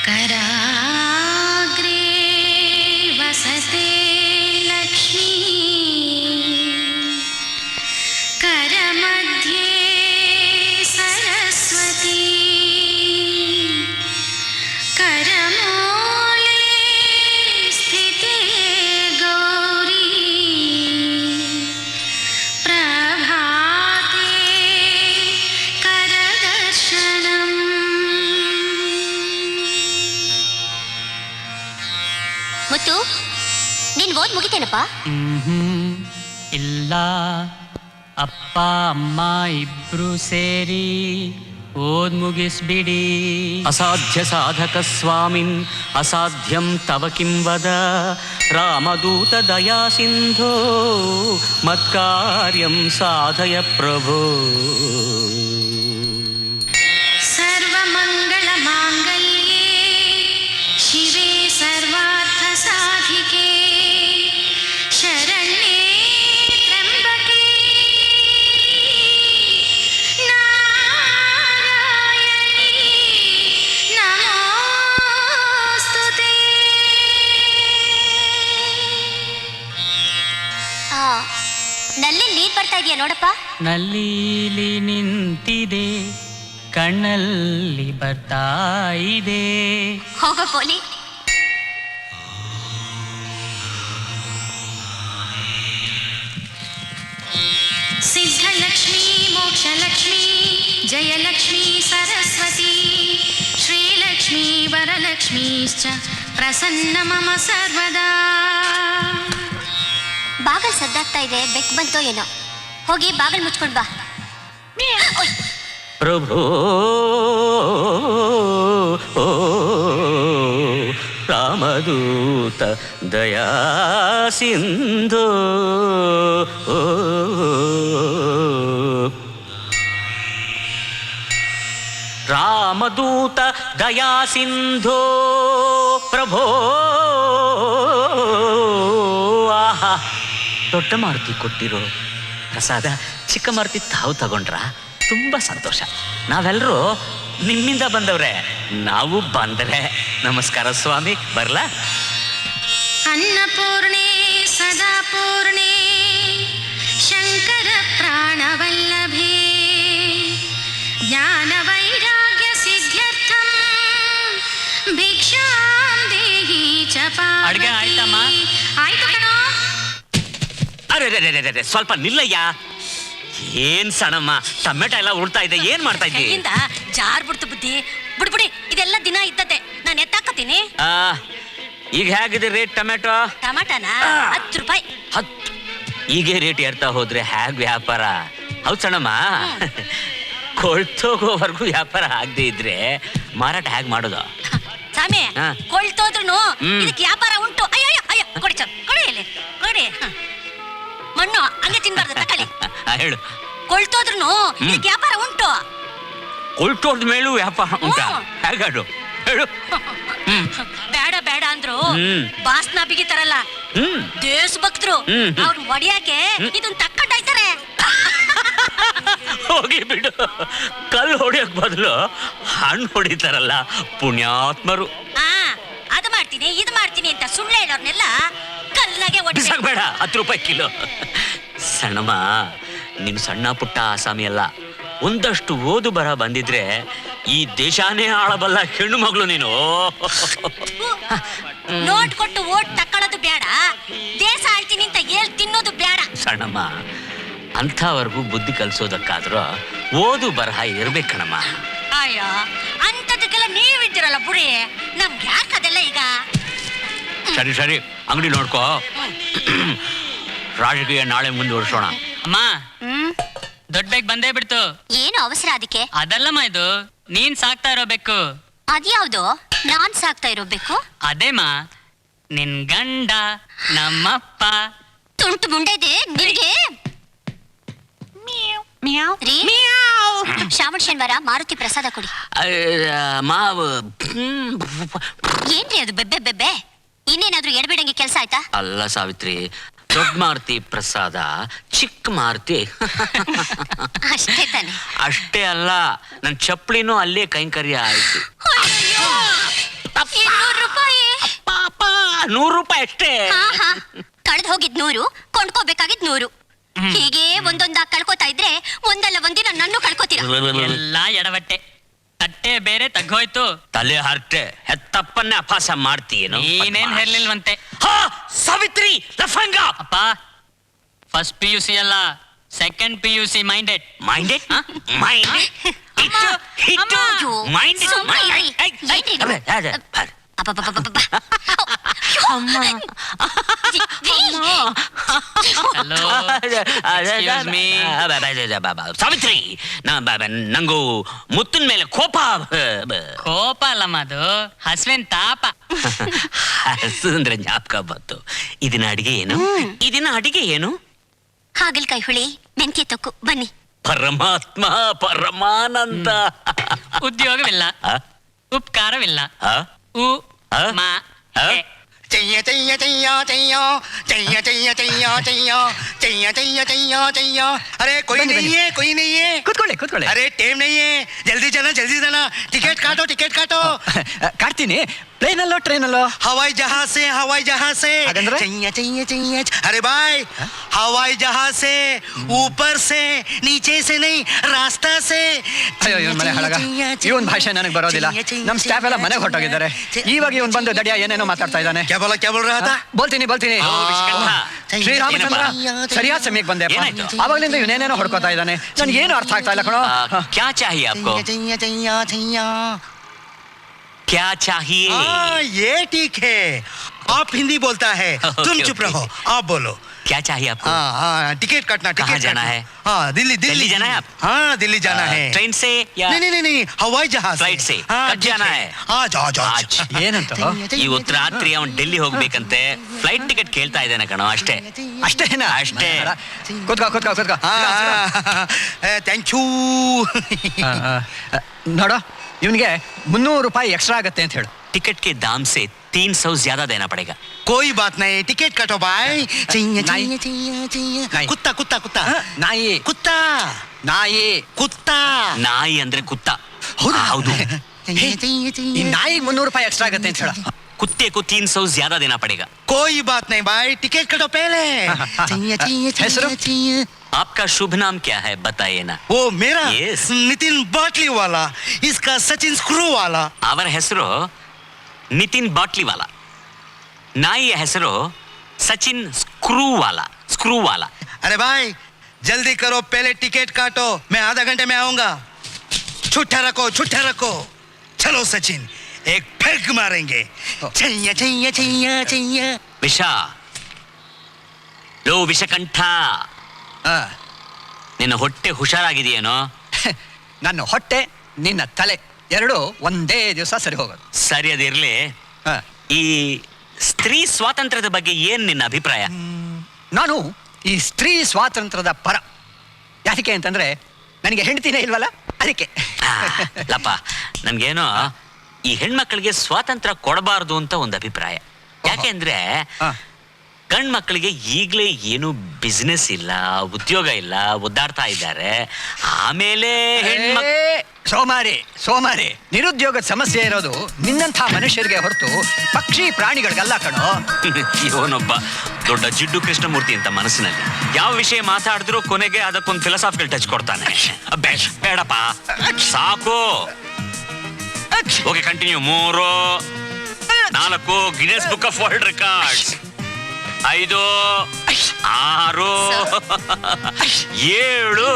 कराग्रे वसते लक्ष्मी करमध्ये सरस्वती करमूले स्थिते गौरी प्रभाते करदर्शनम्. ಮುತ್ತು, ನೀನ್ ಓದ್ ಮುಗಿತೇನಪ್ಪ? ಇಲ್ಲ, ಅಪ್ಪ ಅಮ್ಮ ಇಬ್ರು ಸೇರಿ ಓದ್ ಮುಗಿಸ್ಬಿಡಿ. ಅಸಾಧ್ಯ ಸಾಧಕ ಸ್ವಾಮಿನ್ ಅಸಾಧ್ಯಂ ತವ ಕಿಂ ವದ, ರಾಮದೂತ ದಯಾ ಸಿಂಧೋ ಮತ್ಕಾರ್ಯಂ ಸಾಧಯ ಪ್ರಭೋ. ಸರ್ವಮಂಗಳ ಮಾಂಗಲ್ಯೆ ಶಿವೆ ಸರ್ವಾರ್ಥ ಸಾಧಿಕೆ ಶರಣ್ಯೆ ತ್ರ್ಯಂಬಕೆ ನಾರಾಯಣಿ ನಮೋಸ್ತುತೆ. ನಲ್ಲಿ ನೀರ್ ಬರ್ತಾ ಇದೆಯಾ ನೋಡಪ್ಪ. ನಲ್ಲೀಲಿ ನಿಂತಿದೆ, ಕಣ್ಣಲ್ಲಿ ಬರ್ತಾ ಇದೆ. ಹೋಗೋ ಪೋಲಿ. ಸಿದ್ಧಲಕ್ಷ್ಮೀ ಮೋಕ್ಷಲಕ್ಷ್ಮೀ ಜಯಲಕ್ಷ್ಮೀ ಸರಸ್ವತಿ ಶ್ರೀಲಕ್ಷ್ಮೀ ವರಲಕ್ಷ್ಮೀಶ್ಚ ಪ್ರಸನ್ನ ಮಮ ಸರ್ವದಾ. ಬಾಗಲ್ ಸದ್ದಾಗ್ತಾ ಇದೆ, ಬೆಕ್ ಬಂತೋ ಏನೋ. ಹೋಗಿ ಬಾಗಲ್ ಮುಚ್ಕೊಂಡ್ ಬಾ. ಪ್ರಭೋ ರಾಮದೂತ ದಯಾ ಸಿಂಧೋ. ರಾಮದೂತ ದಯಾ ಸಿಂಧೋ ಪ್ರಭೋ. ಆಹಾ, ದೊಡ್ಡ ಮಾರುತಿ ಕೊಟ್ಟಿರೋ ಪ್ರಸಾದ ಚಿಕ್ಕ ಮಾರುತಿ ತಾವು ತಗೊಂಡ್ರ? ತುಂಬ ಸಂತೋಷ. ನಾವೆಲ್ಲರೂ ನಿಮ್ಮಿಂದ ಬಂದವ್ರೆ, ನಾವು ಬಂದರೆ ನಮಸ್ಕಾರ ಸ್ವಾಮಿ. ಬರ್ಲಾ? ಅನ್ನಪೂರ್ಣೆ ಸದಾ ಪೂರ್ಣೆ ಶಂಕರ ಪ್ರಾಣವಲ್ಲಭೆ ಜ್ಞಾನ ವೈರಾಗ್ಯ ಸಿದ್ಧ್ಯರ್ಥಂ ಭಿಕ್ಷಾಂ ದೇಹಿ ಚ ಪಾರ್ವತಿ. ಅಡ್ಗೆ ಆಯ್ತಮ್ಮ? ಆಯ್ತು ಕಣೋ. ಅರೆ ಸ್ವಲ್ಪ ನಿಲ್ಲಯ್ಯ. ಏನ್ ಸಣಮ್ಮ, ಟೊಮೆಟೊ ಎಲ್ಲ ಉಳ್ತಾ ಇದೆ, ಏನ್ ಮಾಡ್ತಾ ಇದ್ದಿ? ಕೈಯಿಂದ ಜಾರ್ ಬಿಡ್ತು ಬುದ್ಧಿ. ಬಿಡ್ಬಿಡಿ, ಇದೆಲ್ಲ ದಿನ ಇದ್ದತೆ. ನಾನು ಎತ್ತಾಕತೀನಿ. ಈಗ ಹೇಗಿದೆ ರೇಟ್ ಟೊಮೆಟೊ? ಟಮಾಟನ 10 ರೂಪಾಯಿ. 10? ಹೀಗೆ ರೇಟ್ ಏರ್ತಾ ಹೋದ್ರೆ ಹೇಗ್ ವ್ಯಾಪಾರ? ಹೌದ್ ಸಣಮ್ಮ, ಕೊಳ್ತೋಗೋವರೆಗೂ ವ್ಯಾಪಾರ ಆಗದೆ ಇದ್ರೆ ಮಾರಾಟ ಹೇಗ್ ಮಾಡೋದು? ಸ್ವಾಮಿ, ಕೊಳ್ತೋದ್ರು ಇದಕ್ಕೆ ವ್ಯಾಪಾರ ಉಂಟು. ಅಯ್ಯೋ ಅಯ್ಯೋ, ಕೊಡಿ ಚಲ್, ಕೊಡಿ ಇಲ್ಲಿ, ಕೊಡಿ. ಮಣ್ಣು ಹಂಗೆ ತಿನ್ಬಾರ್ದು, ತಕೊಳ್ಳಿ. ಹೇಳು. ಕೊಳ್ತೋದ್ರು ಇದಕ್ಕೆ ವ್ಯಾಪಾರ ಉಂಟು. ಕೊಳ್ತೋದ ಮೇಲೂ ವ್ಯಾಪಾರ ಉಂಟಾ? ಹೇಗಾಡು ಹೇಳು. ಬೇಡ ಬೇಡ ಅಂದ್ರು ಬಾಸ್ನ ಬಿಗಿತಾರಲ್ಲ ದೇಶ ಭಕ್ತರು, ಅವ್ರು ಒಡಿಯಾಕೆ ಇದನ್ನ ತಕ್ಕಂಟಾಯ್ತಾರೆ. ಹೋಗಿ ಬಿಡು, ಕಲ್ಲು ಹೊಡಿಯಕ್ ಬದಲು ಹಣ್ಣು ಹೊಡಿತಾರಲ್ಲ ಪುಣ್ಯಾತ್ಮರು. ಅದು ಮಾಡ್ತೀನಿ ಇದು ಮಾಡ್ತೀನಿ ಅಂತ ಸುಳ್ಳು ಹೇಳೋರ್ನೆಲ್ಲ ಕಲ್ಲಾಗೆ ಬೇಡ. 10 ರೂಪಾಯಿ ಕಿಲೋ. ಸಣ್ಣಮ್ಮ, ನೀನು ಸಣ್ಣ ಪುಟ್ಟ ಆಸಾಮಿ ಅಲ್ಲ. ಒಂದಷ್ಟು ಓದು ಬರ ಬಂದಿದ್ರೆ ಈ ದೇಶಾನೇ ಆಳಬಲ್ಲ ಹೆಣ್ಣು ಮಗಳು ನೀನು. ನೋಟ್ ಕೊಟ್ಟು ಓಟ್ ತಕೊಳ್ಳೋದು ಬೇಡ, ದೇಶ ಆಳ್ತೀನಿ ಅಂತ ಹೇಳ್ ತಿನ್ನೋದು ಬೇಡ. ಸಣ್ಣಮ್ಮ, ಅಂಥವರೆಗೂ ಬುದ್ಧಿ ಕಲಿಸೋದಕ್ಕಾದ್ರೂ ಓದು ಬರಹ ಇರ್ಬೇಕಣಮ್ಮ. ಅಯ್ಯೋ, ಅಂತದಕ್ಕೆಲ್ಲ ನೀವಿದ್ದೀರಲ್ಲ ಬುಡಿ, ನಮ್ಗೆ ಯಾಕೆ ಅದೆಲ್ಲ ಈಗ? ಸರಿ ಸರಿ, ಅಂಗಡಿ ನೋಡ್ಕೋ. ರಾಜಕೀಯ ನಾಳೆ ಮುಂದುವರ್ಸೋಣ. ಅಮ್ಮ, ದೊಡ್ಡ ಬೇಕ್ ಬಂದೇ ಬಿಡ್ತು. ಏನು ಅವಸರ ಅದಕ್ಕೆ? ಅದಲ್ಲಮ್ಮ, ಇದು ನೀನ್ ಸಾಕ್ತಾ ಇರೋ ಬೆಕ್ಕು. ಅದ್ಯಾವ್ದು ನಾನ್ ಸಾಕ್ತಾ ಇರೋ ಬೆಕ್ಕು? ಅದೇಮ್ಮ, ನಿನ್ ಗಂಡ ನಮ್ಮಪ್ಪ. ತುಂಟು ಮುಂಡೆ ಇದೆ ನಿನಗೆ. ಶ್ರಾವಣ ಶನಿವಾರ ಮಾರುತಿ ಪ್ರಸಾದ ಕೊಡಿ. ಮಾವು ಏನ್ರಿ ಅದು ಬೆಬ್ಬೆ ಬೆಬ್ಬೆ? ಇನ್ನೇನಾದ್ರೂ ಎಡಬಿಡಂಗೆ ಕೆಲಸ ಆಯ್ತಾ? ಅಲ್ಲ ಸಾವಿತ್ರಿ, ದೊಡ್ಡ ಮಾರುತಿ ಪ್ರಸಾದ, ಚಿಕ್ಕ ಮಾರುತಿ. ಅಷ್ಟೇ ತಾನೆ? ಅಷ್ಟೇ ಅಲ್ಲ, ನನ್ನ ಚಪ್ಪಲಿನೂ ಅಲ್ಲೇ ಕೈಂಕರ್ಯ ಆಯ್ತು. 200 ರೂಪಾಯಿ. ಅಪ್ಪ ಅಪ್ಪ 100 ರೂಪಾಯಿ ಅಷ್ಟೇ. ಹಾ ಕಳೆದು ಹೋಗಿದ್ 100, ಕೊಂಡ್ಕೋಬೇಕಾಗಿದ್ 100. ಹೀಗೆ ಒಂದೊಂದಾಗಿ ಕಳ್ಕೊತಾ ಇದ್ರೆ ಒಂದಲ್ಲ ಒಂದಿನ ನನ್ನೂ ಕಳ್ಕೊತೀರಾ. ಎಲ್ಲ ಎಡವಟ್ಟೆ. ತಟ್ಟೆ ಬೇರೆ ತಗ್ಗೋಯ್ತು. ತಲೆ ಹರಟೆ ಹೆತ್ತಪ್ಪನ್ನೇ ಅಪಾಸ ಮಾಡ್ತೀಯೇನು? ನೀನೇನ್ ಹೇರ್ಲಿಲ್ವಂತೆ. ಹಾ, ಸಾವಿತ್ರಿ ಲಫಂಗ. ಅಪ್ಪ ಫಸ್ಟ್ PUC ಅಲ್ಲ, second PUC minded. Minded minded ಹಿಟ್ಟು ಹಿಟ್ಟು ಅಯ್ಯೋ, ಮೈಂಡೆಡ್ ಸುಮ್ನೆ ಇರಿ. ಏನ್ರಿ ಇದು? ಅಬ್ಬಬ್ಬಬ್ಬಬ್ಬಬ್ಬ. ಅಮ್ಮ ಹಲೋ, excuse me. ಸಾವಿತ್ರಿ ನಂಗೂ ಮುತ್ತಿನ ಮೇಲೆ ಕೋಪ. ಕೋಪ ಅಲ್ಲಮ್ಮ, ಅದು ಹಸ್ವಿನ್ ತಾಪ. ಅಂದ್ರೆ ಜ್ಞಾಪಕ ಬಂತು. ಇದನ್ನ ಅಡಿಗೆ ಏನು? ಇದನ್ನ ಅಡಿಗೆ ಏನು? ಹಾಗಲಕಾಯಿ ಹುಳಿ, ಮೆಂತ್ಯ ತೊಕ್ಕು. ಬನ್ನಿ. ಪರಮಾತ್ಮ ಪರಮಾನಂದ. ಉದ್ಯೋಗವಿಲ್ಲ, ಆ? ಉಪಕಾರವಿಲ್ಲ. ಆ? ಉ ಆ? ಮ ಆ? ಎ. चैया चैया चैया चैया चैया चैया चैया चैया चैया चैया चैया चैया अरे कोई नहीं है, कोई नहीं है. ಕೂತ್ಕೊಳ್ಳಿ ಕೂತ್ಕೊಳ್ಳಿ. अरे टाइम नहीं है, जल्दी जाना टिकट काटो. ಕಾಡ್ತೀನಿ. ಪ್ಲೇನಲ್ಲೋ ಟ್ರೈನಲ್ಲೋ? हवाई जहाज से हागंद्रे? चैया चैया चैया. अरे भाई हवाई जहाज से, ऊपर से, नीचे से नहीं, रास्ता से. ಅಯ್ಯೋ ಇವನ್ ಮನೆ ಹಾಳಾಗ. ಇವನ್ ಭಾಷೆ ನನಗೆ ಬರೋದಿಲ್ಲ. ನಮ್ ಸ್ಟಾಫ್ ಎಲ್ಲ ಮನೆಗೆ ಹೊರಟೋಗಿದ್ದಾರೆ. ಇವಾಗ ಇವನ್ ಬಂದು ದಡಿಯ ಏನೇನೋ ಮಾತಾಡ್ತಾ ಇದ್ದಾನೆ. क्या बोल रहा था? ಬೋಲ್ತೀನಿ ಓ, ವಿಷ್ಕಂಠ. ಶ್ರೀರಾಮಚಂದ್ರ ಸರಿಯಾದ ಸಮಯಕ್ಕೆ ಬಂದೆ. ಏನಾಯ್ತು? ಅವಾಗ್ಲಿಂದ ಇವನೇನೇನೋ ಹೊಡ್ಕೋತಾ ಇದ್ದಾನೆ. ನನ್ಗೆ ಏನು ಅರ್ಥ ಆಗ್ತಾ ಇಲ್ಲ ಕಣೋ. क्या चाहिए आपको? चैया चैया चैया. क्या चाहिए? हाँ ये ठीक है, आप हिंदी बोलता है. तुम ओके, चुप ओके. रहो, आप बोलो. क्या चाहिए आपको? हाँ टिकट काटना. कहाँ टिकट जाना है? हाँ दिल्ली दिल्ली जाना है आप? हाँ दिल्ली जाना है. ट्रेन से या नहीं हवाई जहाज फ्लाइट से? हाँ कब ठीक जाना है? हाँ जाओ आज. ಏನಂತ? ಇವತ್ತು ರಾತ್ರಿ ಅವನ್ ಡೆಲ್ಲಿ ಹೋಗ್ಬೇಕಂತೆ. ಫ್ಲೈಟ್ ಟಿಕೆಟ್ ಕೇಳ್ತಾ ಇದ್ದಾನೆ ಕಣೋ, ಅಷ್ಟೇ. ಅಷ್ಟೇನಾ? ಅಷ್ಟೇ. ಕೂತ್ಕೋ. Thank you. ನೋಡೋ, ಇವನಿಗೆ 300 ರೂಪಾಯಿ ಎಕ್ಸ್ಟ್ರಾ ಆಗತ್ತೆ ಅಂತ ಹೇಳು. टिकट के दाम से 300 ज्यादा देना पड़ेगा. कोई बात नहीं, टिकट काटो भाई. चैया नाई. चैया चैया चैया. नाई. कुत्ता ನಾಯಿ ನಾಯಿ कुत्ता. ನಾಯಿ ಅಂದ್ರೆ ಕುತ್ತ. ಹೌದಾ? ಹೌದು. चैया चैया ಈ चैया. ನಾಯಿಗೆ 300 ರೂಪಾಯಿ ಎಕ್ಸ್ಟ್ರಾ ಆಗತ್ತೆ ಅಂತ ಹೇಳು. कुत्ते को 300 ज्यादा देना पड़ेगा. कोई बात नहीं भाई, टिकट काटो पहले. चैया चैया ಹೆಸರು? चैया चैया. आपका शुभ नाम क्या है बताइए ना. वो मेरा Yes. नितिन बाटली वाला, इसका सचिन स्क्रू वाला. ಅವರ ಹೆಸರು ನಿತಿನ್ ಬಾಟ್ಲಿ ವಾಲಾ. ನಾಯಿಯ ಹೆಸರು ಸಚಿನ್ ಸ್ಕ್ರೂ ವಾಲಾ. अरे भाई जल्दी करो, पहले टिकट काटो, मैं आधा घंटे में आऊंगा. छुट्टा रखो. चलो सचिन, एक फेंक मारेंगे. चैया चैया चैया चैया. ವಿಷ ಲೋ ವಿಷಕಂಠ, ಆ, ನಿನ್ನ ಹೊಟ್ಟೆ ಹುಷಾರಾಗಿದೆಯೇನೋ? ನನ್ನ ಹೊಟ್ಟೆ ನಿನ್ನ ತಲೆ ಎರಡು ಒಂದೇ ದಿವಸ ಸರಿ ಹೋಗೋದು. ಸರಿ, ಅದಿರ್ಲಿ. ಆ, ಈ ಸ್ತ್ರೀ ಸ್ವಾತಂತ್ರ್ಯದ ಬಗ್ಗೆ ಏನ್ ನಿನ್ನ ಅಭಿಪ್ರಾಯ? ನಾನು ಈ ಸ್ತ್ರೀ ಸ್ವಾತಂತ್ರ್ಯದ ಪರ. ಯಾಕೆ ಅಂತಂದ್ರೆ ನನಗೆ ಹೆಂಡತಿನೇ ಇಲ್ವಲ್ಲ, ಅದಕ್ಕೆ. ಲಪ್ಪ, ನನ್ಗೇನೋ ಈ ಹೆಣ್ಮಕ್ಳಿಗೆ ಸ್ವಾತಂತ್ರ್ಯ ಕೊಡಬಾರ್ದು ಅಂತ ಒಂದು ಅಭಿಪ್ರಾಯ. ಯಾಕೆ ಅಂದ್ರೆ ಆ, ಗಂಡ್ ಮಕ್ಕಳಿಗೆ ಈಗಲೇ ಏನು ಬಿಸ್ನೆಸ್ ಇಲ್ಲ, ಉದ್ಯೋಗ ಇಲ್ಲ, ಒದ್ದಾಡ್ತಾ ಇದ್ದಾರೆ. ಆಮೇಲೆ ಏ, ಸೋಮಾರಿ ನಿರುದ್ಯೋಗದ ಸಮಸ್ಯೆ ಇರೋದು ನಿನ್ನಂಥ ಮನುಷ್ಯರಿಗೆ ಹೊರತು ಪಕ್ಷಿ ಪ್ರಾಣಿಗಳಿಗಲ್ಲ ಕಣೋ. ಇವನೊಬ್ಬ ದೊಡ್ಡ ಜಿಡ್ಡು ಕೃಷ್ಣಮೂರ್ತಿ ಅಂತ ಮನಸ್ಸಿನಲ್ಲಿ ಯಾವ ವಿಷಯ ಮಾತಾಡಿದ್ರು ಕೊನೆಗೆ ಅದಕ್ಕೊಂದು ಫಿಲಾಸಾಫಿಕಲ್ ಟಚ್ ಕೊಡ್ತಾನೆ. ಬೇಡಪ್ಪ, ಸಾಕು. Okay, continue. 3 4 Guinness book of world records. 5 6 7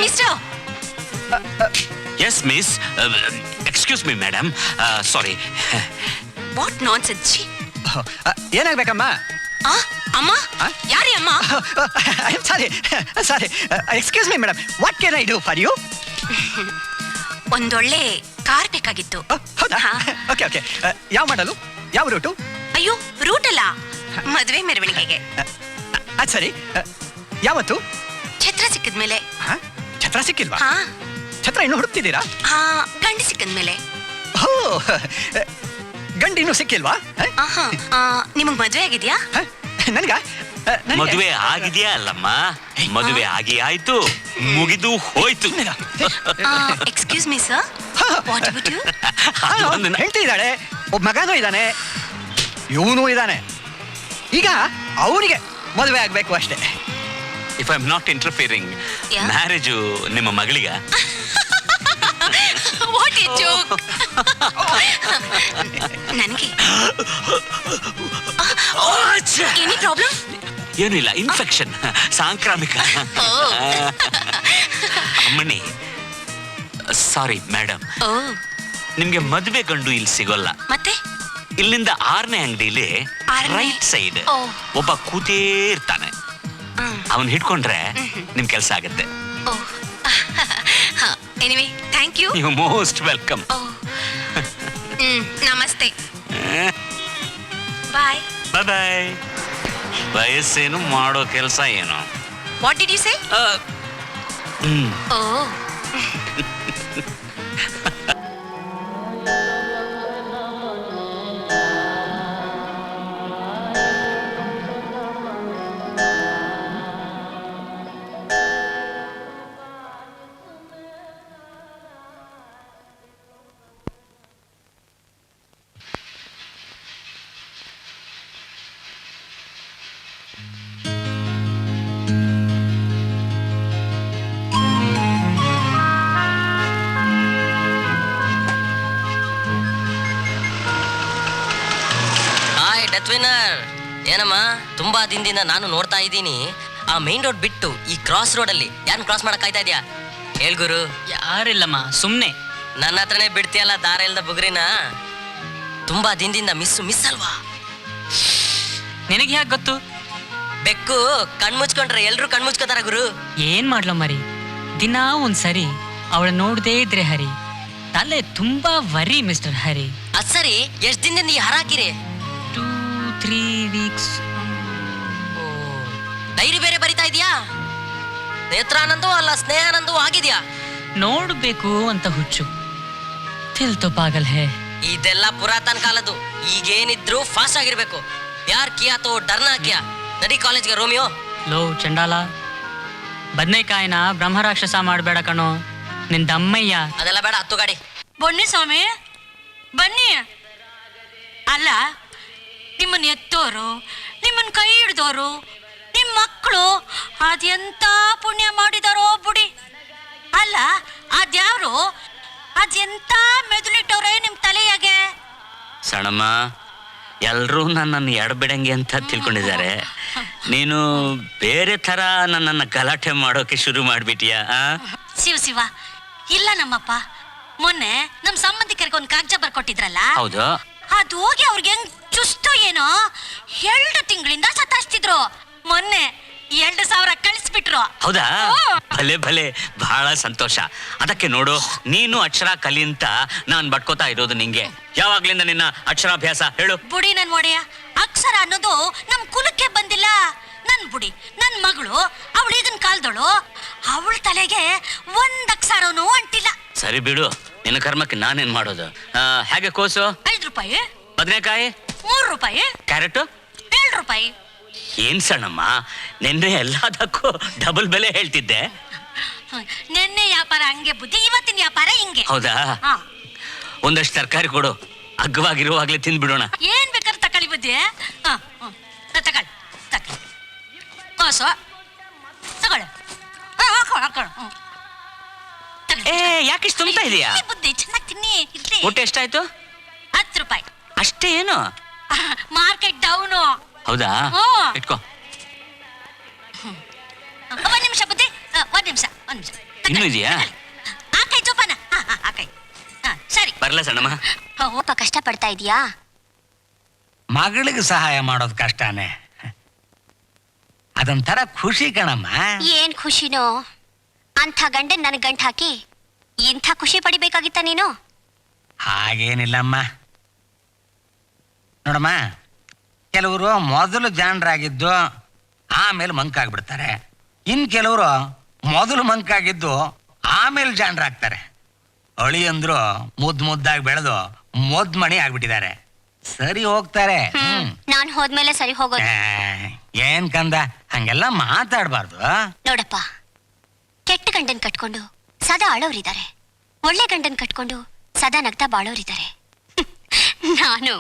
mister, yes miss. Excuse me madam, sorry. What nonsense. ಏನಾಗ್ಬೇಕಮ್ಮ? ಅಮ್ಮ, ಆ? ಯಾರಿ ಅಮ್ಮ? Sorry excuse me madam, what can I do for you? ಒಂದೊಳ್ಳೆ ಕಾರ್ ಬೇಕಾಗಿತ್ತು. ಹೌದಾ? ಹಾ. ಓಕೆ ಯಾವ ಮಾಡಲು, ಯಾವ ರೂಟು? ಅಯ್ಯೋ, ರೂಟ್ ಅಲ್ಲ, ಮದುವೆ ಮೆರವಣಿಗೆಗೆ. ಅದು ಸರಿ. ಯಾವತ್ತು? ಛತ್ರ ಸಿಕ್ಕಿದ್ಮೇಲೆ. ಹಾ? ಛತ್ರ ಸಿಕ್ಕಿಲ್ವಾ? ಹಾ ಛತ್ರ ಇನ್ನು ಹುಡುಕ್ತಿದ್ದೀರಾ? ಹಾ, ಗಂಡು ಸಿಕ್ಕಿದ್ಮೇಲೆ. ಓ, ಗಂಡು ಇನ್ನೂ ಸಿಕ್ಕಿಲ್ವಾ? ಆಹಾ, ನಿಮಗ್ ಮದ್ವೆ ಆಗಿದ್ಯಾ? ನನ್ಗ ಮದುವೆ ಆಗಿದೆಯಾ ಅಲ್ಲಮ್ಮ? ಮದುವೆ ಆಗಿ ಆಯ್ತು, ಮುಗಿದು ಹೋಯ್ತು. ಎಕ್ಸ್ಕ್ಯೂಸ್ ಮೀ ಸರ್, ಹಾ, What would you? ಹೆಂಡತಿ ಇದ್ದಾಳೆ, ಒಬ್ಬ ಮಗನೂ ಇದ್ದಾನೆ, ಇವನು ಇದ್ದಾನೆ. ಈಗ ಅವನಿಗೆ ಮದುವೆ ಆಗ್ಬೇಕು ಅಷ್ಟೇ. If I am not interfering, Yeah. Marriage ನಿಮ್ಮ ಮಗಳಿಗ? What a joke! ನನಗೆ ಎನಿ ಪ್ರಾಬ್ಲಮ್? ಏನೂ ಇಲ್ಲ, ಇನ್ಫೆಕ್ಷನ್, ಸಾಂಕ್ರಾಮಿಕ. ಅಮ್ಮಣ್ಣಿ, ಸಾರಿ ಮೇಡಮ್, ಓ, ನಿಮ್ಗೆ ಮದುವೆ ಗಂಡು ಇಲ್ಲಿ ಸಿಗೋಲ್ಲ. ಮತ್ತೆ ಇಲ್ಲಿಂದ 6ನೇ ಅಂಗಡಿಲಿ ಆರನೇ? ರೈಟ್ ಸೈಡ್ ಓ. ಒಬ್ಬ ಕೂತೇ ಇರ್ತಾನೆ. ಅವನ್ ಹಿಡ್ಕೊಂಡ್ರೆ ನಿಮ್ ಕೆಲಸ ಆಗತ್ತೆ. ಓ, ಎನಿವೆ ಥ್ಯಾಂಕ್ ಯು. ನೀವು ಮೋಸ್ಟ್ ವೆಲ್ಕಮ್. ಓ, ನಮಸ್ತೆ, ಬಾಯ್. Bye bye. ವಯಸ್ಸೇನು, ಮಾಡೋ ಕೆಲಸ ಏನು? What did you say? ಓ, ಹಾಯ್ ಡೆತ್ ವಿನ್ನರ್. ಏನಮ್ಮ, ತುಂಬಾ ದಿನದಿಂದ ನಾನು ನೋಡ್ತಾ ಇದ್ದೀನಿ. ಆ ಮೇನ್ ರೋಡ್ ಬಿಟ್ಟು ಈ ಕ್ರಾಸ್ ರೋಡ್ ಅಲ್ಲಿ ಯಾರು ಕ್ರಾಸ್ ಮಾಡಕ್ ಕಾಯ್ತಾ ಇದ್ಯಾ? ಹೇಳ್ಗುರು. ಯಾರಿಲ್ಲಮ್ಮ, ಸುಮ್ನೆ. ನನ್ನ ಹತ್ರನೇ ಬಿಡ್ತೀಯಲ್ಲ ದಾರ ಇಲ್ದ ಬುಗ್ರಿನ. ತುಂಬಾ ದಿನದಿಂದ ಮಿಸ್ ಅಲ್ವಾ? ನಿನಗೆ ಯಾಕೆ ಗೊತ್ತು? ಬೆಕ್ಕು ಕಣ್ಮುಚ್ಕೊಂಡ್ರೆ ಎಲ್ರು ಕಣ್ಮುಚ್ಕೋತಾರ ಗುರು. ಏನ್ ಮಾಡ್ಲ ಮರಿ, ದಿನಾ ಒಂದ್ಸರಿ ಅವಳ ನೋಡದೇ ಇದ್ರೆ ಹರಿ, ತಲೆ ತುಂಬಾ ವರಿ ಮಿಸ್ಟರ್ ಹರಿ. ಅದ್ ಸರಿ, ಎಷ್ಟ್ ದಿನದಿಂದ ಈ ಹರಾಕಿರಿ? 2-3 ವೀಕ್ಸ್. ಡೈರಿ ಬೇರೆ ಬರಿತಾ ಇದೀಯಾ? ನೇತ್ರಾನಂದು ಅಲ್ಲ ಸ್ನೇಹಾನಂದು ಆಗಿದ್ಯಾ? ನೋಡ್ಬೇಕು ಅಂತ ಹುಚ್ಚು. ದಿಲ್ ತೋ ಪಾಗಲ್ ಹೇ. ಇದೆಲ್ಲ ಪುರಾತನ ಕಾಲದ್ದು. ಈಗೇನಿದ್ರು ಫಾಸ್ಟ್ ಆಗಿರ್ಬೇಕು. ಯಾರ್ ಕಿಯಾ ತೋ ಡರ್ನಾ ಕಿಯಾ. ನಡಿ ಕಾಲೇಜ್ಗೆ ರೋಮಿಯೋ. ಲೋ ಚಂಡಾಲ, ಬದ್ನೇಕಾಯಿನ ಬ್ರಹ್ಮರಾಕ್ಷಸ ಮಾಡ್ಬೇಡ ಕಣೋ, ನಿನ್ ದಮ್ಮಯ್ಯ. ಅದೆಲ್ಲ ಬೇಡ, ಹತ್ತು ಗಾಡಿ. ಬನ್ನಿ ಸ್ವಾಮಿ, ಬನ್ನಿ. ಅಲ್ಲ, ನಿಮ್ಮನ್ನ ಎತ್ತೋರು, ನಿಮ್ಮನ್ನ ಕೈ ಹಿಡ್ದೋರು, ನಿಮ್ಮ ಮಕ್ಕಳು ಅದೆಂತ ಪುಣ್ಯ ಮಾಡಿದಾರೋ ಬುಡಿ. ಅಲ್ಲ, ಅದ್ಯಾವ್ರು ಅದೆಂತ ಮೆದುಳಿಟ್ಟವ್ರೆ ನಿಮ್ ತಲೆಯಾಗೆ. ಸಣಮ್ಮ, ಎಲ್ರೂ ನನ್ನನ್ನು ಎಡಬಿಡಂಗೆ ಅಂತ ತಿಳ್ಕೊಂಡಿದ್ದಾರೆ. ನೀನು ಬೇರೆ ತರ ನನ್ನನ್ನು ಗಲಾಟೆ ಮಾಡೋಕೆ ಶುರು ಮಾಡ್ಬಿಟ್ಟಿಯಾ? ಶಿವ ಶಿವ, ಇಲ್ಲ ನಮ್ಮಪ್ಪ. ಮೊನ್ನೆ ನಮ್ ಸಂಬಂಧಿಕರಿಗೆ ಒಂದು ಕಾಗಜ ಬರ್ಕೊಟ್ಟಿದ್ರಲ್ಲ, ಹೌದು. ಅದು ಹೋಗಿ ಅವ್ರಿಗೆ ಹೆಂಗ್ ಚುಸ್ತೋ ಏನೋ 2 ತಿಂಗಳಿಂದ ಸತಾಯಿಸ್ತಿದ್ರು. ಮೊನ್ನೆ 2,000 ಕಳಿಸ್ಬಿಟ್ರು. ಹೌದಾ? ಭಲೆ ಭಲೆ, ಬಹಳ ಸಂತೋಷ. ಅದಕ್ಕೆ ನೋಡು, ನೀನು ಅಕ್ಷರ ಕಲಿ ಅಂತ ನಾನ್ ಬಟ್ಕೋತಾ ಇರೋದು ನಿಂಗೆ. ಯಾವಾಗ್ಲಿಂದ ನಿನ್ನ ಅಕ್ಷರಾಭ್ಯಾಸ ಹೇಳು? ಬುಡಿ ನನ್ ಒಡೆಯ, ಅಕ್ಷರ ಅನ್ನೋದು ನಮ್ ಕುಲಕ್ಕೆ ಬಂದಿಲ್ಲ. ನನ್ ಬುಡಿ, ನನ್ ಮಗಳು, ಅವಳು ಈಗಿನ ಕಾಲದಳು, ಅವಳ ತಲೆಗೆ 1 ಅಕ್ಷರನೂ ಅಂಟಿಲ್ಲ. ಸರಿ ಬಿಡು, ನಿನ್ನ ಕರ್ಮಕ್ಕೆ ನಾನೇನ್ ಮಾಡೋದು? ಹೇಗೆ ಕೋಸು? 5 ರೂಪಾಯಿ. ಬದನೆಕಾಯಿ? 3 ರೂಪಾಯಿ. ಕ್ಯಾರೆಟ್? 7 ರೂಪಾಯಿ. ಏನ್ ಸಣ್ಣಮ್ಮ, ನಿನ್ನೆ ಎಲ್ಲದಕ್ಕೂ ಡಬಲ್ ಬೆಲೆ ಹೇಳ್ತಿದ್ದೆ. ನೆನ್ನೆ ವ್ಯಾಪಾರ ಹಂಗೆ ಬುದ್ಧಿ, ಇವತ್ತಿನ ವ್ಯಾಪಾರ ಹಿಂಗೆ. ಹೌದಾ? ಹಾ. ಒಂದಷ್ಟು ತರಕಾರಿ ಕೊಡು, ಅಗ್ಗವಾಗಿರುವಾಗ್ಲೇ ತಿಂದ್ಬಿಡೋಣ. ಏನ್ ಬೇಕಾದ್ರೆ ತಕೊಳ್ಳಿ ಬುದ್ಧಿ. ತಗೊಳ್ಳಿ ತಗೊಳ್ಳಿ. ಕೋಸು ತಗೊಳ್ಳಿ. ಹಾಕೊಳ್ಳ. ಏ, ಯಾಕಿಷ್ಟು ತುಂಬ್ತಾ ಇದೀಯಾ? ಬುದ್ಧಿ ಚೆನ್ನಾಗಿ ತಿನ್ನಿ. ಇರ್ಲಿ. ಊಟ ಎಷ್ಟಾಯ್ತು? 10 ರೂಪಾಯಿ. ಅಷ್ಟೇ ಏನು? Market down. ಹೌದಾ? ಹ್ಮ್. ಇಟ್ಕೋ. 1 ನಿಮಿಷ ಬುದ್ಧಿ, 1 ನಿಮಿಷ. ಇನ್ನೂ ಇದೆಯಾ? ಆಕೈ ಜೋಪಾನ. ಆಕೈ. ಸರಿ. ಬರ್ಲ ಸಣ್ಣಮ್ಮ? ಓಪ, ಕಷ್ಟ ಪಡ್ತಾ ಇದೀಯಾ? ಮಗಳಿಗೆ ಸಹಾಯ ಮಾಡೋದು ಕಷ್ಟನೇ, ಅದೊಂಥರ ಖುಷಿ ಕಣಮ್ಮ. ಏನ್ ಖುಷಿನೋ? ಅಂಥ ಗಂಡನ್ ನನಗ್ ಗಂಟ್ ಹಾಕಿ ಇಂಥ ಖುಷಿ ಪಡಿಬೇಕಾಗಿತ್ತ ನೀನು? ಹಾಗೇನಿಲ್ಲಮ್ಮ. ನೋಡಮ್ಮ, ಕೆಲವರು ಮೊದಲು ಜಾಣರಾಗಿದ್ದು ಆಮೇಲೆ ಮಂಕಾಗ್ಬಿಡ್ತಾರೆ. ಕೆಲವರು ಮೊದಲು ಮಂಕಾಗಿದ್ದು ಆಮೇಲೆ ಜಾಣರಾಗ್ತಾರೆ. ಅಳಿಯಂದ್ರು ಮುದ್ದಾಗಿ ಬೆಳೆದು ಮಣಿ ಆಗ್ಬಿಟ್ಟಿದ್ದಾರೆ. ಸರಿ ಹೋಗ್ತಾರೆ. ನಾನ್ ಹೋದ್ಮೇಲೆ ಸರಿ ಹೋಗೋದು. ಏನ್ ಕಂದ, ಹಂಗೆಲ್ಲ ಮಾತಾಡ್ಬಾರ್ದು. ನೋಡಪ್ಪ, ಕೆಟ್ಟ ಗಂಡನ್ ಕಟ್ಕೊಂಡು ಸದಾ ಅಳೋರಿದ್ದಾರೆ, ಒಳ್ಳೆ ಗಂಡನ್ ಕಟ್ಕೊಂಡು ಸದಾ ನಗ್ತಾ ಬಾಳೋರಿದ್ದಾರೆ. ನಾನು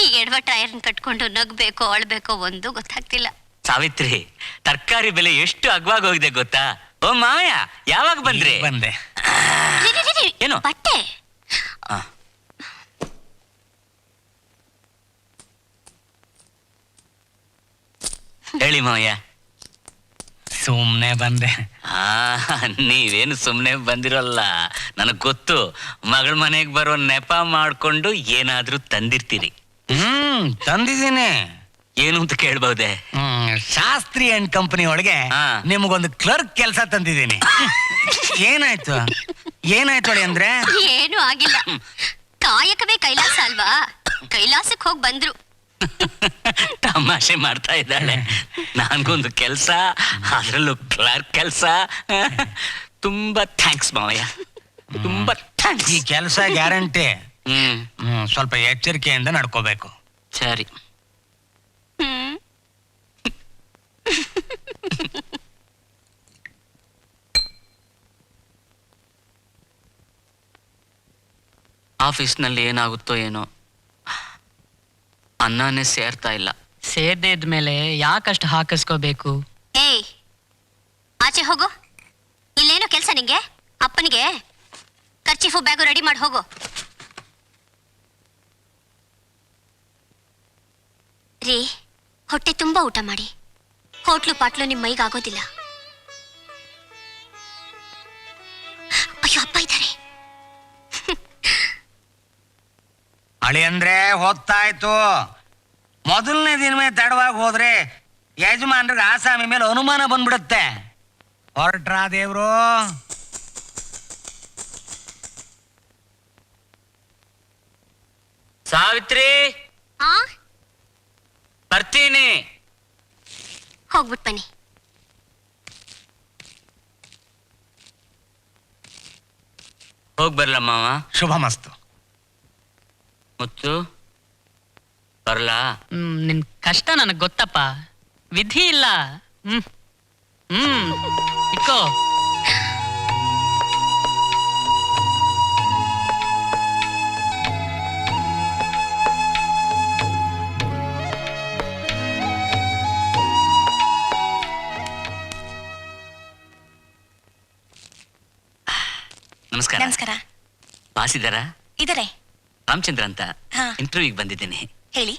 ಈ ಎಡವ ಟೈರ್ನ ಕಟ್ಕೊಂಡು ನಗ್ಬೇಕೋ ಅಳ್ಬೇಕೋ ಒಂದು ಗೊತ್ತಾಗ್ತಿಲ್ಲ. ಸಾವಿತ್ರಿ, ತರಕಾರಿ ಬೆಲೆ ಎಷ್ಟು ಅಗ್ವಾಗಿ ಹೋಗಿದೆ ಗೊತ್ತಾ? ಓ ಮಾವಯ್ಯ, ಯಾವಾಗ ಬಂದ್ರಿ? ಬಂದೆ. ರೀ, ರೀ, ರೀ, ರೀ, ಏನು? ಬಟ್ಟೆ ಆ. ಹೇಳಿ ಮಾವಯ್ಯ. ಸುಮ್ನೆ ಬಂದೆ. ಆ, ನೀವೇನು ಸುಮ್ಮನೆ ಬಂದಿರಲ್ಲ, ನನಗ್ ಗೊತ್ತು. ಮಗಳ ಮನೆಗೆ ಬರೋ ನೆಪ ಮಾಡ್ಕೊಂಡು ಏನಾದ್ರೂ ತಂದಿರ್ತೀರಿ. ತಂದಿದ್ದೀನಿ. ಏನು ಅಂತ ಕೇಳ್ಬಹುದೇ? ಶಾಸ್ತ್ರಿ ಅಂಡ್ ಕಂಪನಿ ಒಳಗೆ ಹಾ. ನಿಮಗೊಂದು ಕ್ಲರ್ಕ್ ಕೆಲಸ ತಂದಿದ್ದೀನಿ. ಏನಾಯ್ತು ಹೇಳಿ ಅಂದ್ರೆ? ಏನೂ ಆಗಿಲ್ಲ. ಕಾಯಕವೇ ಕೈಲಾಸ ಅಲ್ವಾ, ಕೈಲಾಸಕ್ಕೆ ಹೋಗಿ ಬಂದ್ರು. ತಮಾಷೆ ಮಾಡ್ತಾ ಇದ್ದಾಳೆ. ನನ್ಗೊಂದು ಕೆಲಸ, ಅದ್ರಲ್ಲೂ ಕ್ಲರ್ಕ್ ಕೆಲಸ. ತುಂಬಾ ಥ್ಯಾಂಕ್ಸ್ ಮಾವಯ್ಯ, ತುಂಬಾ ಥ್ಯಾಂಕ್ಸ್. ಈ ಕೆಲಸ ಗ್ಯಾರಂಟಿ. ಹ್ಮ್, ಸ್ವಲ್ಪ ಎಚ್ಚರಿಕೆಯಿಂದ ನಡ್ಕೋಬೇಕು. ಸರಿ. ಹ್ಮ್. ಆಫೀಸ್ನಲ್ಲಿ ಏನಾಗುತ್ತೋ ಏನೋ, ಅನ್ನನೇ ಸೇರ್ತಾ ಇಲ್ಲ. ಸೇರ್ದೇ ಇದ್ಮೇಲೆ ಯಾಕಷ್ಟು ಹಾಕಿಸ್ಕೋಬೇಕು? ಏಯ್, ಆಚೆ ಹೋಗು. ಇಲ್ಲೇನೋ ಕೆಲಸ ನಿಂಗೆ? ಅಪ್ಪನಿಗೆ ಖರ್ಚೀಫು ಬ್ಯಾಗು ರೆಡಿ ಮಾಡಿ ಹೋಗು. ರೀ, ಹೊಟ್ಟೆ ತುಂಬಾ ಊಟ ಮಾಡಿ. ಹೋಟ್ಲು ಪಾಟ್ಲು ನಿಮ್ಮ ಮೈಗಾಗೋದಿಲ್ಲ. ಅಯ್ಯೋ, ಅಪ್ಪ ಇದ್ದಾರೆ. ಅಳಿ ಅಂದ್ರೆ ಹೊತ್ತಾಯ್ತು. ಮೊದಲನೇ ದಿನವೇ ತಡವಾಗಿ ಹೋದ್ರೆ ಯಜಮಾನ್ರಿಗೆ ಆಸಾಮಿ ಮೇಲೆ ಅನುಮಾನ ಬಂದ್ಬಿಡುತ್ತೆ. ಹೊರಟ್ರಾ ದೇವ್ರು? ಸಾವಿತ್ರಿ, ಆ, ಬರ್ತೀನಿ. ಹೋಗ್ಬಿಟ್ ಬನ್ನಿ. ಹೋಗ್ ಬರ್ಲ ಮಾವ. ಶುಭ ಮಸ್ತು. ಮುತ್ತು, ಬರ್ಲಾ? ನಿನ್ ಕಷ್ಟ ನನಗ್ ಗೊತ್ತಪ್ಪ, ವಿಧಿ ಇಲ್ಲ. ಇಕ್ಕೋ. ನಮಸ್ಕಾರ. ನಮಸ್ಕಾರ. ಬಾಸ್ ಇದ್ದಾರಾ? ಇದಾರೆ. ರಾಮಚಂದ್ರ ಅಂತ. ಹಾ. ಇಂಟರ್ವ್ಯೂಗೆ ಬಂದಿದ್ದೀನಿ. ಹೇಳಿ.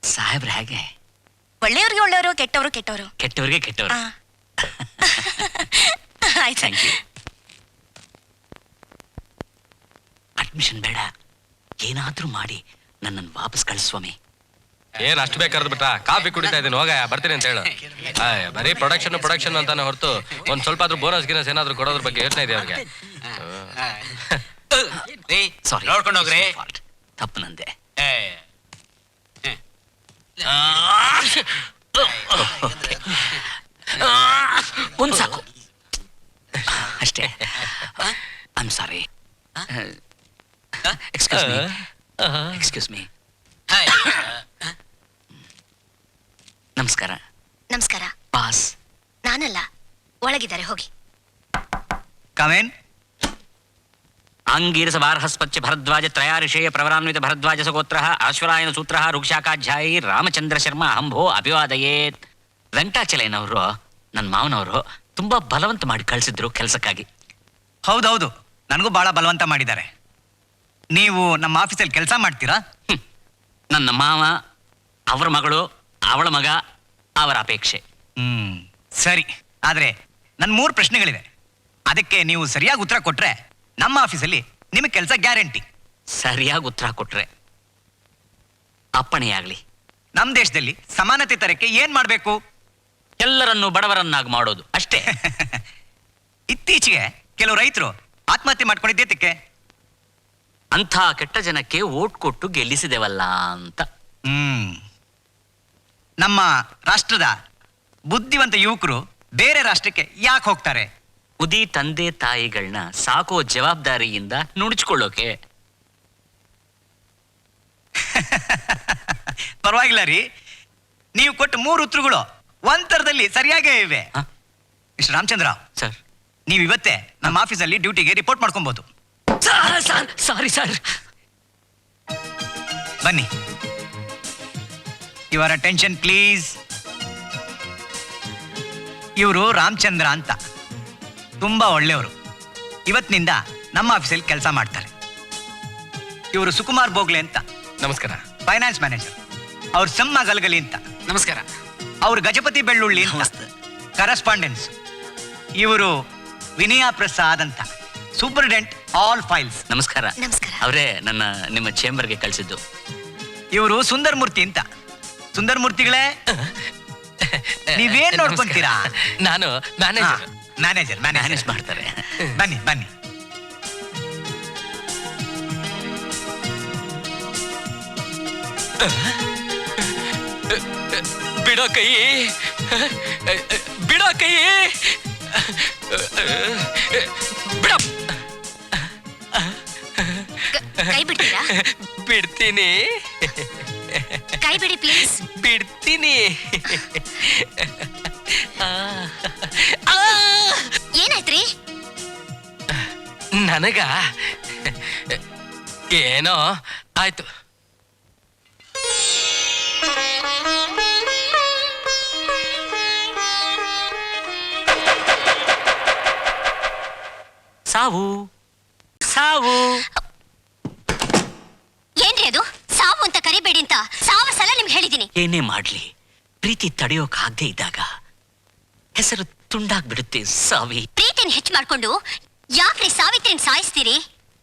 ಸಾಹೇಬ್ರ ಹೇಗೆ? ಒಳ್ಳೆಯವ್ರಿಗೆ ಒಳ್ಳೆಯವರು, ಕೆಟ್ಟವರು ಕೆಟ್ಟವರು. ಕೆಟ್ಟವ್ರಿಗೆ ಕೆಟ್ಟವ್ರು. ಆಯ್ತು. Thank you. ಅಡ್ಮಿಷನ್ ಬೇಡ, ಏನಾದ್ರೂ ಮಾಡಿ ನನ್ನನ್ನು ವಾಪಸ್ ಕಳಿಸ್ವಾಮಿ. ಏನ್ ಅಷ್ಟು ಬೇಕಾದ್ ಬಿಟ್ಟ? ಕಾಫಿ ಕುಡಿತಾ ಇದ್ದೀನಿ, ಹೋಗ ಬರ್ತೀನಿ ಅಂತ ಹೇಳು. ಬರೀ ಪ್ರೊಡಕ್ಷನ್ ಅಂತಾನೆ ಹೊರತು ಒಂದ್ ಸ್ವಲ್ಪ ಆದ್ರೂ ಬೋನಸ್ ಗಿನಸ್ ಏನಾದ್ರು ಕೊಡೋದ್ರ ಬಗ್ಗೆ ಯೋಚನೆ ಇದೆ ಅವ್ರಿಗೆ. ಸಾರಿ, ನೋಡ್ಕೊಂಡು ಹೋಗ್ರಿ. ತಪ್ಪು ನಂದೆ. ಒಂದ್ ಸಾಕು ಅಷ್ಟೇ. I am sorry. Excuse me. ನಮಸ್ಕಾರ. ನಮಸ್ಕಾರ. ಬಾಸ್ ನಾನಲ್ಲ, ಒಳಗಿದ್ದಾರೆ, ಹೋಗಿ. ಕಮೇನ್. ಅಂಗೀರಸವಾರ್ಹಸ್ಪತ್ಯ ಭರದ್ವಾಜ ತ್ರಯಾರಿಷೇಯ ಪ್ರವರಾನ್ವಿತ ಭರದ್ವಾಜ ಸಗೋತ್ರ ಆಶ್ವರಾಯನ ಸೂತ್ರ ಋಕ್ಷಾಕಾಧ್ಯಾಯಿ ರಾಮಚಂದ್ರ ಶರ್ಮಾ ಅಂಭೋ ಅಭಿವಾದಯೇತ್. ವೆಂಕಟಾಚಲಯ್ಯನವರು, ನನ್ನ ಮಾವನವರು, ತುಂಬಾ ಬಲವಂತ ಮಾಡಿ ಕಳಿಸಿದ್ರು ಕೆಲಸಕ್ಕಾಗಿ. ಹೌದೌದು, ನನಗೂ ಬಹಳ ಬಲವಂತ ಮಾಡಿದ್ದಾರೆ. ನೀವು ನಮ್ಮ ಆಫೀಸಲ್ಲಿ ಕೆಲಸ ಮಾಡ್ತೀರಾ? ನನ್ನ ಮಾವ, ಅವರ ಮಗಳು, ಅವಳ ಮಗ, ಅವರ ಅಪೇಕ್ಷೆ. ಸರಿ. ಆದ್ರೆ ನನ್ನ 3 ಪ್ರಶ್ನೆಗಳಿವೆ. ಅದಕ್ಕೆ ನೀವು ಸರಿಯಾಗಿ ಉತ್ತರ ಕೊಟ್ರೆ ನಮ್ಮ ಆಫೀಸಲ್ಲಿ ನಿಮಗೆ ಕೆಲಸ ಗ್ಯಾರಂಟಿ. ಸರಿಯಾಗಿ ಉತ್ತರ ಕೊಟ್ರೆ ಅಪ್ಪಣೆಯಾಗ್ಲಿ. ನಮ್ಮ ದೇಶದಲ್ಲಿ ಸಮಾನತೆ ತರಕ್ಕೆ ಏನ್ ಮಾಡ್ಬೇಕು? ಎಲ್ಲರನ್ನೂ ಬಡವರನ್ನಾಗಿ ಮಾಡೋದು ಅಷ್ಟೇ. ಇತ್ತೀಚೆಗೆ ಕೆಲವು ರೈತರು ಆತ್ಮಹತ್ಯೆ ಮಾಡ್ಕೊಂಡಿದ್ದೇತಕ್ಕೆ? ಅಂಥ ಕೆಟ್ಟ ಜನಕ್ಕೆ ಓಟ್ ಕೊಟ್ಟು ಗೆಲ್ಲಿಸಿದೆವಲ್ಲ ಅಂತ. ನಮ್ಮ ರಾಷ್ಟ್ರದ ಬುದ್ಧಿವಂತ ಯುವಕರು ಬೇರೆ ರಾಷ್ಟ್ರಕ್ಕೆ ಯಾಕೆ ಹೋಗ್ತಾರೆ? ಉದಿ ತಂದೆ ತಾಯಿಗಳನ್ನ ಸಾಕೋ ಜವಾಬ್ದಾರಿಯಿಂದ ನುಡಿಸ್ಕೊಳ್ಳೋಕೆ. ಪರವಾಗಿಲ್ಲ ರೀ, ನೀವು ಕೊಟ್ಟ 3 ಉತ್ತರಗಳು ಒಂಥರದಲ್ಲಿ ಸರಿಯಾಗೇ ಇವೆ. ಹ? ಮಿಸ್ಟರ್ ರಾಮಚಂದ್ರ, ಸರ್, ನೀವು ಇವತ್ತೇ ನಮ್ಮ ಆಫೀಸಲ್ಲಿ ಡ್ಯೂಟಿಗೆ ರಿಪೋರ್ಟ್ ಮಾಡ್ಕೊಬಹುದು. Sorry sir. ಬನ್ನಿ. Your attention please. ಇವರು ರಾಮಚಂದ್ರ ಅಂತ ತುಂಬಾ ಒಳ್ಳೆಯವರು. ಇವತ್ತಿನಿಂದ ನಮ್ಮ ಆಫೀಸಲ್ಲಿ ಕೆಲಸ ಮಾಡ್ತಾರೆ. ಇವರು ಸುಕುಮಾರ್ ಬೋಗ್ಲೆ ಅಂತ ನಮಸ್ಕಾರ. Finance manager. ಅವ್ರ ಸಮ್ಮ ಗಲಗಲಿ ಅಂತ ನಮಸ್ಕಾರ. ಅವ್ರು ಗಜಪತಿ ಬೆಳ್ಳುಳ್ಳಿ ಅಂತ ಕರೆಸ್ಪಾಂಡೆನ್ಸ್. ಇವರು ವಿನಯ ಪ್ರಸಾದ್ ಅಂತ ಸೂಪರ್ಡೆಂಟ್ ಆಲ್ ಫೈಲ್ಸ್. ನಮಸ್ಕಾರ. ನಮಸ್ಕಾರ. ಅವರೇ ನಿಮ್ಮ ಚೇಂಬರ್ಗೆ ಕಳಿಸಿದ್ದು. ಇವರು ಸುಂದರ್ ಮೂರ್ತಿ ಅಂತ. ಸುಂದರ್ ಮೂರ್ತಿಗಳೇ, ನೀವೇನ್ ನೋಡ್ಕೊಂತೀರಾ? ನಾನು ಮ್ಯಾನೇಜರ್. ಮ್ಯಾನೇಜರ್ ಮ್ಯಾನೇಜ್ ಮಾಡ್ತಾರೆ. ಬನ್ನಿ ಬನ್ನಿ. ಬಿಡೋ ಕೈ, ಬಿಡೋ ಕೈ, ಬಿಡ. ಕೈ ಬಿಡ್ತೀರಾ? ಬಿಡ್ತೀನಿ. ಕೈ ಬಿಡಿ ಪ್ಲೀಸ್. ಬಿಡ್ತೀನಿ. ಏನಾಯ್ತ್ರಿ? ನನಗ ಏನೋ ಆಯ್ತು. ಸಾವು ಸಾವು. ಏನ್ರಿ ಅದು? ಸಾವು ಅಂತ ಕರಿಬೇಡಿ ಅಂತ 1000 ಸಲ ನಿಮ್ಗೆ ಹೇಳಿದೀನಿ. ಏನೇ ಮಾಡ್ಲಿ, ಪ್ರೀತಿ ತಡೆಯೋಕ್ ಆಗದೆ ಇದ್ದಾಗ ಹೆಸರು ತುಂಡಾಗ್ಬಿಡುತ್ತೆ ಸಾವಿ. ಪ್ರೀತಿನ ಹೆಚ್ಚು ಮಾಡ್ಕೊಂಡು ಯಾಕ್ರಿ ಸಾವಿತ್ರಿನ ಸಾಯಿಸ್ತೀರಿ?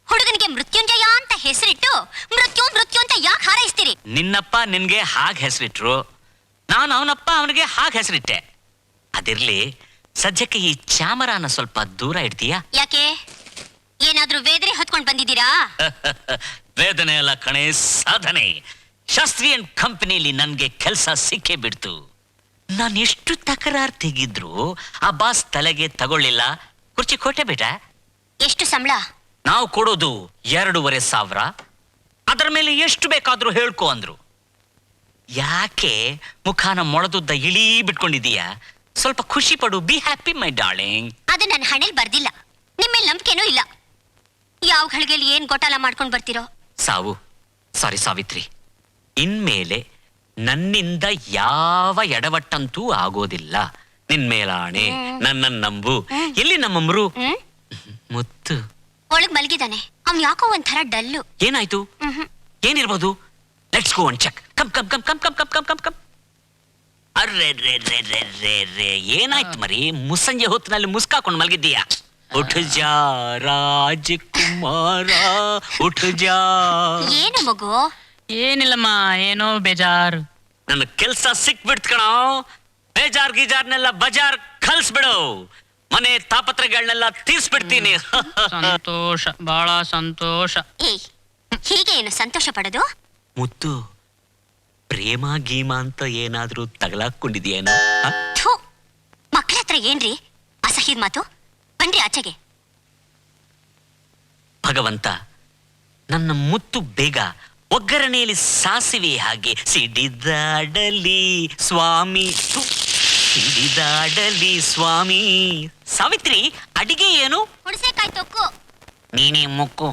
ಹುಡುಗನಿಗೆ ಮೃತ್ಯುಂಜಯ ಅಂತ ಹೆಸರಿಟ್ಟು ಮೃತ್ಯು ಮೃತ್ಯು ಅಂತ ಯಾಕೆ ಹಾರೈಸ್ತೀರಿ? ನಿನ್ನಪ್ಪ ನಿನ್ಗೆ ಹಾಗೆ ಹೆಸರಿಟ್ರು, ನಾನು ಅವನಪ್ಪ ಅವನಿಗೆ ಹಾಗೆ ಹೆಸರಿಟ್ಟೆ. ಅದಿರ್ಲಿ, ಸದ್ಯಕ್ಕೆ ಈ ಚಾಮರಾನ ಸ್ವಲ್ಪ ದೂರ ಇಡ್ತೀಯಾ? ಯಾಕೆ? ಏನಾದ್ರೂ ವೇದನೆ ಹೊತ್ಕೊಂಡ್ ಬಂದಿದ್ದೀರಾ? ವೇದನೆ ಅಲ್ಲ ಕಣೆ, ಸಾಧನೆ. ಶಾಸ್ತ್ರಿ ಅಂಡ್ ಕಂಪನಿಲಿ ನನ್ಗೆ ಕೆಲಸ ಸಿಕ್ಕೇ ಬಿಡ್ತು. ನಾನು ಎಷ್ಟು ತಕರಾರು ತೆಗಿದ್ರು ಆ ಬಾಸ್ ತಲೆಗೆ ತಗೊಳ್ಳಿಲ್ಲ. ಕುರ್ಚಿ ಕೊಟ್ಟೆ ಬೇಟ. ಎಷ್ಟು ಸಂಬಳ? ನಾವು ಕೊಡೋದು 2,500. ಅದರ ಮೇಲೆ ಎಷ್ಟು ಬೇಕಾದ್ರೂ ಹೇಳ್ಕೊ ಅಂದ್ರು. ಯಾಕೆ ಮುಖಾನ ಮೊಳದುದ್ದ ಇಳೀ ಬಿಟ್ಕೊಂಡಿದೀಯಾ? ಸ್ವಲ್ಪ ಖುಷಿ ಪಡು, ಬಿ ಹ್ಯಾಪಿ ಮೈ ಡಾರ್ಲಿಂಗ್. ಅದು ನನ್ನ ಹಣೆಲ್ ಬರ್ದಿಲ್ಲ. ನಿಮ್ಮೇಲೆ ನಂಬಿಕೆನೂ ಇಲ್ಲ. ಯಾವ ಘಳಿಗೆಯಲ್ಲಿ ಏನ್ ಗೋಟಾಲ ಮಾಡ್ಕೊಂಡ್ ಬರ್ತಿರೋ? ಸಾವು, ಸಾರಿ ಸಾವಿತ್ರಿ, ಇನ್ಮೇಲೆ ನನ್ನಿಂದ ಯಾವ ಎಡವಟ್ಟಂತೂ ಆಗೋದಿಲ್ಲ. ನಿನ್ಮೇಲಾಣೆ, ನನ್ನ ನಂಬು. ಎಲ್ಲಿ ನಮ್ಮಮ್ರು? ಮುತ್ತು ಒಳಗ್ ಮಲಗಿದಾನೆ. ಅವ್ನ್ ಯಾಕೋ ಒಂಥರ ಡಲ್ಲು. ಏನಾಯ್ತು? ಏನಿರ್ಬೋದು? Let's go and check. Come come come come come come come come come. ಅರ್ರೆ ರೇ ರೇ ರೇ ರೇ ರೇ, ಏನಾಯ್ತು ಮರಿ? ಮುಸ್ಸಂಜೆ ಹೊತ್ತಿನಲ್ಲಿ ಮುಸ್ಕಾಕೊಂಡು ಮಲಗಿದ್ದೀಯಾ? ಉಠ್ ಜಾ ರಾಜಕುಮಾರ, ಉಠ್ ಜಾ. ಏನು ಮಗು? ಏನಿಲ್ಲಮ್ಮ, ಏನೋ ಬೇಜಾರು. ನನ್ನ ಕೆಲ್ಸ ಸಿಕ್ಬಿಡ್ತ್ ಕಣೋ. ಬೇಜಾರ್ ಗೀಜಾರ್ನೆಲ್ಲ ಬಜಾರ್ ಕಲ್ಸ್ಬಿಡು. ಮನೆ ತಾಪತ್ರಗಳನ್ನೆಲ್ಲ ತೀರ್ಸ್ಬಿಡ್ತೀನಿ. ಸಂತೋಷ, ಬಹಳ ಸಂತೋಷ. ಏಯ್, ಹೀಗೆ ಏನು ಸಂತೋಷ ಪಡೋದು? ಮುತ್ತು, ಪ್ರೇಮ ಗೀಮ ಅಂತ ಏನಾದ್ರೂ ತಗಲಾಕೊಂಡಿದ್ಯೇನೋ? ಥೂ, ಮಕ್ಕಳ ಹತ್ರ ಏನ್ರಿ ಅಸಹ್ಯದ ಮಾತು? ಬನ್ರಿ ಆಚೆಗೆ. ಭಗವಂತ, ನನ್ನ ಮುತ್ತು ಬೇಗ ಒಗ್ಗರಣೆಯಲ್ಲಿ ಸಾಸಿವೆ ಹಾಗೆ ಸಿಡಿದಾಡಲಿ ಸ್ವಾಮಿ, ಸಿಡಿದಾಡಲಿ ಸ್ವಾಮಿ. ಸಾವಿತ್ರಿ, ಅಡಿಗೆ ಏನು? ಹುಣಸೆಕಾಯಿ ತೊಕ್ಕು. ನೀನೇ ಮುಕ್ಕು.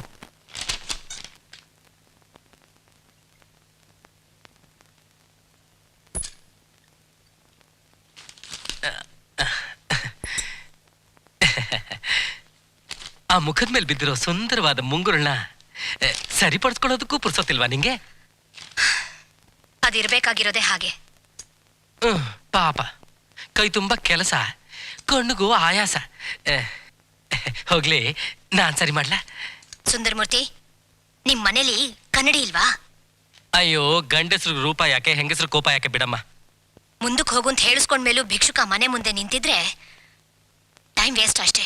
ಆ ಮುಖದ ಮೇಲೆ ಬಿದ್ದಿರೋ ಸುಂದರವಾದ ಮುಂಗುರುಳನ್ನ ಸರಿಪಡಿಸ್ಕೊಳ್ಳೋದಕ್ಕೂ ಪುರ್ಸೋತಿಲ್ವಾ ನಿಂಗೆ? ಅದಿರ್ಬೇಕಾಗಿರೋದೇ ಹಾಗೆ. ಪಾಪ, ಕೈ ತುಂಬ ಕೆಲಸ, ಕಣ್ಣಿಗೂ ಆಯಾಸ. ಹೋಗ್ಲಿ, ನಾನ್ ಸರಿ ಮಾಡ್ಲಾ? ಸುಂದರಮೂರ್ತಿ, ನಿಮ್ ಮನೇಲಿ ಕನ್ನಡಿ ಇಲ್ವಾ? ಅಯ್ಯೋ, ಗಂಡಸ್ರಿಗೆ ರೂಪ ಯಾಕೆ, ಹೆಂಗಸ್ರು ಕೋಪ ಯಾಕೆ ಬಿಡಮ್ಮ. ಮುಂದಕ್ಕೆ ಹೋಗು ಅಂತ ಹೇಳಿಸ್ಕೊಂಡ್ಮೇಲೂ ಭಿಕ್ಷುಕ ಮನೆ ಮುಂದೆ ನಿಂತಿದ್ರೆ ಟೈಮ್ ವೇಸ್ಟ್ ಅಷ್ಟೇ.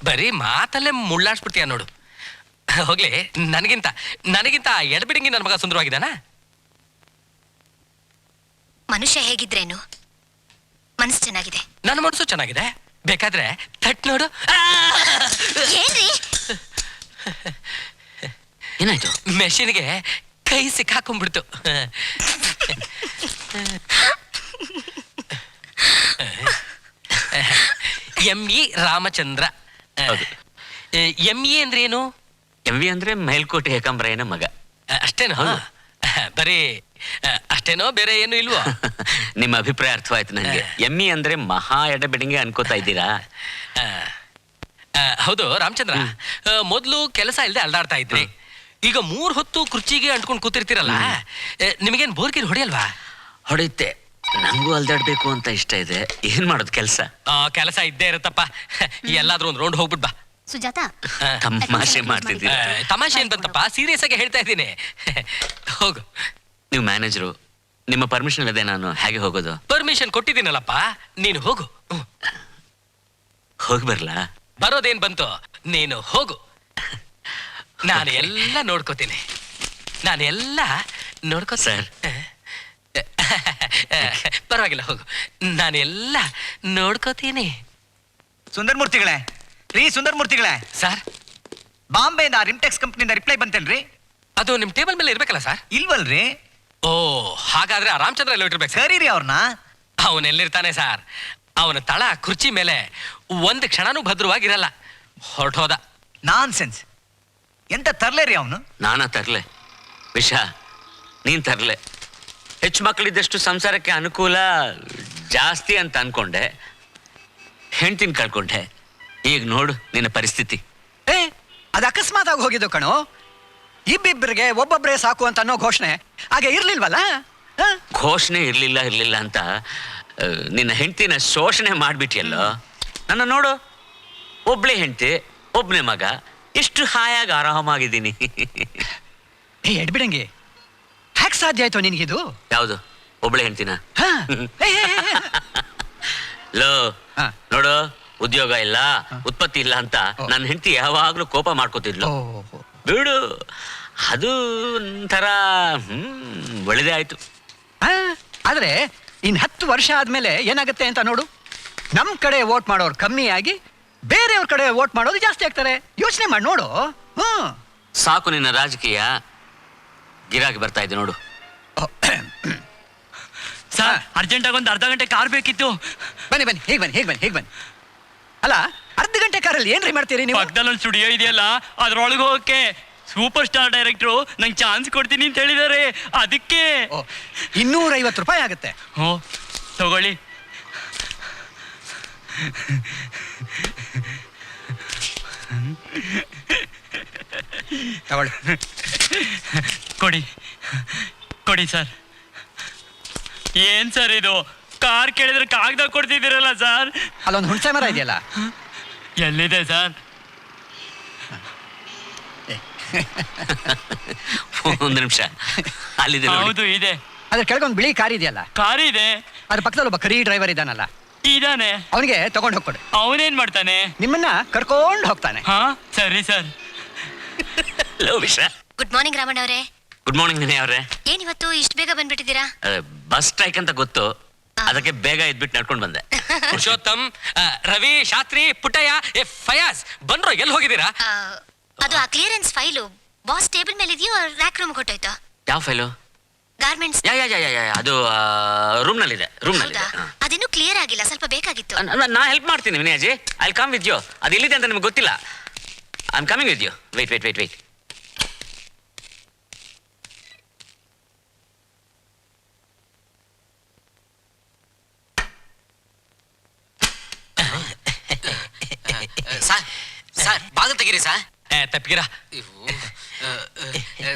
ಬರೀ ಮಾತಲ್ಲೇ ಮುಳ್ಳಾಡ್ಸ್ಬಿಡ್ತೀಯ ನೋಡು. ಹೋಗ್ಲಿ, ನನಗಿಂತ ಎಡಬಿಡಂಗಿ ನನ್ನ ಮಗ ಸುಂದರವಾಗಿದ್ದಾನ? ಮನುಷ್ಯ ಹೇಗಿದ್ರೇನು, ಮನಸ್ಸು ಚೆನ್ನಾಗಿದೆ. ನನ್ನ ಮನಸ್ಸು ಚೆನ್ನಾಗಿದೆ. ಬೇಕಾದ್ರೆ ತಟ್ ನೋಡು. ಏನ್ರಿ? ಏನಾಯ್ತು? ಮೆಷಿನ್ಗೆ ಕೈ ಸಿಕ್ಕಾಕೊಂಡ್ಬಿಡ್ತು. ME ರಾಮಚಂದ್ರ. ME ಅಂದ್ರೆ ಏನು? MV ಅಂದ್ರೆ ಮೇಲ್ಕೋಟೆ ಏಕಾಂಬರಯ್ಯನ ಮಗ. ಅಷ್ಟೇನೋ? ಬರೀ ಅಷ್ಟೇನೋ, ಬೇರೆ ಏನು ಇಲ್ವೋ? ನಿಮ್ಮ ಅಭಿಪ್ರಾಯ ಅರ್ಥವಾಯ್ತು ನನಗೆ. ME ಅಂದ್ರೆ ಮಹಾ ಎಡಬಿಡಂಗೆ ಅನ್ಕೋತಾ ಇದ್ದೀರಾ? ಹೌದು ರಾಮಚಂದ್ರ, ಮೊದಲು ಕೆಲಸ ಇಲ್ಲದೆ ಅಲ್ದಾಡ್ತಾ ಇದ್ರಿ. ಈಗ 3 ಹೊತ್ತು ಕುರ್ಚಿಗೆ ಅಂಟ್ಕೊಂಡು ಕೂತಿರ್ತೀರಲ್ಲ, ನಿಮಗೇನು ಬೋರ್ಗಿರ್ ಹೊಡೆಯಲ್ವಾ? ಹೊಡೆಯುತ್ತೆ. ನಂಗೂ ಅಲ್ದಾಡ್ಬೇಕು ಅಂತ ಇಷ್ಟ ಇದೆ. ಏನ್ ಮಾಡೋದು ಕೆಲಸ? ಕೆಲಸ ಇದ್ದೇ ಇರುತ್ತಪ್ಪ. ಎಲ್ಲಾದ್ರೂ ಒಂದು ರೌಂಡ್ ಹೋಗ್ಬಿಟ್ ಬಾ. ಸುಜಾತ, ತಮಾಷೆ ಮಾಡ್ತಿದ್ದೀರಾ? ತಮಾಷೆ ಏನ್ ಬಂತಪ್ಪ, ಸೀರಿಯಸ್ ಆಗಿ ಹೇಳ್ತಾ ಇದ್ದೀನಿ. ಹೋಗು. ನೀವು ಮ್ಯಾನೇಜರು, ನಿಮ್ಮ ಪರ್ಮಿಷನ್ ಇಲ್ಲದೆ ನಾನು ಹೇಗೆ ಹೋಗೋದು? ಪರ್ಮಿಷನ್ ಕೊಟ್ಟಿದ್ದೀನಲ್ಲಪ್ಪ, ನೀನು ಹೋಗು. ಹೋಗಿ ಬರ್ಲಾ? ಬರೋದೇನ್ ಬಂತು, ನೀನು ಹೋಗು. ನಾನು ಎಲ್ಲ ನೋಡ್ಕೋತೀನಿ. ಸರ್, ಪರವಾಗಿಲ್ಲ, ಹೋಗು. ನಾನೆಲ್ಲ ನೋಡ್ಕೋತೀನಿ. ಸುಂದರ್ಮೂರ್ತಿಗಳೇ, ಸುಂದರ್ಮೂರ್ತಿಗಳೇ, ಸರ್, ಬಾಂಬೆಯಿಂದ ರಿಮ್ಟೆಕ್ಸ್ ಕಂಪ್ನಿಯಿಂದ ರಿಪ್ಲೈ ಬಂತೇನ್ರಿ? ಅದು ನಿಮ್ ಟೇಬಲ್ ಮೇಲೆ ಇರ್ಬೇಕಲ್ಲ ಸರ್? ಇಲ್ವಲ್ರಿ? ಓ, ಹಾಗಾದ್ರೆ ಆ ರಾಮಚಂದ್ರ ಎಲ್ಲ ಇಟ್ಟಿರ್ಬೇಕು. ಸರಿರಿ ಅವ್ರನ್ನ. ಅವನೆಲ್ಲಿರ್ತಾನೆ ಸರ್? ಅವನ ತಳ ಕುರ್ಚಿ ಮೇಲೆ ಒಂದು ಕ್ಷಣನೂ ಭದ್ರವಾಗಿರಲ್ಲ. ಹೊರಟೋದ. ನಾನ್ ಸೆನ್ಸ್. ಎಂತ ತರ್ಲೆ ರೀ ಅವನು? ನಾನಾ ತರ್ಲೆ? ನೀನ್ ತರ್ಲೆ. ಹೆಚ್ಚು ಮಕ್ಕಳಿದ್ದಷ್ಟು ಸಂಸಾರಕ್ಕೆ ಅನುಕೂಲ ಜಾಸ್ತಿ ಅಂತ ಅನ್ಕೊಂಡೆ, ಹೆಂಡ್ತಿನ ಕಳ್ಕೊಂಡೆ. ಈಗ ನೋಡು ನಿನ್ನ ಪರಿಸ್ಥಿತಿ. ಅದು ಅಕಸ್ಮಾತ್ ಆಗಿ ಹೋಗಿದ್ದು ಕಣೋ. ಇಬ್ಬಿಬ್ಬರಿಗೆ ಒಬ್ಬೊಬ್ಬರೇ ಸಾಕು ಅಂತ ಅನ್ನೋ ಘೋಷಣೆ ಹಾಗೆ ಇರ್ಲಿಲ್ವಲ್ಲ? ಘೋಷಣೆ ಇರ್ಲಿಲ್ಲ ಅಂತ ನಿನ್ನ ಹೆಂಡ್ತಿನ ಶೋಷಣೆ ಮಾಡ್ಬಿಟ್ಟಿಯಲ್ಲೋ. ನನ್ನ ನೋಡು, ಒಬ್ಳೆ ಹೆಂಡ್ತಿ, ಒಬ್ನೇ ಮಗ, ಎಷ್ಟು ಹಾಯಾಗಿ ಆರಾಮಾಗಿದ್ದೀನಿ. ಎಡ್ಬಿಡಂಗೆ ಹ್ಯಾಕ್ ಸಾಧ್ಯ ಆಯ್ತು ನಿನ್ಗಿದು? ಯಾವುದು? ಒಬ್ಳೆ ಹೆಂಡ್ತಿನ? ಲೋ ನೋಡು, ಉದ್ಯೋಗ ಇಲ್ಲ, ಉತ್ಪತ್ತಿ ಇಲ್ಲ ಅಂತ ನನ್ನ ಹೆಂಡತಿ ಯಾವಾಗ್ಲೂ ಕೋಪ ಮಾಡ್ಕೋತಿದ್ಲು. ಬಿಡು, ಅದು ಒಂಥರ ಒಳ್ಳೆದೇ ಆಯ್ತು. ಆದ್ರೆ ಇನ್ 10 ವರ್ಷ ಆದ್ಮೇಲೆ ಏನಾಗುತ್ತೆ ಅಂತ ನೋಡು. ನಮ್ ಕಡೆ ವೋಟ್ ಮಾಡೋರು ಕಮ್ಮಿ ಆಗಿ ಬೇರೆಯವ್ರ ಕಡೆ ವೋಟ್ ಮಾಡೋದು ಜಾಸ್ತಿ ಆಗ್ತಾರೆ. ಯೋಚನೆ ಮಾಡಿ ನೋಡು. ಸಾಕು ನಿನ್ನ ರಾಜಕೀಯ. ಗಿರಾಕಿ ಬರ್ತಾ ಇದೆ ನೋಡು. ಸರ್, ಅರ್ಜೆಂಟಾಗಿ ಒಂದು ಅರ್ಧ ಗಂಟೆ ಕಾರ್ ಬೇಕಿತ್ತು. ಬನ್ನಿ, ಹೇಗ್ ಬನ್ನಿ. ಅಲ್ಲ, ಅರ್ಧ ಗಂಟೆ ಕಾರಲ್ಲಿ ಏನ್ರಿ ಮಾಡ್ತೀರಿ ನೀವು? ಪಕ್ಕದಲ್ಲಿ ಒಂದು ಸ್ಟುಡಿಯೋ ಇದೆಯಲ್ಲ, ಅದ್ರೊಳಗೆ ಹೋಗಕ್ಕೆ ಸೂಪರ್ ಸ್ಟಾರ್ ಡೈರೆಕ್ಟ್ರು ನಂಗೆ ಚಾನ್ಸ್ ಕೊಡ್ತೀನಿ ಅಂತ ಹೇಳಿದ್ದಾರೆ. ಅದಕ್ಕೆ 250 ರೂಪಾಯಿ ಆಗುತ್ತೆ. ತಗೊಳ್ಳಿ. ಕೊಡಿ ಸರ್. ಏನ್ ಸರ್ ಇದು? ಕಾರ್ ಕೇಳಿದ್ರೆ ಕಾಗದ ಕೊಡ್ತಿದ್ದೀರಲ್ಲ ಸರ್? ಅಲ್ಲೊಂದು ಹುಣಸೆ ಮರ ಇದೆಯಲ್ಲ, ಎಲ್ಲಿದೆ ಸರ್? ಒಂದು ನಿಮಿಷ, ಅಲ್ಲಿದೆ. ಹೌದು, ಇದೆ. ಅದ್ರ ಕೆಳಗೊಂದು ಬಿಳಿ ಕಾರ್ ಇದೆಯಲ್ಲ? ಕಾರ್ ಇದೆ. ಅದ್ರ ಪಕ್ಕದಲ್ಲಿ ಒಬ್ಬ ಕರಿ ಡ್ರೈವರ್ ಇದ್ದಾನಲ್ಲ? ಇದಾನೆ. ಅವನಿಗೆ ತಗೊಂಡು ಹೋಗ್ಕೊಡಿ. ಅವನೇನ್ ಮಾಡ್ತಾನೆ? ನಿಮ್ಮನ್ನ ಕರ್ಕೊಂಡು ಹೋಗ್ತಾನೆ. ಸರಿ ಸರ್. ಗುಡ್ ಮಾರ್ನಿಂಗ್ ರಾಮಣ್ಣ ಅವರೇ. ಗುಡ್ ಮಾರ್ನಿಂಗ್ ವಿನಯ್ ಅವರೇ. ಏನಿವತ್ತು ಇಷ್ಟು ಬೇಗ ಬಂದ್ಬಿಟ್ಟಿದ್ದೀರಾ? ಬಸ್ ಸ್ಟ್ರೈಕ್ ಅಂತ ಗೊತ್ತು, ಅದಕ್ಕೆ ಬೇಗ ಎದ್ಬಿಟ್ಟು ನಡ್ಕೊಂಡು ಬಂದೆ. ಪುರುಷೋತ್ತಮ್, ರವಿ, ಶಾಸ್ತ್ರಿ, ಪುಟ್ಟಯ್ಯ, ಫಯಾಜ್ ಬಂದ್ರು. ಎಲ್ಲಿ ಹೋಗಿದ್ದೀರಾ? ಅದು ಆ ಕ್ಲಿಯರೆನ್ಸ್ ಫೈಲು ಬಾಸ್ ಟೇಬಲ್ ಮೇಲೆ ಇದೆಯೋ ರ್ಯಾಕ್ ರೂಮ್ ಕೊಟ್ಟೋಯ್ತು? ಯಾವ ಫೈಲು? ಗಾರ್ಮೆಂಟ್ಸ್. ಅದು ರೂಮ್ ನಲ್ಲಿದೆ. ಅದಿನ್ನೂ ಕ್ಲಿಯರ್ ಆಗಿಲ್ಲ, ಸ್ವಲ್ಪ ಬೇಕಾಗಿತ್ತು. ನಾ ಹೆಲ್ಪ್ ಮಾಡ್ತೀನಿ Vinayji. I come with you. ಅದು ಎಲ್ಲಿದೆ ಅಂತ ನಿಮ್ಗೆ ಗೊತ್ತಿಲ್ಲ. I am coming with you. Wait. Sir, ಬಾಗಿಲು ತೆಗೀರಿ ಸರ್. ತಪ್ಪಿಗಿರ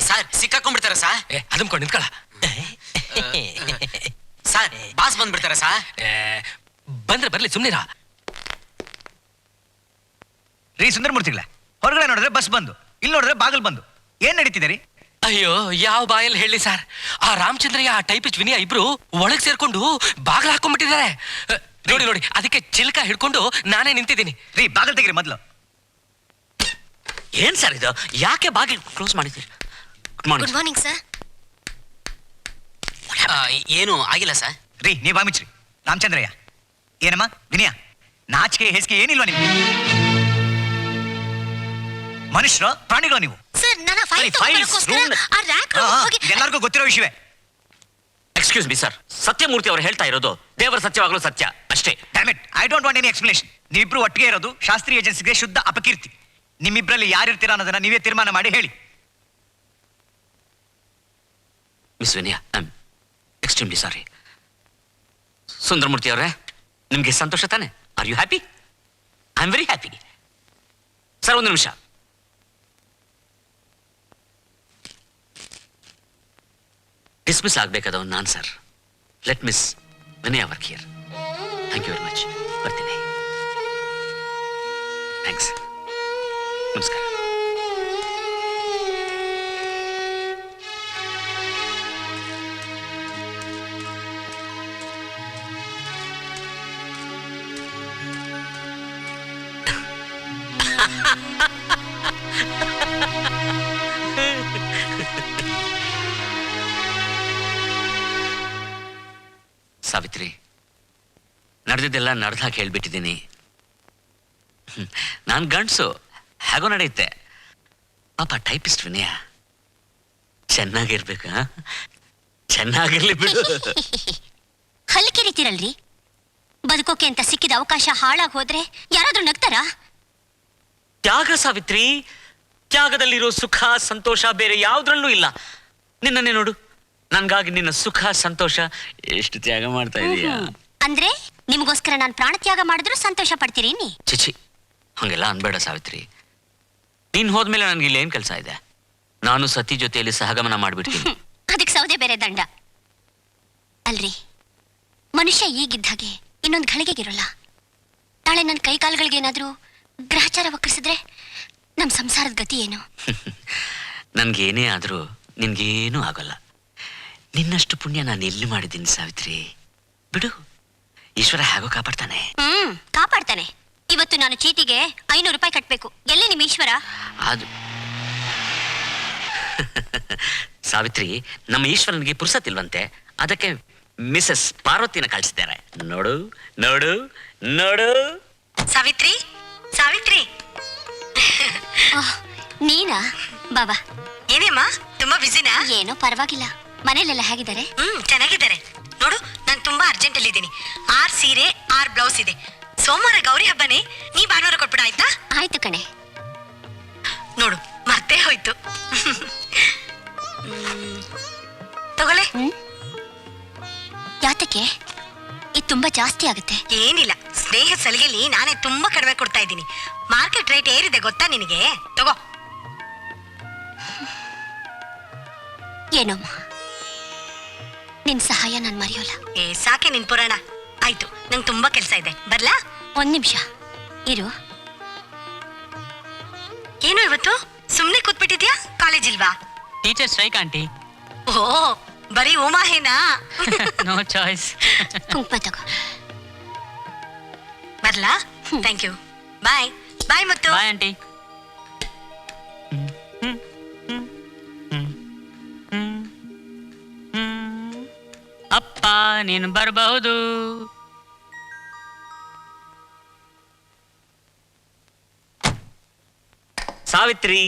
ಸರ್, ಸಿಕ್ಕಾಕೊಂಡ್ಬಿಡ್ತಾರ ಸರ್? ಅದಮ್ಕೊಂಡು ನಿಂತ್ಕೊಳ. ಸರ್, ಬಾಸ್ ಬಂದ್ಬಿಡ್ತಾರ ಸರ್? ಬಂದ್ರೆ ಬರ್ಲಿ, ಸುಮ್ನಿರ. ಸುಂದರಮೂರ್ತಿಗಳೇ, ಹೊರಗಡೆ ನೋಡಿದ್ರೆ ಬಸ್ ಬಂದು, ಇಲ್ಲಿ ನೋಡಿದ್ರೆ ಬಾಗಿಲು ಬಂದು, ಏನ್ ನಡೀತಿದೆ ರೀ? ಅಯ್ಯೋ, ಯಾವ ಬಾಯಲ್ಲಿ ಹೇಳಿ ಸರ್? ಆ ರಾಮಚಂದ್ರಯ್ಯ, ಆ ಟೈಪಿಸ್ಟ್ ವಿನಯ ಇಬ್ರು ಒಳಗ್ ಸೇರ್ಕೊಂಡು ಬಾಗಿಲು ಹಾಕೊಂಡ್ಬಿಟ್ಟಿದ್ದಾರೆ. ನೋಡಿ, ಅದಕ್ಕೆ ಚಿಲ್ಕ ಹಿಡ್ಕೊಂಡು ನಾನೇ ನಿಂತಿದ್ದೀನಿ. ಬಾಗಿಲು ತೆಗೀರಿ ಮೊದ್ಲು. ಏನ್ ಸರ್ ಇದು? ಯಾಕೆ ಬಾಗಿಲು ಕ್ಲೋಸ್ ಮಾಡಿದ್ದೀರಿ? Good morning sir. ಏನು ಆಗಿಲ್ಲ ಸರ್? ನೀವ್ ಬಾಮಿಚ್ರಿ. ರಾಮಚಂದ್ರಯ್ಯ, ಏನಮ್ಮ ವಿನಯ, ನಾಚಿಕೆ ಹೇಸಿಗೆ ಏನಿಲ್ವಾ ನಿಮ್ಗೆ? ಮನುಷ್ಯರು ಪ್ರಾಣಿಗಳು ನೀವು? ಸರ್, ನನ್ನ ಫೈಲ್ ತಗೊಂಡ್ಬರೋಕ್ಕೋಸ್ಕರ ಆ ರ್ಯಾಕ್ ರೂಮ್ ಹೋಗಿ. ಎಲ್ಲರಿಗೂ ಗೊತ್ತಿರೋ ವಿಷಯವೇ. ಎಕ್ಸ್ಕ್ಯೂಸ್ ಮಿ ಸರ್, ಸತ್ಯಮೂರ್ತಿ ಅವರು ಹೇಳ್ತಾ ಇರೋದು ದೇವರ ಸತ್ಯವಾಗಲು ಸತ್ಯ ಅಷ್ಟೇ. Dam it, I don't want any explanation. ನೀವಿಬ್ರು ಒಟ್ಟಿಗೆ ಇರೋದು ಶಾಸ್ತ್ರೀಯ ಏಜೆನ್ಸಿಗೆ ಶುದ್ಧ ಅಪಕೀರ್ತಿ. ನಿಮ್ಮಿಬ್ರಲ್ಲಿ ಯಾರಿರ್ತೀರಾ ಅನ್ನೋದನ್ನ ನೀವೇ ತೀರ್ಮಾನ ಮಾಡಿ ಹೇಳಿ. Miss Vinaya, I am extremely sorry. Sundaramurthy ಅವರೇ, ನಿಮಗೆ ಸಂತೋಷ ತಾನೆ? Are you happy? I am very happy. Sir, ಒಂದು ನಿಮಿಷ. ಡಿಸ್ಮಿಸ್ ಆಗಬೇಕಾದವನು ನಾನು sir. Let miss Vinaya work here. Thank you very much. ಬರ್ತೀನಿ. ಥ್ಯಾಂಕ್ಸ್. ನಮಸ್ಕಾರ. ಸಾವಿತ್ರಿ, ನಡೆದಿದ್ದೆಲ್ಲ ನಡೆದಾಗಿ ಹೇಳ್ಬಿಟ್ಟಿದ್ದೀನಿ. ನಾನು ಗಂಡಸು, ಹೇಗೋ ನಡೆಯುತ್ತೆ. ಪಾಪ ಟೈಪಿಸ್ಟ್ ವಿನಯ ಚೆನ್ನಾಗಿರ್ಬೇಕು. ಚೆನ್ನಾಗಿರ್ಲಿ ಬಿಡು. ಹಲ್ಕಿರಿತೀರಲ್ರಿ, ಬದುಕೋಕೆ ಅಂತ ಸಿಕ್ಕಿದ ಅವಕಾಶ ಹಾಳಾಗಿ ಹೋದ್ರೆ ಯಾರಾದ್ರೂ ನಗ್ತಾರಾ? ತ್ಯಾಗ ಸಾವಿತ್ರಿ, ತ್ಯಾಗದಲ್ಲಿರೋ ಸುಖ ಸಂತೋಷ ಬೇರೆ ಯಾವ್ದ್ರಲ್ಲೂ ಇಲ್ಲ. ನಿನ್ನನ್ನೇ ನೋಡು, ನನ್ಗಾಗಿ ನಿನ್ನ ಸುಖ ಸಂತೋಷ ಎಷ್ಟು ತ್ಯಾಗ ಮಾಡ್ತಾ ಇದೀಯ. ಅಂದ್ರೆ ನಿಮಗೋಸ್ಕರ ನಾನು ಪ್ರಾಣ ತ್ಯಾಗ ಮಾಡಿದ್ರು ಸಂತೋಷ ಪಡ್ತೀರಿ ನೀ? ಚಿಚಿ, ಹಂಗೆಲ್ಲ ಅನ್ಬೇಡ ಸಾವಿತ್ರಿ. ನೀನ್ ಹೋದ್ಮೇಲೆ ನನ್ಗೆ ಇಲ್ಲಿ ಏನ್ ಕೆಲಸ ಇದೆ? ನಾನು ಸತಿ ಜೊತೆಯಲ್ಲಿ ಸಹಗಮನ ಮಾಡ್ಬಿಡ್ತೀನಿ. ಅದಕ್ಕೆ ಸೌದೆ ಬೇರೆ ದಂಡ ಅಲ್ರಿ. ಮನುಷ್ಯ ಈಗಿದ್ದ ಹಾಗೆ ಇನ್ನೊಂದು ಘಳಿಗೆಗಿರೋಲ್ಲ. ನಾಳೆ ನನ್ನ ಕೈ ಕಾಲುಗಳಿಗೇನಾದ್ರೂ ಗ್ರಹಚಾರ ವಕ್ರಿಸಿದ್ರೆ ನಮ್ಮ ಸಂಸಾರದ ಗತಿ ಏನು? ನನ್ಗೇನೇ ಆದ್ರೂ ನಿನ್ಗೇನೂ ಆಗೋಲ್ಲ. ನಿನ್ನಷ್ಟು ಪುಣ್ಯ ನಾನು ಎಲ್ಲಿ ಮಾಡಿದ್ದೀನಿ ಸಾವಿತ್ರಿ. ಬಿಡು, ಈಶ್ವರ ಹೇಗೋ ಕಾಪಾಡ್ತಾನೆ. ಕಾಪಾಡ್ತಾನೆ. ಇವತ್ತು ನಾನು ಚೀಟಿಗೆ 500 ರೂಪಾಯಿ ಕಟ್ಬೇಕು. ಎಲ್ಲಿ ನಿಮ್ಮ ಈಶ್ವರ? ಅದು ಸಾವಿತ್ರಿ, ನಮ್ಮ ಈಶ್ವರನಿಗೆ ಪುರ್ಸತ್ತಿಲ್ವಂತೆ. ಅದಕ್ಕೆ ಮಿಸಸ್ ಪಾರ್ವತಿನ ಕಳಿಸಿದ್ದಾರೆ. ನೋಡು ನೋಡು ನೋಡು. ಸಾವಿತ್ರಿ, ಸಾವಿತ್ರಿ. ನೀನಾ? ಬಾಬಾ. ಏನೇಮ್ಮ, ತುಂಬಾ ಬಿಸಿನಾ? ಏನೋ ಪರವಾಗಿಲ್ಲ. ಮನೇಲೆಲ್ಲ ಹೇಗಿದ್ದಾರೆ? ಚೆನ್ನಾಗಿದ್ದಾರೆ. ನೋಡು, ನಾನು ತುಂಬಾ ಅರ್ಜೆಂಟ್ ಅಲ್ಲಿ ಇದ್ದೀನಿ. 6 ಸೀರೆ 6 ಬ್ಲೌಸ್ ಇದೆ. ಸೋಮವಾರ ಗೌರಿ ಹಬ್ಬನೇ, ನೀ ಭಾನುವಾರ ಕೊಟ್ಬಿಡ ಆಯ್ತಾ? ಆಯ್ತು ಕಣೆ. ನೋಡು, ಮರ್ತೇ ಹೋಯ್ತು. ತಗೊಳ್ಳೆ. ಯಾತಕ್ಕೆ? ಇದು ತುಂಬಾ ಜಾಸ್ತಿ ಆಗುತ್ತೆ. ಏನಿಲ್ಲ, ಸ್ನೇಹ ಸಲಿಗೆಲಿ ನಾನೇ ತುಂಬಾ ಕಡಿಮೆ ಕೊಡ್ತಾ ಇದ್ದೀನಿ. ಮಾರ್ಕೆಟ್ ರೇಟ್ ಏರಿದೆ ಗೊತ್ತಾ ನಿನಗೆ? ತಗೋ. ಏನಮ್ಮ, ನಿನ್ ಸಹಾಯ ನಾನು ಮರೆಯೋಲ್ಲ. ಸಾಕೆ ನಿನ್ ಪುರಾಣ. ಆಯ್ತು, ನಂಗೆ ತುಂಬಾ ಕೆಲಸ ಇದೆ, ಬರ್ಲಾ? 1 ನಿಮಿಷ ಇರು. ಏನು ಇವತ್ತು ಸುಮ್ನೆ ಕೂತ್ಬಿಟ್ಟಿದ್ಯಾ? ಕಾಲೇಜ್ ಇಲ್ವಾ? Teacher strike aunty. ಓ, ಬರೀ ಉಮಾಹೇನಾ? No choice. ಕುಂಕುಮ ತಗೋ. ಬರ್ಲಾ? Thank you. Bye bye. ಮತ್ತು ಬಾಯ್ ಆಂಟಿ. ಅಪ್ಪ, ನೀನು ಬರಬಹುದು. ಸಾವಿತ್ರಿ,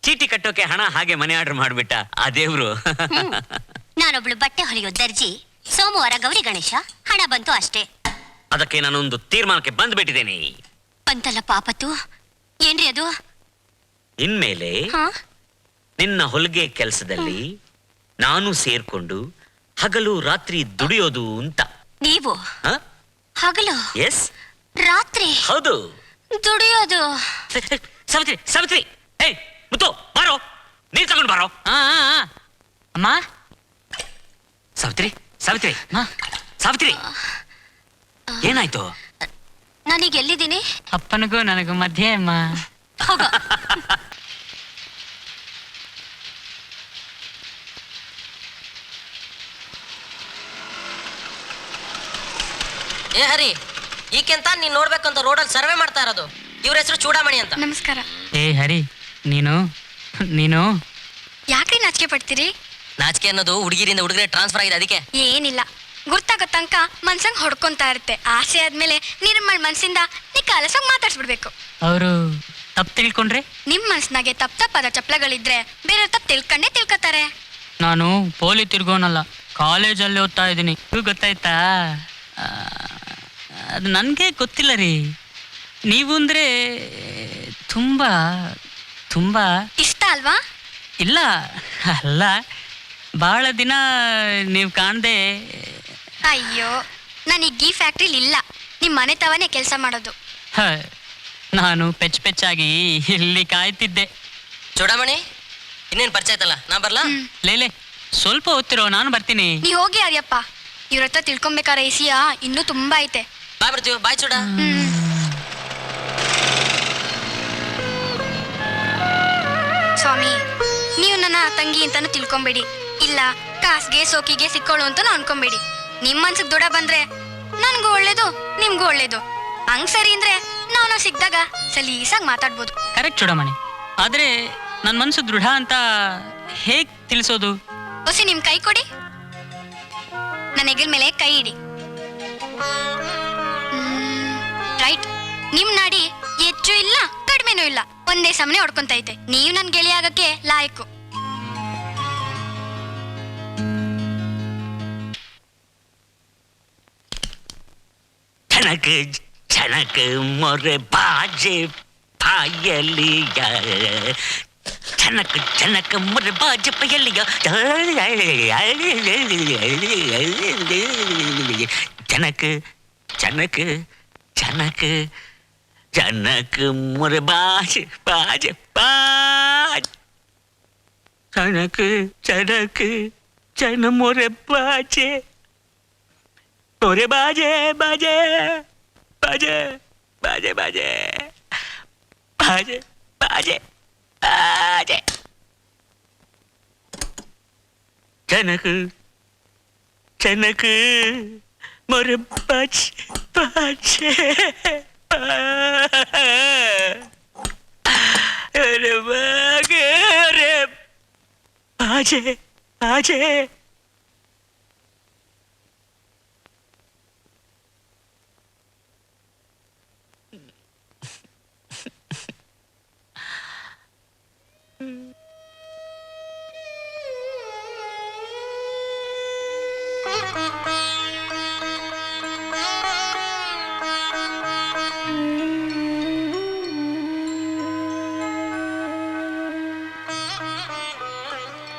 ಚೀಟಿ ಕಟ್ಟೋಕೆ ಹಣ ಹಾಗೆ ಮನೆ ಆರ್ಡರ್ ಮಾಡ್ಬಿಟ್ಟ ಆ ದೇವ್ರು. ನಾನೊಬ್ಳು ಬಟ್ಟೆ ಹೊಲಿಯೋ ದರ್ಜಿ. ಸೋಮವಾರ ಗೌರಿ ಗಣೇಶ, ಹಣ ಬಂತು ಅಷ್ಟೇ. ಅದಕ್ಕೆ ನಾನೊಂದು ತೀರ್ಮಾನಕ್ಕೆ ಬಂದ್ಬಿಟ್ಟಿದ್ದೇನೆ. ಬಂತಲ್ಲ ಪಾಪತ್ತು. ಏನ್ರಿ ಅದು? ಇನ್ಮೇಲೆ ನಿನ್ನ ಹೊಲಿಗೆ ಕೆಲಸದಲ್ಲಿ ನಾನು ಸೇರ್ಕೊಂಡು ಹಗಲು ರಾತ್ರಿ ದುಡಿಯೋದು ಅಂತ. ನೀವು ಹಗಲು ಎಸ್, ರಾತ್ರಿ ಹೌದು ದುಡಿಯೋದು? ಸಾವಿತ್ರಿ, ಸಾವಿತ್ರಿ, ಏಯ್ ಮುತ್ತು, ಬಾರೋ, ನೀರ್ ತಗೊಂಡು ಬಾರೋ. ಅಮ್ಮ. ಸಾವಿತ್ರಿ, ಸಾವಿತ್ರಿ, ಸಾವಿತ್ರಿ, ಏನಾಯ್ತು? ನಾನೀಗ ಎಲ್ಲಿದ್ದೀನಿ? ಅಪ್ಪನಿಗೂ ನನಗೂ ಮಧ್ಯೆ ಅಮ್ಮ. ಹೋಗ. ಏ ಹರಿ, ಈಕೆಂತ ನೀನ್ ನೋಡ್ಬೇಕಂತ ರೋಡಲ್ಲಿ ಸರ್ವೆ ಮಾಡ್ತಾ ಇರೋದು. ಇವ್ರ ಹೆಸರು ಚೂಡಾಮಣಿ ಅಂತ. ನಮಸ್ಕಾರ. ಏ ಹರಿ, ನೀನು ಯಾಕ್ರಿ ನಾಚಿಕೆ ಪಡ್ತೀರಿ? ನಾಚಿಕೆ ಅನ್ನೋದು ಹುಡುಗಿರಿಂದ ಹುಡುಗರೇ ಟ್ರಾನ್ಸ್ಫರ್ ಆಗಿದೆ, ಅದಕ್ಕೆ. ಏನಿಲ್ಲ, ಗುರ್ತಾಗೋ ತನಕ ಮನ್ಸಂಗ್ ಹೊಡ್ಕೊಂತಾ ಇರುತ್ತೆ. ಆಸೆ ಆದ್ಮೇಲೆ ನಿರ್ಮಲ್ ಮನ್ಸಿಂದ ನಿಖಾಲಸಾಗಿ ಮಾತಾಡ್ಸ್ಬಿಡ್ಬೇಕು. ಅವರು ತಪ್ಪು ತಿಳ್ಕೊಂಡ್ರೆ? ನಿಮ್ ಮನ್ಸ್ನಾಗೆ ತಪ್ಪಾದ ಚಪ್ಲಗಳಿದ್ರೆ ಬೇರೆ ತಪ್ಪು ತಿಳ್ಕತಾರೆ. ನಾನು ಪೋಲಿ ತಿರ್ಗೋನಲ್ಲ, ಕಾಲೇಜಲ್ಲಿ ಓದ್ತಾ ಇದ್ದೀನಿ. ಗೊತ್ತಾಯ್ತಾ? ಅದು ನನಗೆ ಗೊತ್ತಿಲ್ಲ ರೀ. ನೀವು ಅಂದ್ರೆ ತುಂಬ ತುಂಬ ಇಷ್ಟ ಅಲ್ವಾ? ಇಲ್ಲ ಅಲ್ಲ, ಭಾಳ ದಿನ ನೀವು ಕಾಣದೆ. ಅಯ್ಯೋ, ನಾನೀಗ ಈ ಫ್ಯಾಕ್ಟ್ರಿಲಿ ಇಲ್ಲ, ನಿಮ್ಮ ಮನೆ ತವನೇ ಕೆಲಸ ಮಾಡೋದು. ನಾನು ಪೆಚ್ಚಾಗಿ ಇಲ್ಲಿ ಕಾಯ್ತಿದ್ದೆ. ಚೂಡಾಮಣಿ, ಇನ್ನೇನು ಪರಿಚಯ ಆಯ್ತಲ್ಲ, ನಾ ಬರ್ಲಾ? ಲೇಲೆ, ಸ್ವಲ್ಪ ಹೊತ್ತಿರೋ, ನಾನು ಬರ್ತೀನಿ. ನೀ ಹೋಗಿ ಅರಿಯಪ್ಪ, ಇವ್ರ ಹತ್ರ ತಿಳ್ಕೊಬೇಕಾರೆ ಇಸಿಯ ಇನ್ನೂ ತುಂಬಾ ಐತೆ. ಬಾಯ್ ಬರ್ತೀವಿ, ಬಾಯ್ ಚೂಡ. ಸ್ವಾಮಿ, ನೀವು ನನ್ನ ತಂಗಿ ಅಂತಾನು ತಿಳ್ಕೊಂಬೇಡಿ, ಇಲ್ಲ ಕಾಸ್ಗೆ ಸೋಕಿಗೆ ಸಿಕ್ಕೋಳು ಅಂತಾನು ಅನ್ಕೊಂಬೇಡಿ. ನಿಮ್ ಮನ್ಸಿಗೆ ದೊಡ್ಡ ಬಂದ್ರೆ ನನ್ಗೂ ಒಳ್ಳೇದು, ನಿಮ್ಗೂ ಒಳ್ಳೇದು. ಹಂಗ್ ಸರಿ ಅಂದ್ರೆ ನಾವು ಸಿಕ್ಕಿದಾಗ ಸಲೀಸಾಗಿ ಮಾತಾಡ್ಬೋದು. ಕರೆಕ್ಟ್ ಚೂಡಮಣಿ, ಆದ್ರೆ ನನ್ನ ಮನಸ್ಸು ದೃಢ ಅಂತ ಹೇಗ್ ತಿಳಿಸೋದು? ಹೊಸಿ ನಿಮ್ ಕೈ ಕೊಡಿ, ನನ್ನ ಹೆಗಲ ಮೇಲೆ ಕೈ ಇಡಿ. ರೈಟ್. ನಿಮ್ ನಾಡಿ ಹೆಚ್ಚು ಇಲ್ಲ ಕಡಿಮೆನೂ ಇಲ್ಲ, ಒಂದೇ ಸಮನೆ ಹೊಡ್ಕೊಂತೈತೆ. ನೀವು ನನ್ ಗೆಳೆಯ ಆಗಕ್ಕೆ ಲಾಯಕು. ಛನಕ ಛನಕ ಮೊರೆ ಬಾಜೆ ಪಾಯಲಿಯ, ಛನಕ ಛನಕ ಮೊರೆ ಬಾಜೆ ಪಾಯಲಿಯ, ಛನಕ ಛನಕ ಛನಕ ಛನಕ ಮೊರೆ ಬಾಜೆ ಬಾಜೆ ಬಾಜ್, ಛನಕ ಛನಕ ಛನ ಮೊರೆ ಬಾಜೆ ಮೊರೆ ಬಾಜೆ ಬಾಜೆ ಬಾಜೆ ಬಾಜೆ ಬಾಜೆ ಬಾಜೆ ಬಾಜೆ ಬಾಜೆ, ಛನಕ ಛನಕ ಮೊರೆ ಬಾಜೆ ಬಾಜೆ, ಅರೆ ಬಾಗೆ ಅರೆ ಬಾಜೆ ಬಾಜೆ.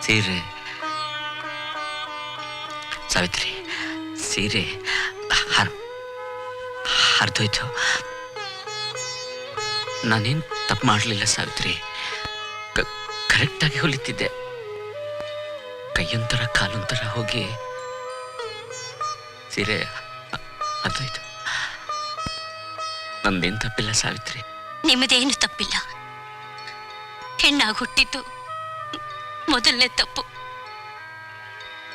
ಸೀರೆ ಸಾವಿತ್ರಿ, ಸೀರೆ ಹರಿದೋಯ್ತು. ನಾನೇನು ತಪ್ಪು ಮಾಡಲಿಲ್ಲ ಸಾವಿತ್ರಿ, ಕರೆಕ್ಟಾಗಿ ಹೊಲಿತಿದ್ದೆ. ಕೈಯೊಂಥರ ಕಾಲೊಂಥರ ಹೋಗಿ ಸೀರೆ ಹರಿದೋಯ್ತು. ನಂದೇನು ತಪ್ಪಿಲ್ಲ ಸಾವಿತ್ರಿ. ನಿಮ್ಮದೇನು ತಪ್ಪಿಲ್ಲ. ಹೆಣ್ಣಾಗಿ ಹುಟ್ಟಿದ್ದು ಮೊದಲನೇ ತಪ್ಪು.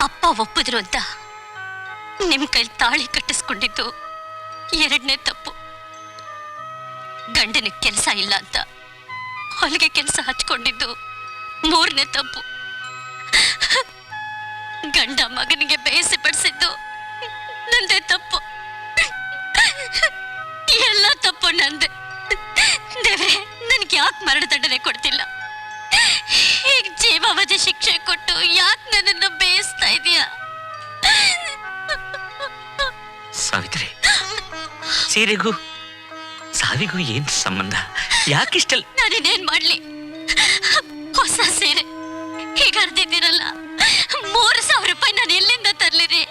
ಅಪ್ಪ ಒಪ್ಪಿದ್ರು ಅಂತ ನಿಮ್ ಕೈ ತಾಳಿ ಕಟ್ಟಿಸ್ಕೊಂಡಿದ್ದು ಎರಡನೇ ತಪ್ಪು. ಗಂಡನಿಗೆ ಕೆಲಸ ಇಲ್ಲ ಅಂತ ಹೊಲಿಗೆ ಕೆಲಸ ಹಚ್ಕೊಂಡಿದ್ದು ಮೂರನೇ ತಪ್ಪು. ಗಂಡ ಮಗನಿಗೆ ಬೇಯಿಸಿ ಪಡಿಸಿದ್ದು ನಂದೇ ತಪ್ಪು. ಎಲ್ಲ ತಪ್ಪು ನಂದೆ. ದೇವ್ರೆ, ನನ್ಗೆ ಯಾಕೆ ಮರಣದಂಡನೆ ಕೊಡ್ತಿಲ್ಲ? ಈಗ ಜೀವಾವಧಿ ಶಿಕ್ಷೆ ಕೊಟ್ಟು ಯಾಕೆ ನನ್ನನ್ನು ಬೇಯಿಸ್ತಾ ಇದೀಯಾ? ಸಾವಿತ್ರಿ, ಸೀರೆಗೂ ಸಾವಿಗೂ ಏನ್ ಸಂಬಂಧ? ಯಾಕಿಷ್ಟಲ್ಲ? ನಾನೇನೇನ್ ಮಾಡ್ಲಿ? ಹೊಸ ಸೀರೆ ಈಗ ಹರಿದಿದ್ದೀರಲ್ಲ, 3,000 ರೂಪಾಯಿ ನಾನು ಎಲ್ಲಿಂದ ತರ್ಲಿರಿ?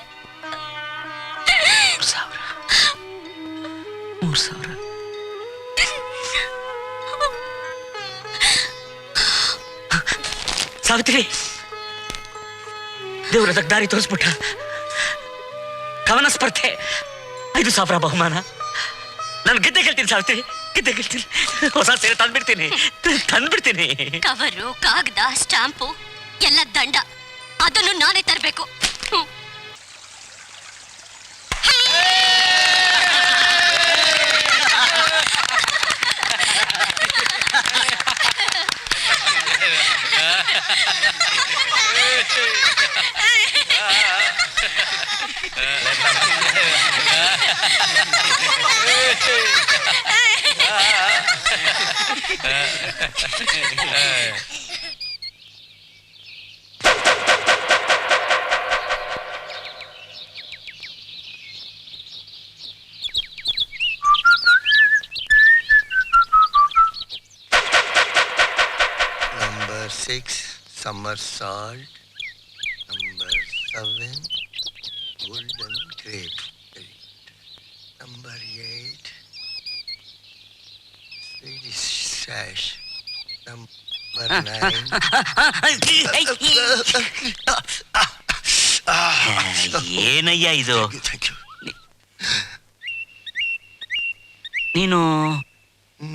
3,000 ಸಾವಿತ್ರಿ, ದೇವರ ದಾರಿ ತೋರಿಸ್ಬಿಟ್ಟ. ಕವನ ಸ್ಪರ್ಧೆ 5,000 ಬಹುಮಾನ. ನಾನು ಗೆದ್ದೆ ಗೆಲ್ತೀನಿ ಸಾವಿತ್ರಿ, ಗೆದ್ದೆ ಗೆಲ್ತೀನಿ. ಹೊಸ ಸೀರೆ ತಂದ್ಬಿಡ್ತೀನಿ. ಕವರು, ಕಾಗದ, ಸ್ಟಾಂಪು ಎಲ್ಲ ದಂಡ, ಅದನ್ನು ನಾನೇ ತರಬೇಕು. somersault. Number 7, golden grape. Number 8, Swedish sash. Number 9. ಏನಯ್ಯ ಇದು? Thank you.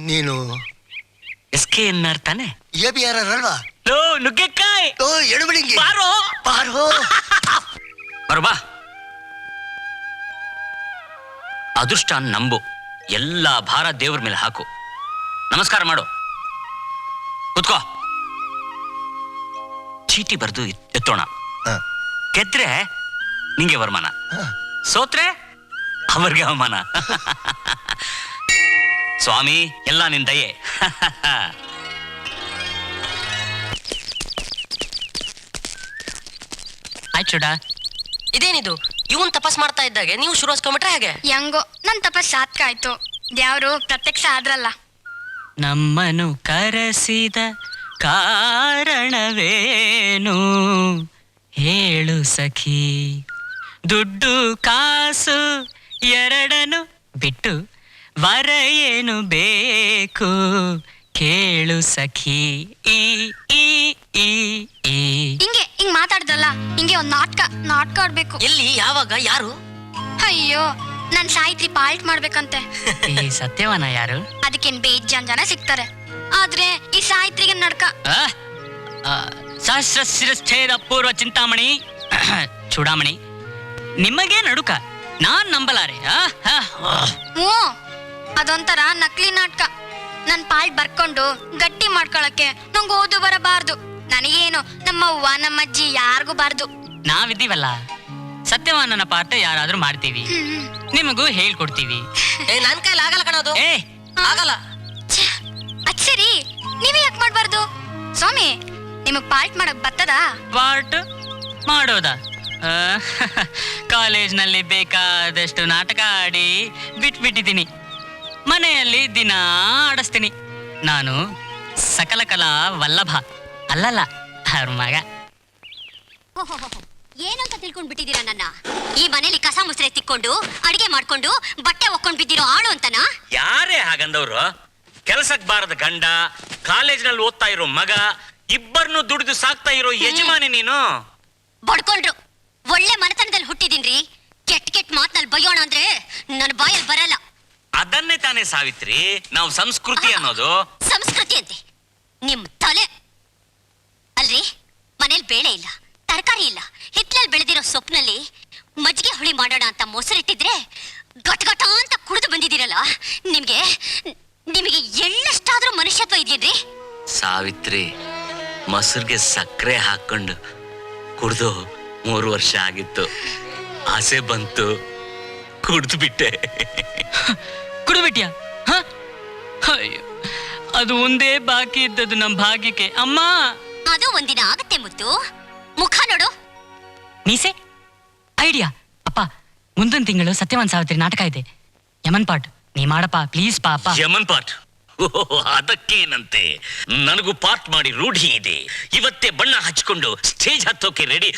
ನೀನು SKNR ತಾನೆ? ABR ಅಲ್ವಾ? ನುಗ್ಗೆಕಾಯಿ. ಎಡಬಿಡಿಂಗಿ. ಬಾರೋ ಬಾರೋ. ಬಾ. ಅದೃಷ್ಟ ನಂಬು, ಎಲ್ಲ ಭಾರ ದೇವ್ರ ಮೇಲೆ ಹಾಕು, ನಮಸ್ಕಾರ ಮಾಡು, ಕೂತ್ಕೋ. ಚೀಟಿ ಬರ್ದು ಎತ್ತೋಣ. ಗೆದ್ರೆ ನಿಂಗೆ ವರಮಾನ, ಸೋತ್ರೆ ಅವ್ರಿಗೆ ಅವಮಾನ. ಸ್ವಾಮಿ ಎಲ್ಲ ನಿನ್ ದಯೆ. ಆಯ್ತು ಚೂಡ. ಇದೇನಿದು, ಇವನ್ ತಪಸ್ ಮಾಡ್ತಾ ಇದ್ದಾಗೆ ನೀವು ಶುರು ಹಚ್ಕೊಂಡ್ಬಿಟ್ರೆ ಹೇಗೆ? ಹೆಂಗೋ ನನ್ ತಪಸ್ ಸಾತ್ಕ ಆಯ್ತು, ದೇವ್ರು ಪ್ರತ್ಯಕ್ಷ ಆದ್ರಲ್ಲ. ನಮ್ಮನು ಕರೆಸಿದ ಕಾರಣವೇನು ಹೇಳು ಸಖಿ, ದುಡ್ಡು ಕಾಸು ಎರಡನು ಬಿಟ್ಟು ವರ ಏನು ಬೇಕು ಕೇಳು ಸಖಿ. ಈ ಈ ಈ ಈ ಹಿಂಗ್ ಮಾತಾಡ್ದಲ್ಲ, ಹಿಂಗೆ ಒಂದ್ ನಾಟಕ ಆಡ್ಬೇಕು. ಎಲ್ಲಿ, ಯಾವಾಗ, ಯಾರು? ಅಯ್ಯೋ, ನನ್ ಸಾಯಿತ್ರಿ ಪಾಲ್ಟ್ ಮಾಡ್ಬೇಕಂತೆ. ಈ ಸತ್ಯವನ ಯಾರು? ಅದಕ್ಕೇನ್ ಬೇಜಾನ್ ಜನ ಸಿಗ್ತಾರೆ, ಆದ್ರೆ ಈ ಸಾಯಿತ್ರಿಗೆ ನಡ್ಕ. ಸಹಸ್ರ ಶಿರಶ್ಛೇದ ಪೂರ್ವ ಚಿಂತಾಮಣಿ ಚೂಡಾಮಣಿ, ನಿಮಗೆ ನಡುಕ ನಾನ್ ನಂಬಲಾರೆ. ಹ್ಞೂ, ಅದೊಂಥರ ನಕಲಿ ನಾಟಕ. ನನ್ ಪಾಲ್ಟ್ ಬರ್ಕೊಂಡು ಗಟ್ಟಿ ಮಾಡ್ಕೊಳಕ್ಕೆ ನಂಗೆ ಓದು ಬರಬಾರ್ದು. ನನಗೇನು ನಮ್ಮವ್ವ ನಮ್ಮಜ್ಜಿ ಯಾರಿಗೂ ಬಾರ್ದು. ನಾವಿದ್ದೀವಲ್ಲ, ಸತ್ಯವಾನನ ಪಾಠ ಯಾರಾದ್ರೂ ಮಾಡ್ತೀವಿ, ನಿಮಗೂ ಹೇಳ್ಕೊಡ್ತೀವಿ. ನನ್ ಕೈಲಿ ಆಗಲ್ಲ ಕಣೋದು. ಆಗಲ್ಲ. ಅದ್ ಸರಿ, ನೀವೇ ಯಾಕೆ ಮಾಡ್ಬಾರ್ದು? ಸ್ವಾಮಿ, ನಿಮಗ್ ಪಾಲ್ಟ್ ಮಾಡಕ್ ಬರ್ತದ? ಪಾಠ ಮಾಡೋದ? ಕಾಲೇಜ್ನಲ್ಲಿ ಬೇಕಾದಷ್ಟು ನಾಟಕ ಆಡಿ ಬಿಟ್ಬಿಟ್ಟಿದ್ದೀನಿ, ಮನೆಯಲ್ಲಿ ದಿನ ಆಡಿಸ್ತೀನಿ. ನಾನು ಸಕಲ ಕಲಾ ವಲ್ಲಭ ಅಲ್ಲಲ್ಲ, ಅವ್ರ ಮಗ. ಏನಂತ ತಿಳ್ಕೊಂಡ್ ಬಿಟ್ಟಿದ್ದೀರಾ ನನ್ನ? ಈ ಮನೇಲಿ ಕಸ ಮುಸ್ರೆ ತಿಕ್ಕೊಂಡು ಅಡಿಗೆ ಮಾಡ್ಕೊಂಡು ಬಟ್ಟೆ ಒಕ್ಕೊಂಡ್ ಬಿದ್ದಿರೋ ಆಳು ಅಂತನಾ? ಯಾರೇ ಹಾಗಂದವ್ರು? ಕೆಲಸಕ್ ಬಾರದ ಗಂಡ, ಕಾಲೇಜ್ನಲ್ಲಿ ಓದ್ತಾ ಇರೋ ಮಗ, ಇಬ್ಬರನ್ನು ದುಡಿದು ಸಾಕ್ತಾ ಇರೋ ಯಜಮಾನಿ ನೀನು. ಬಡ್ಕೊಂಡ್ರು. ಒಳ್ಳೆ ಮನೆತನದಲ್ಲಿ ಹುಟ್ಟಿದೀನ್ರಿ. ಕೆಟ್ಟ ಮಾತ್ನಲ್ಲಿ ಬಯ್ಯೋಣ ಅಂದ್ರೆ ನನ್ನ ಬಾಯಲ್ಲಿ ಬರಲ್ಲ. ಅದನ್ನೇ ತಾನೇ ಸಾವಿತ್ರಿ ನಾವು ಸಂಸ್ಕೃತಿ ಅನ್ನೋದು. ಸಂಸ್ಕೃತಿ ಅಂತೆ ನಿಮ್ ತಲೆ ಅಲ್ರಿ. ಮನೇಲಿ ಬೇಳೆ ಇಲ್ಲ, ತರಕಾರಿ ಇಲ್ಲ, ಹಿತ್ಲಲ್ಲಿ ಬೆಳೆದಿರೋ ಸೊಪ್ಪಿನಲ್ಲಿ ಮಜ್ಜಿಗೆ ಹುಳಿ ಮಾಡೋಣ ಅಂತ ಮೊಸರಿಟ್ಟಿದ್ರೆ ಗಟ್ಗಟ ಅಂತ ಕುಡಿದು ಬಂದಿದ್ದೀರಲ್ಲ, ನಿಮಗೆ ಎಳ್ಳಷ್ಟಾದ್ರೂ ಮನುಷ್ಯತ್ವ ಇದೆಯೇನ್ರಿ? ಸಾವಿತ್ರಿ, ಮೊಸರಿಗೆ ಸಕ್ಕರೆ ಹಾಕೊಂಡು ಕುಡ್ದು 3 ವರ್ಷ ಆಗಿತ್ತು. ಆಸೆ ಬಂತು, ಕುಡ್ದು ಬಿಟ್ಟೆ. ಕುಡಿದ್ಬಿಟ್ಯಾ? ಅಯ್ಯೋ, ಅದು ಒಂದೇ ಬಾಕಿ ಇದ್ದದ್ದು ನಮ್ಮ ಭಾಗ್ಯಕ್ಕೆ. ಅಮ್ಮ, ಅದು ಒಂದಿನ ಆಗತ್ತೆ ಮುತ್ತು. ಮುಖ ನೋಡು. ಮೀಸೆ ಐಡಿಯಾ. ಅಪ್ಪ, ಮುಂದಿನ ತಿಂಗಳು ಸತ್ಯವಾನ್ ಸಾವಿತ್ರಿ ನಾಟಕ ಇದೆ, ಯಮನ್ ಪಾಠ. ನೀ ಮಾಡಪ್ಪ ಪ್ಲೀಸ್ ಪಾಪ. ಯಮನ್ ಪಾಠ? ಅದಕ್ಕೇನಂತೆ, ನನಗೂ ಪಾಠ ಮಾಡಿ ರೂಢಿ ಇದೆ. ಇವತ್ತೇ ಬಣ್ಣ ಹಚ್ಕೊಂಡು ಸ್ಟೇಜ್ ಹತ್ತೋಕೆ ರೆಡಿ.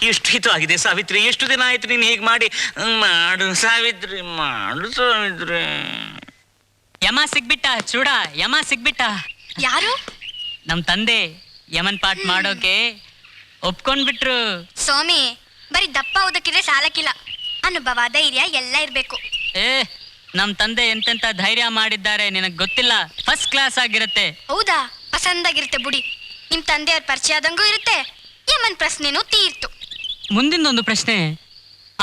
ಎಷ್ಟು ಹಿತ ಆಗಿದೆ ಸಾವಿತ್ರಿ, ಎಷ್ಟು ದಿನ ಆಯ್ತು ನೀನು ಹೇಗೆ ಮಾಡಿ. ಮಾಡು ಸಾವಿತ್ರಿ, ಮಾಡು ಸಾವಿತ್ರಿ. ಯಮ ಸಿಗ್ಬಿಟ್ಟ ಚೂಡ, ಯಮ ಸಿಗ್ಬಿಟ್ಟ. ಯಾರು? ನಮ್ ತಂದೆ ಯಮನ್ ಪಾಠ ಮಾಡೋಕೆ ಒಪ್ಕೊಂಡ್ಬಿಟ್ರು. ಸ್ವಾಮಿ, ಬರೀ ದಪ್ಪ ಓದಕ್ಕಿದ್ರೆ ಸಾಲಕ್ಕಿಲ್ಲ, ಅನುಭವ ಧೈರ್ಯ ಎಲ್ಲ ಇರ್ಬೇಕು. ನಮ್ ತಂದೆ ಎಂತೆಂತ ಧೈರ್ಯ ಮಾಡಿದ್ದಾರೆ ನಿನಗ್ ಗೊತ್ತಿಲ್ಲ. ಫಸ್ಟ್ ಕ್ಲಾಸ್ ಆಗಿರುತ್ತೆ. ಹೌದಾ? ಪಸಂದಾಗಿರುತ್ತೆ ಬುಡಿ. ನಿಮ್ ತಂದೆಯವ್ರ ಪರಿಚಯ ಆದಂಗೂ ಇರುತ್ತೆ, ಯಮನ್ ಪ್ರಶ್ನೆನೂ ತೀರ್ತು. ಮುಂದಿನದೊಂದು ಪ್ರಶ್ನೆ,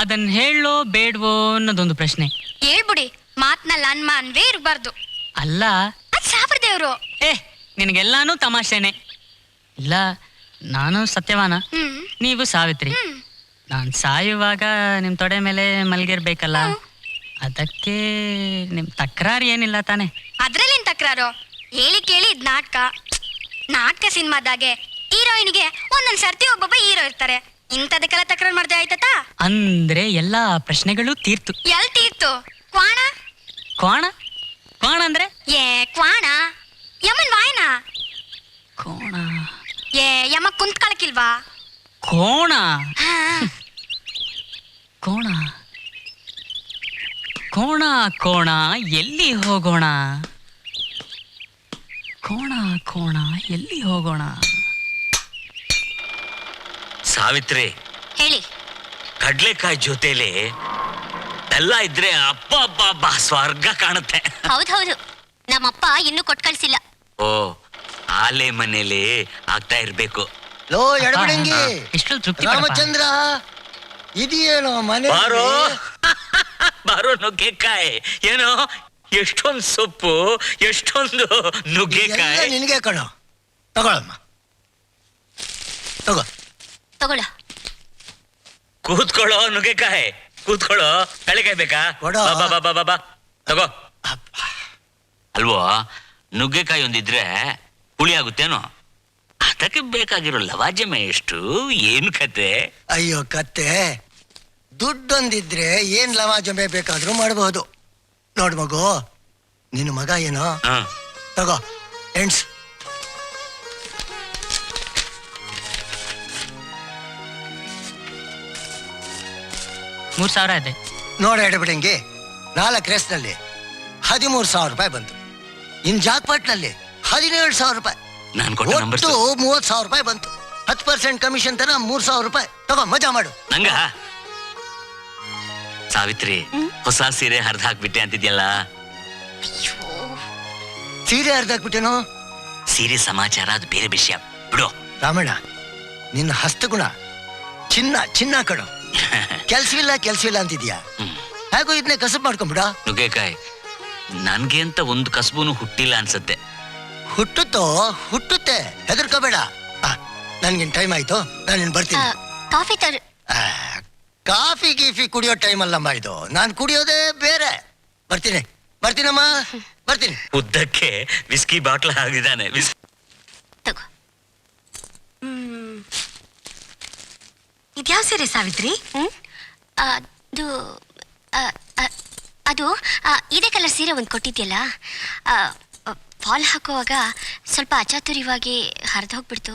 ಅದನ್ನ ಹೇಳೋ ಬೇಡ್ವೋ ಅನ್ನೋದೊಂದು ಪ್ರಶ್ನೆ. ಹೇಳ್ಬಿಡಿ, ಮಾತ್ನಲ್ಲಿ ಅನ್ಮಾನ್ವೇ ಇರಬಾರ್ದು. ಅಲ್ಲ, ಅದ್ ಸಾಬ್ರದೇವ್ರು. ನಿನಗೆಲ್ಲಾನು ತಮಾಷೆನೆ. ಇಲ್ಲ, ನಾನು ಸತ್ಯವಾನ, ನೀವು ಸಾವಿತ್ರಿ. ನಾನ್ ಸಾಯುವಾಗ ನಿಮ್ ತೊಡೆ ಮೇಲೆ ಮಲ್ಗಿರ್ಬೇಕಲ್ಲ, ಅದಕ್ಕೆ ನಿಮ್ ತಕರಾರು ಏನಿಲ್ಲ ತಾನೆ? ಅದ್ರಲ್ಲೇನ್ ತಕರಾರು? ಹೇಳಿ ಕೇಳಿ ಇದ್ ನಾಟಕ ಸಿನಿಮಾದಾಗೆ ಹೀರೋಯಿನ್ಗೆ ಒಂದೊಂದ್ ಸರ್ತಿ ಒಬ್ಬೊಬ್ಬ ಹೀರೋ ಇರ್ತಾರೆ. ಇಂಥದಕ್ಕೆಲ್ಲ ತಕರಾರು ಮಾಡ್ದೆ ಆಯ್ತತ? ಅಂದ್ರೆ ಎಲ್ಲಾ ಪ್ರಶ್ನೆಗಳು ತೀರ್ತು. ಎಲ್ ತೀರ್ತು? ಕ್ವಾಣ? ಕ್ವಾಣ? ಕ್ವಾಣ ಅಂದ್ರೆ? ಕ್ವಾಣ ಯಮನ್ ವಾಯನ. ಯಮ್ಮ ಕುಂತ್ಕೊಳಕಿಲ್ವಾ? ಕೋಣ ಹಾ. ಕೋಣ ಕೋಣ ಕೋಣ ಎಲ್ಲಿ ಹೋಗೋಣ? ಕೋಣ ಕೋಣ ಎಲ್ಲಿ ಹೋಗೋಣ? ಸಾವಿತ್ರಿ, ಹೇಳಿ. ಕಡ್ಲೆಕಾಯಿ ಜೊತೆಲಿ ಎಲ್ಲ ಇದ್ರೆ ಅಪ್ಪ ಅಪ್ಪ ಅಪ್ಪ ಸ್ವರ್ಗ ಕಾಣುತ್ತೆ. ಹೌದೌದು, ನಮ್ಮಪ್ಪ ಇನ್ನೂ ಕೊಟ್ಟು ಕಳ್ಸಿಲ್ಲ. ಓ, ಆಲೆ ಮನೇಲಿ ಆಗ್ತಾ ಇರ್ಬೇಕು. ಲೋ ಎಡಬಿಡಂಗಿ, ಇಷ್ಟೊಂದು ತೃಪ್ತಿ ರಾಮಚಂದ್ರ ಇದೆಯೇನೋ ಮನೆ? ಬಾರೋ ಬಾರೋ ನುಗ್ಗೆಕಾಯಿ. ಏನೋ ಎಷ್ಟೊಂದು ಸೊಪ್ಪು, ಎಷ್ಟೊಂದು ನುಗ್ಗೆಕಾಯಿ. ನಿನಗೆ ಕಣೋ, ತಗೊಳಮ್ಮ, ತಗೋ. ತಗೊಳ್ಳ. ಕೂತ್ಕೊಳ್ಳೋ ನುಗ್ಗೆಕಾಯಿ, ಕೂತ್ಕೊಳ್ಳೋ. ಕಳೆಕಾಯಿ ಬೇಕಾ? ಕೊಡು. ಬಾ ಬಾ ಬಾ ಬಾ ಬಾ, ತಗೋ. ಅಲ್ವೋ, ನುಗ್ಗೆಕಾಯಿ ಒಂದಿದ್ರೆ ಹುಳಿ ಆಗುತ್ತೇನೋ? ಅದಕ್ಕೆ ಬೇಕಾಗಿರೋ ಲವಾಜಮೆ ಎಷ್ಟು? ಏನು ಕತೆ? ಅಯ್ಯೋ ಕತ್ತೆ, ದುಡ್ಡೊಂದಿದ್ರೆ ಏನ್ ಲವಾಜಮೆ ಬೇಕಾದ್ರೂ ಮಾಡಬಹುದು. ನೋಡ್ ಮಗು, ನಿನ್ನ ಮಗ ಏನೋ, ತಗೋ ಎಣ್ಸ್. $3,000 ಇದೆ. ನೋಡ ಎಡಬಿಡಂಗಿ, 4 ರೇಸ್ನಲ್ಲಿ 13,000 ರೂಪಾಯಿ ಬಂತು. ಇನ್ ಜಾಕ್ಪಾಟ್ನಲ್ಲಿ 17,000 ರೂಪಾಯಿ. ನಾನು ಕೊಟ್ಟ ನಂಬರ್ ಒಟ್ಟು 30,000 ರೂಪಾಯಿ ಬಂತು. 10% ಕಮಿಷನ್ ತರ 3,000 ರೂಪಾಯಿ. ತಗೋ, ಮಜಾ ಮಾಡು. ನಂಗ ಸಾವಿತ್ರಿ, ಹೊಸ ಸೀರೆ ಹರಿದು ಹಾಕ್ಬಿಟ್ಟೆ ಅಂತಿದ್ಯಲ್ಲ. ಸೀರೆ ಹರಿದಾಕ್ಬಿಟ್ಟೇನೋ? ಸೀರೆ ಸಮಾಚಾರ ಅದು ಬೇರೆ ವಿಷಯ ಬಿಡು. ರಾಮಣ್ಣ, ನಿನ್ನ ಹಸ್ತಗುಣ ಚಿನ್ನ ಚಿನ್ನ ಕಡು. ಕೆಲ್ಸವಿಲ್ಲ ಅಂತಿದ್ಯಾ? ಹೇಗೋ ಇದನ್ನೇ ಕಸಬ್ ಮಾಡ್ಕೊಂಬಿಡ. ನುಗ್ಗೆಕಾಯಿ, ನನ್ಗೆ ಅಂತ ಒಂದು ಕಸಬುನು ಹುಟ್ಟಿಲ್ಲ ಅನ್ಸತ್ತೆ. ಹುಟ್ಟುತ್ತೆ, ಹೆದರ್ಕೋಬೇಡ. ನನ್ಗಿನ್ ಟೈಮ್ ಆಯ್ತು, ನಾನು ಬರ್ತೀನಿ. ಕಾಫಿ ತರ. ಕಾಫಿ ಗೀಫಿ ಕುಡಿಯೋ ಟೈಮ್ ಅಲ್ಲಮ್ಮ ಇದು. ನಾನು ಕುಡಿಯೋದೇ ಬೇರೆ. ಬರ್ತೀನಮ್ಮ, ಬರ್ತೀನಿ. ಉದ್ದಕ್ಕೆ ವಿಸ್ಕಿ ಬಾಟ್ಲ್ ಆಗಿದ್ದಾನೆ. ತಗೋ. ಇದ್ಯಾವ ಸೀರೆ ಸಾವಿತ್ರಿ? ಅದು ಅದು ಇದೇ ಕಲರ್ ಸೀರೆ ಒಂದು ಕೊಟ್ಟಿದ್ಯಲ್ಲ, ಫಾಲ್ ಹಾಕುವಾಗ ಸ್ವಲ್ಪ ಅಚಾತುರ್ಯವಾಗಿ ಹರಿದು ಹೋಗ್ಬಿಡ್ತು.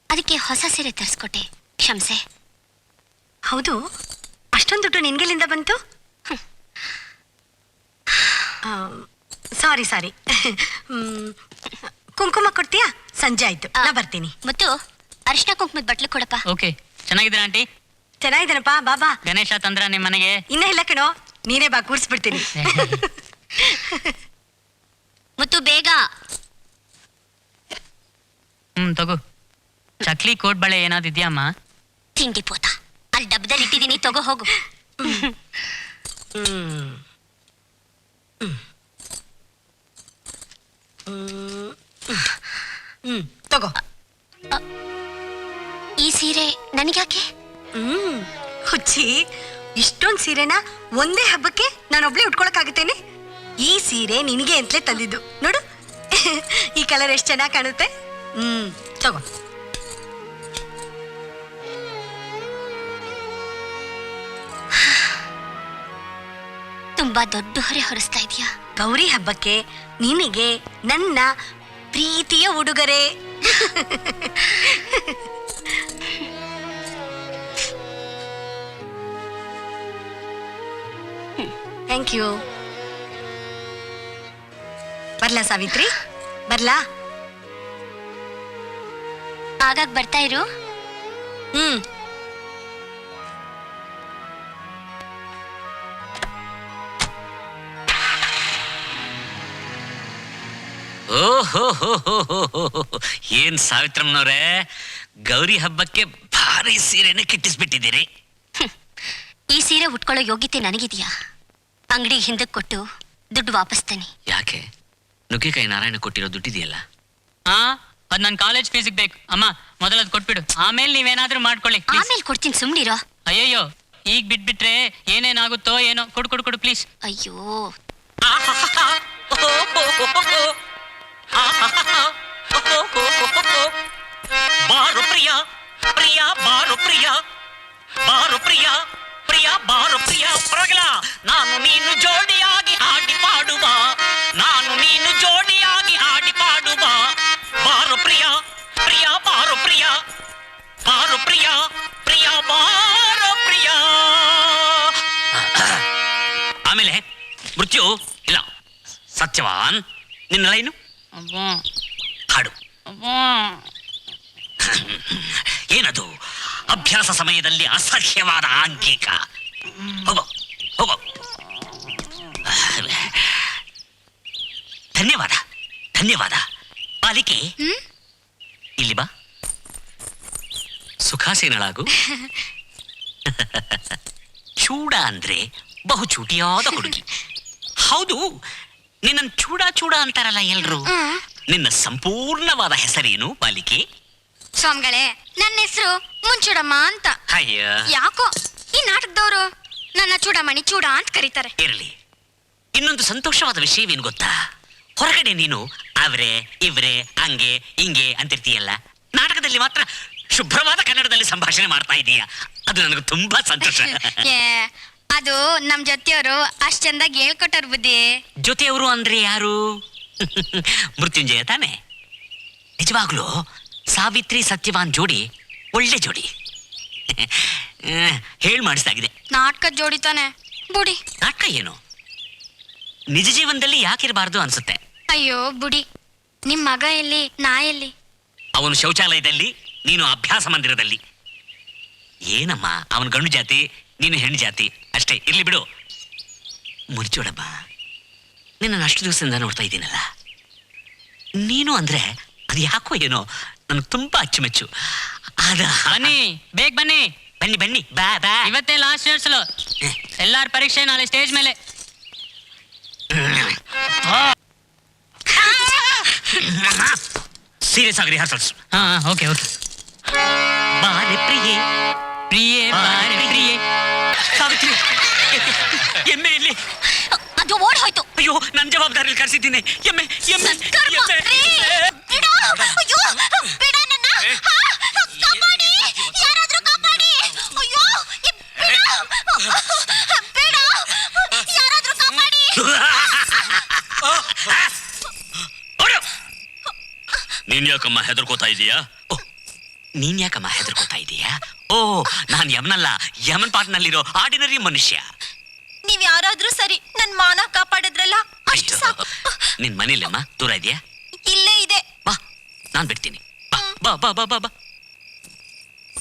ಅದಕ್ಕೆ ಹೊಸ ಸೀರೆ ತರಿಸ್ಕೊಟ್ಟೆ, ಕ್ಷಮಿಸೆ. ಹೌದು, ಅಷ್ಟೊಂದು ದುಡ್ಡು ನಿನ್ಗೆಲ್ಲಿಂದ ಬಂತು? ಸಾರಿ. ಕುಂಕುಮ ಕೊಡ್ತೀಯಾ? ಸಂಜೆ ಆಯ್ತು, ನಾ ಬರ್ತೀನಿ. ಮತ್ತು ಅರಿಶಿನ ಕುಂಕುಮದ ಬಟ್ಲು ಕೊಡಪ್ಪ. ಓಕೆ, ಚೆನ್ನಾಗಿದ್ದೀರಾ ಆಂಟಿ? ಚೆನ್ನಾಗಿದ್ದಾನಪ್ಪ, ಬಾಬಾ. ಗಣೇಶ ತಂದ್ರ ನಿಮ್ಮ ಮನೆಗೆ? ಇನ್ನ ಇಲ್ಲ ಕಣೋ, ನೀನೇ ಬಾ, ಕೂರಿಸ್ಬಿಡ್ತೀನಿ. ಮತ್ತು ಬೇಗ. ತಗೋ. ಚಕ್ಲಿ ಕೋಟ್ ಬಳೆ ಏನಾದ್ರು ಇದೆಯಮ್ಮ? ತಿಂಡಿ ಪೋತ ಅಲ್ಲಿ ಡಬ್ಬದಲ್ಲಿ ಇಟ್ಟಿದ್ದೀನಿ, ತಗೋ ಹೋಗು. ತಗೋ. ಈ ಸೀರೆ ನನಗ್ಯಾಕೆ? ಹುಚ್ಚಿ, ಇಷ್ಟೊಂದು ಸೀರೆನ ಒಂದೇ ಹಬ್ಬಕ್ಕೆ ನಾನೊಬ್ಳೆ ಉಟ್ಕೊಳಕ್ಕಾಗುತ್ತೇನೆ? ಈ ಸೀರೆ ನಿನಗೆ ಅಂತಲೇ ತಂದಿದ್ದು ನೋಡು. ಈ ಕಲರ್ ಎಷ್ಟು ಚೆನ್ನಾಗಿ ಕಾಣುತ್ತೆ. ತಗೋ. ತುಂಬಾ ದೊಡ್ಡ ಹೊರೆ ಹೊರಿಸ್ತಾ ಇದೀಯಾ. ಗೌರಿ ಹಬ್ಬಕ್ಕೆ ನಿನಗೆ ನನ್ನ ಪ್ರೀತಿಯ ಉಡುಗೊರೆ. Thank you. ಬರ್ಲಾ ಸಾವಿತ್ರಿ, ಬರ್ಲಾ? ಆಗಾಗ ಬರ್ತಾ ಇರು. ಓಹೋ, ಏನ್ ಸಾವಿತ್ರಮ್ಮನವ್ರೆ, ಗೌರಿ ಹಬ್ಬಕ್ಕೆ ಭಾರಿ ಸೀರೆನೆ ಕಿಟ್ಟಿಸ್ಬಿಟ್ಟಿದ್ದೀರಿ. ಈ ಸೀರೆ ಉಟ್ಕೊಳ್ಳೋ ಯೋಗ್ಯತೆ ನನಗಿದೆಯಾ? ಅಂಗಡಿಗೆ ಹಿಂದಕ್ಕೆ ಕೊಟ್ಟು ದುಡ್ಡು ವಾಪಸ್ ತನ್ನಿ. ಯಾಕೆ? ನುಗ್ಗೆಕಾಯಿ ನಾರಾಯಣ ಕೊಟ್ಟಿರೋ ದುಡ್ಡಿದೆಯಲ್ಲ. ಅದ್ ನನ್ ಕಾಲೇಜ್ ಫೀಸಿಗೆ ಬೇಕು ಅಮ್ಮ. ಮೊದಲದ್ ಕೊಟ್ಬಿಡು, ಆಮೇಲೆ ನೀವೇನಾದ್ರೂ ಮಾಡ್ಕೊಳ್ಳಿ. ಆಮೇಲೆ ಕೊಡ್ತೀನಿ, ಸುಮ್ನಿರೋ. ಅಯ್ಯಯ್ಯೋ, ಈಗ ಬಿಟ್ಬಿಟ್ರೆ ಏನೇನಾಗುತ್ತೋ ಏನೋ. ಕೊಡು ಪ್ಲೀಸ್. ಅಯ್ಯೋ, ಬಾರು ಪ್ರಿಯ ಪ್ರಿಯ, ಬಾರು ಪ್ರಿಯ, ಬಾರು ಪ್ರಿಯ ಪ್ರಿಯ, ಬಾರು ಪ್ರಿಯ. ಪರವಾಗಿಲ್ಲ, ನಾನು ನೀನು ಜೋಡಿಯಾಗಿ ಹಾಡಿ ಪಾಡುವ, ನಾನು ನೀನು ಜೋಡಿಯಾಗಿ ಹಾಡಿ ಪಾಡುವ. ಬಾರು ಪ್ರಿಯ ಪ್ರಿಯ, ಬಾರು ಬಾರೋ ಪ್ರಿಯ ಬಾರೋ ಪ್ರಿಯ ಪ್ರಿಯ ಬಾರೋ ಪ್ರಿಯ. ಆಮೇಲೆ ಮೃತ್ಯು ಇಲ್ಲ ಸತ್ಯವಾನ್ ನಿನ್ನ ಲೈನು ಹಾಡು. ಏನದು ಅಭ್ಯಾಸ ಸಮಯದಲ್ಲಿ ಅಸಹ್ಯವಾದ ಆಂಗಿಕ. ಹೋಗೋ ಹೋಗೋ. ಧನ್ಯವಾದ ಧನ್ಯವಾದ. ಪಾಲಿಕೆ ಇಲ್ಲಿ ಬಾ, ಸುಖಾಸೀನಳಾಗು. ಚೂಡ ಅಂದ್ರೆ ಬಹು ಚೂಟಿಯಾದ ಹುಡುಗಿ. ಹೌದು, ನಿನ್ನ ಚೂಡ ಚೂಡ ಅಂತಾರಲ್ಲ ಎಲ್ರು. ನಿನ್ನ ಸಂಪೂರ್ಣವಾದ ಹೆಸರೇನು ಪಾಲಿಕೆ? ಸ್ವಾಮಿಗಳೇ, ನನ್ನ ಹೆಸರು ಮುಂಚೂಡಮ್ಮ ಅಂತ. ಅಯ್ಯ, ಯಾಕೋ ಈ ನಾಟಕದವರು ನನ್ನ ಚೂಡಮಣಿ ಚೂಡ ಅಂತ ಕರೀತಾರೆ. ಇರಲಿ. ಇನ್ನೊಂದು ಸಂತೋಷವಾದ ವಿಷಯವೇನು ಗೊತ್ತಾ? ಹೊರಗಡೆ ನೀನು ಅವ್ರೆ ಇವ್ರೆ ಹಂಗೆ ಹಿಂಗೆ ಅಂತಿರ್ತೀಯಲ್ಲ, ನಾಟಕದಲ್ಲಿ ಮಾತ್ರ ಶುಭ್ರವಾದ ಕನ್ನಡದಲ್ಲಿ ಸಂಭಾಷಣೆ ಮಾಡ್ತಾ ಇದೀಯ. ಅದು ನನಗೆ ತುಂಬಾ ಸಂತೋಷ. ಏ, ಅದು ನಮ್ ಜೊತೆಯವರು ಅಷ್ಟ್ ಚಂದಾಗಿ ಹೇಳ್ಕೊಟ್ಟವ್ರ ಬುದ್ಧಿ. ಜೊತೆಯವರು ಅಂದ್ರೆ ಯಾರು? ಮೃತ್ಯುಂಜಯ ತಾನೆ? ನಿಜವಾಗ್ಲೂ ಸಾವಿತ್ರಿ ಸತ್ಯವಾನ್ ಜೋಡಿ ಒಳ್ಳೆ ಜೋಡಿ. ಹೇಳ್ ಮಾಡಿಸ್ದಾಗಿದೆ. ನಾಟಕದ ಜೋಡಿ ತಾನೆ ಬುಡಿ. ನಾಟಕ ಏನು ನಿಜ ಜೀವನದಲ್ಲಿ ಯಾಕಿರಬಾರ್ದು ಅನ್ಸುತ್ತೆ. ಅಯ್ಯೋ ಬುಡಿ, ನಿಮ್ ಮಗ ಎಲ್ಲಿ, ನಾ ಎಲ್ಲಿ? ಅವನು ಶೌಚಾಲಯದಲ್ಲಿ, ನೀನು ಅಭ್ಯಾಸ ಮಂದಿರದಲ್ಲಿ. ಏನಮ್ಮ, ಅವನು ಗಂಡು ಜಾತಿ, ನೀನು ಹೆಣ್ಣು ಜಾತಿ ಅಷ್ಟೇ. ಇರ್ಲಿ ಬಿಡು. ಮುರಿಚೋಡಮ್ಮ, ನಿನ್ನ ಅಷ್ಟು ದಿವಸದಿಂದ ನೋಡ್ತಾ ಇದ್ದೀನಲ್ಲ, ನೀನು ಅಂದ್ರೆ ಅದು ಯಾಕೋ ಏನೋ ನನಗೆ ತುಂಬಾ ಅಚ್ಚುಮೆಚ್ಚು. ಅದ ಬನ್ನಿ, ಬೇಗ ಬನ್ನಿ. ಬನ್ನಿ ಬನ್ನಿ, ಬಾ ಬಾ. ಇವತ್ತೇ ಲಾಸ್ಟ್ ರಿಹರ್ಸಲ್. ಎಲ್ಲಾರ ಪರೀಕ್ಷೆ ನಾಳೆ ಸ್ಟೇಜ್ ಮೇಲೆ. ಸೀರಿಯಸ್ ಆಗಿ ರಿಹರ್ಸಲ್ಸ್. ಹಾ ಓಕೆ ಓಕೆ. ಬಾರೆ ಪ್ರಿಯೆ ಪ್ರಿಯೆ ಬಾರೆ ಪ್ರಿಯೆ. ಸಾವಿತ್ರಿ, ಎಮ್ಮೆ ಇಲ್ಲಿ. ಅದು ಓಡ್ ಹೋಯ್ತು. ಅಯ್ಯೋ, ನನ್ನ ಜವಾಬ್ದಾರಿಯಲ್ಲಿ ಕರೆಸಿದ್ದೀನಿ. ಎಮ್ಮೆ ಎಮ್ಮೆ ಕರ್ಮ. ಎಮ್ಮೆ. ಬಿಡು. ಅಯ್ಯೋ, ಬಿಡ ನನ್ನ. ಕಾಪಾಡಿ, ಯಾರಾದ್ರೂ ಕಾಪಾಡಿ. ಅಯ್ಯೋ, ಬಿಡು. ಬಿಡು, ಯಾರಾದ್ರೂ ಕಾಪಾಡಿ. ನೀನ್ ಯಾಕಮ್ಮ ಹೆದರ್ಕೋತಾ ಇದೀಯಾ? ನೀನ್ ಯಾಕಮ್ಮ ಹೆದರ್ಕೋತಾ ಇದೀಯಾ? ಓ, ನಾನ್ ಯಮನಲ್ಲ, ಯಮನ್ ಪಾಟ್ನಲ್ಲಿರೋ ಆರ್ಡಿನರಿ ಮನುಷ್ಯ. ನೀವ್ ಯಾರಾದ್ರೂ ಸರಿ, ನನ್ ಮಾನ ಕಾಪಾಡಿದ್ರಲ್ಲ ಅಷ್ಟು ಸಾಕು. ನಿನ್ ಮನೇಲಮ್ಮ ದೂರ ಇದೆಯಾ? ಇಲ್ಲೇ ಇದೆ. ಬಾ, ನಾನ್ ಬಿಡ್ತೀನಿ. ಬಾ ಬಾ ಬಾ ಬಾ ಬಾ.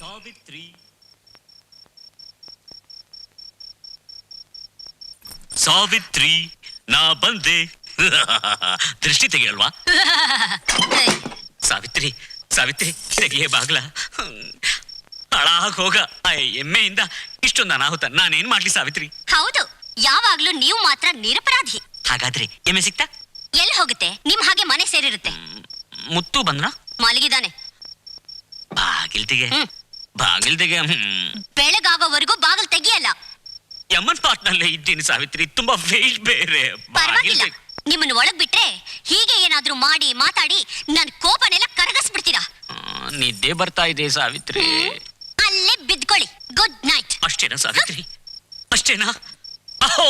ಸಾವಿತ್ರಿ ಸಾವಿತ್ರಿ, ನಾ ಬಂದೆ. ದೃಷ್ಟಿ ತೆಗೆಯಲ್ವಾ? ಸಾವಿತ್ರಿ ಸಾವಿತ್ರಿ, ತೆಗೆಯೇ ಬಾಗ್ಲ. ಹಾಳಾಗ್ ಹೋಗ ಆ ಎಮ್ಮೆಯಿಂದ ಇಷ್ಟೊಂದು ಅನಾಹುತ. ನಾನೇನ್ ಮಾಡ್ಲಿ ಸಾವಿತ್ರಿ? ಹೌದು, ಯಾವಾಗ್ಲೂ ನೀವು ಮಾತ್ರ ನಿರಪರಾಧಿ. ಹಾಗಾದ್ರೆ ಎಮ್ಮೆ ಸಿಕ್ತಾ? ಎಲ್ಲಿ ಹೋಗುತ್ತೆ? ನಿಮ್ ಹಾಗೆ ಮನೆ ಸೇರಿರುತ್ತೆ. ಮುತ್ತು ಬಂದ್ರ? ಮಲಗಿದಾನೆ. ಬಾಗಿಲ್ತಿಗೆ ಬಾಗಿಲ್ತಿಗೆ. ಬೆಳಗಾಗೋವರೆಗೂ ಬಾಗಿಲು ತೆಗಿಯಲ್ಲ. ಯಮನ್ ಪಾಟ್ನಲ್ಲೇ ಇದ್ದೀನಿ ಸಾವಿತ್ರಿ, ತುಂಬಾ ವೇಟ್ ಬೇರೆ. ಪರವಾಗಿಲ್ಲ, ನಿಮ್ಮನ್ನ ಒಳಗ್ ಬಿಟ್ರೆ ಹೀಗೆ ಏನಾದ್ರೂ ಮಾಡಿ ಮಾತಾಡಿ ನನ್ ಕೋಪನೆಲ್ಲ ಕರಗಿಸ್ಬಿಡ್ತೀರಾ. ನಿದ್ದೆ ಬರ್ತಾ ಇದೆ ಸಾವಿತ್ರಿ. ಅಲ್ಲೇ ಬಿದ್ಕೊಳ್ಳಿ. Good night. ಅಷ್ಟೇನಾ ಸಾವಿತ್ರಿ? ಅಷ್ಟೇನಾ? ಅಹೋ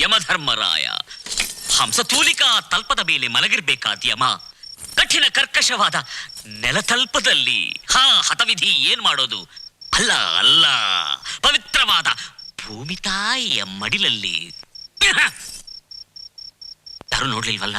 ಯಮಧರ್ಮರಾಯ, ಹಂಸತೂಲಿಕಾ ತಲ್ಪದ ಮೇಲೆ ಮಲಗಿರ್ಬೇಕಾದ ಯಮ ಕಠಿಣ ಕರ್ಕಶವಾದ ನೆಲತಲ್ಪದಲ್ಲಿ ಹತವಿಧಿ ಏನ್ ಮಾಡೋದು? ಅಲ್ಲ ಅಲ್ಲ, ಪವಿತ್ರವಾದ ಭೂಮಿ ತಾಯಿಯ ಮಡಿಲಲ್ಲಿ. ಯಾರು ನೋಡ್ಲಿಲ್ವಲ್ಲ?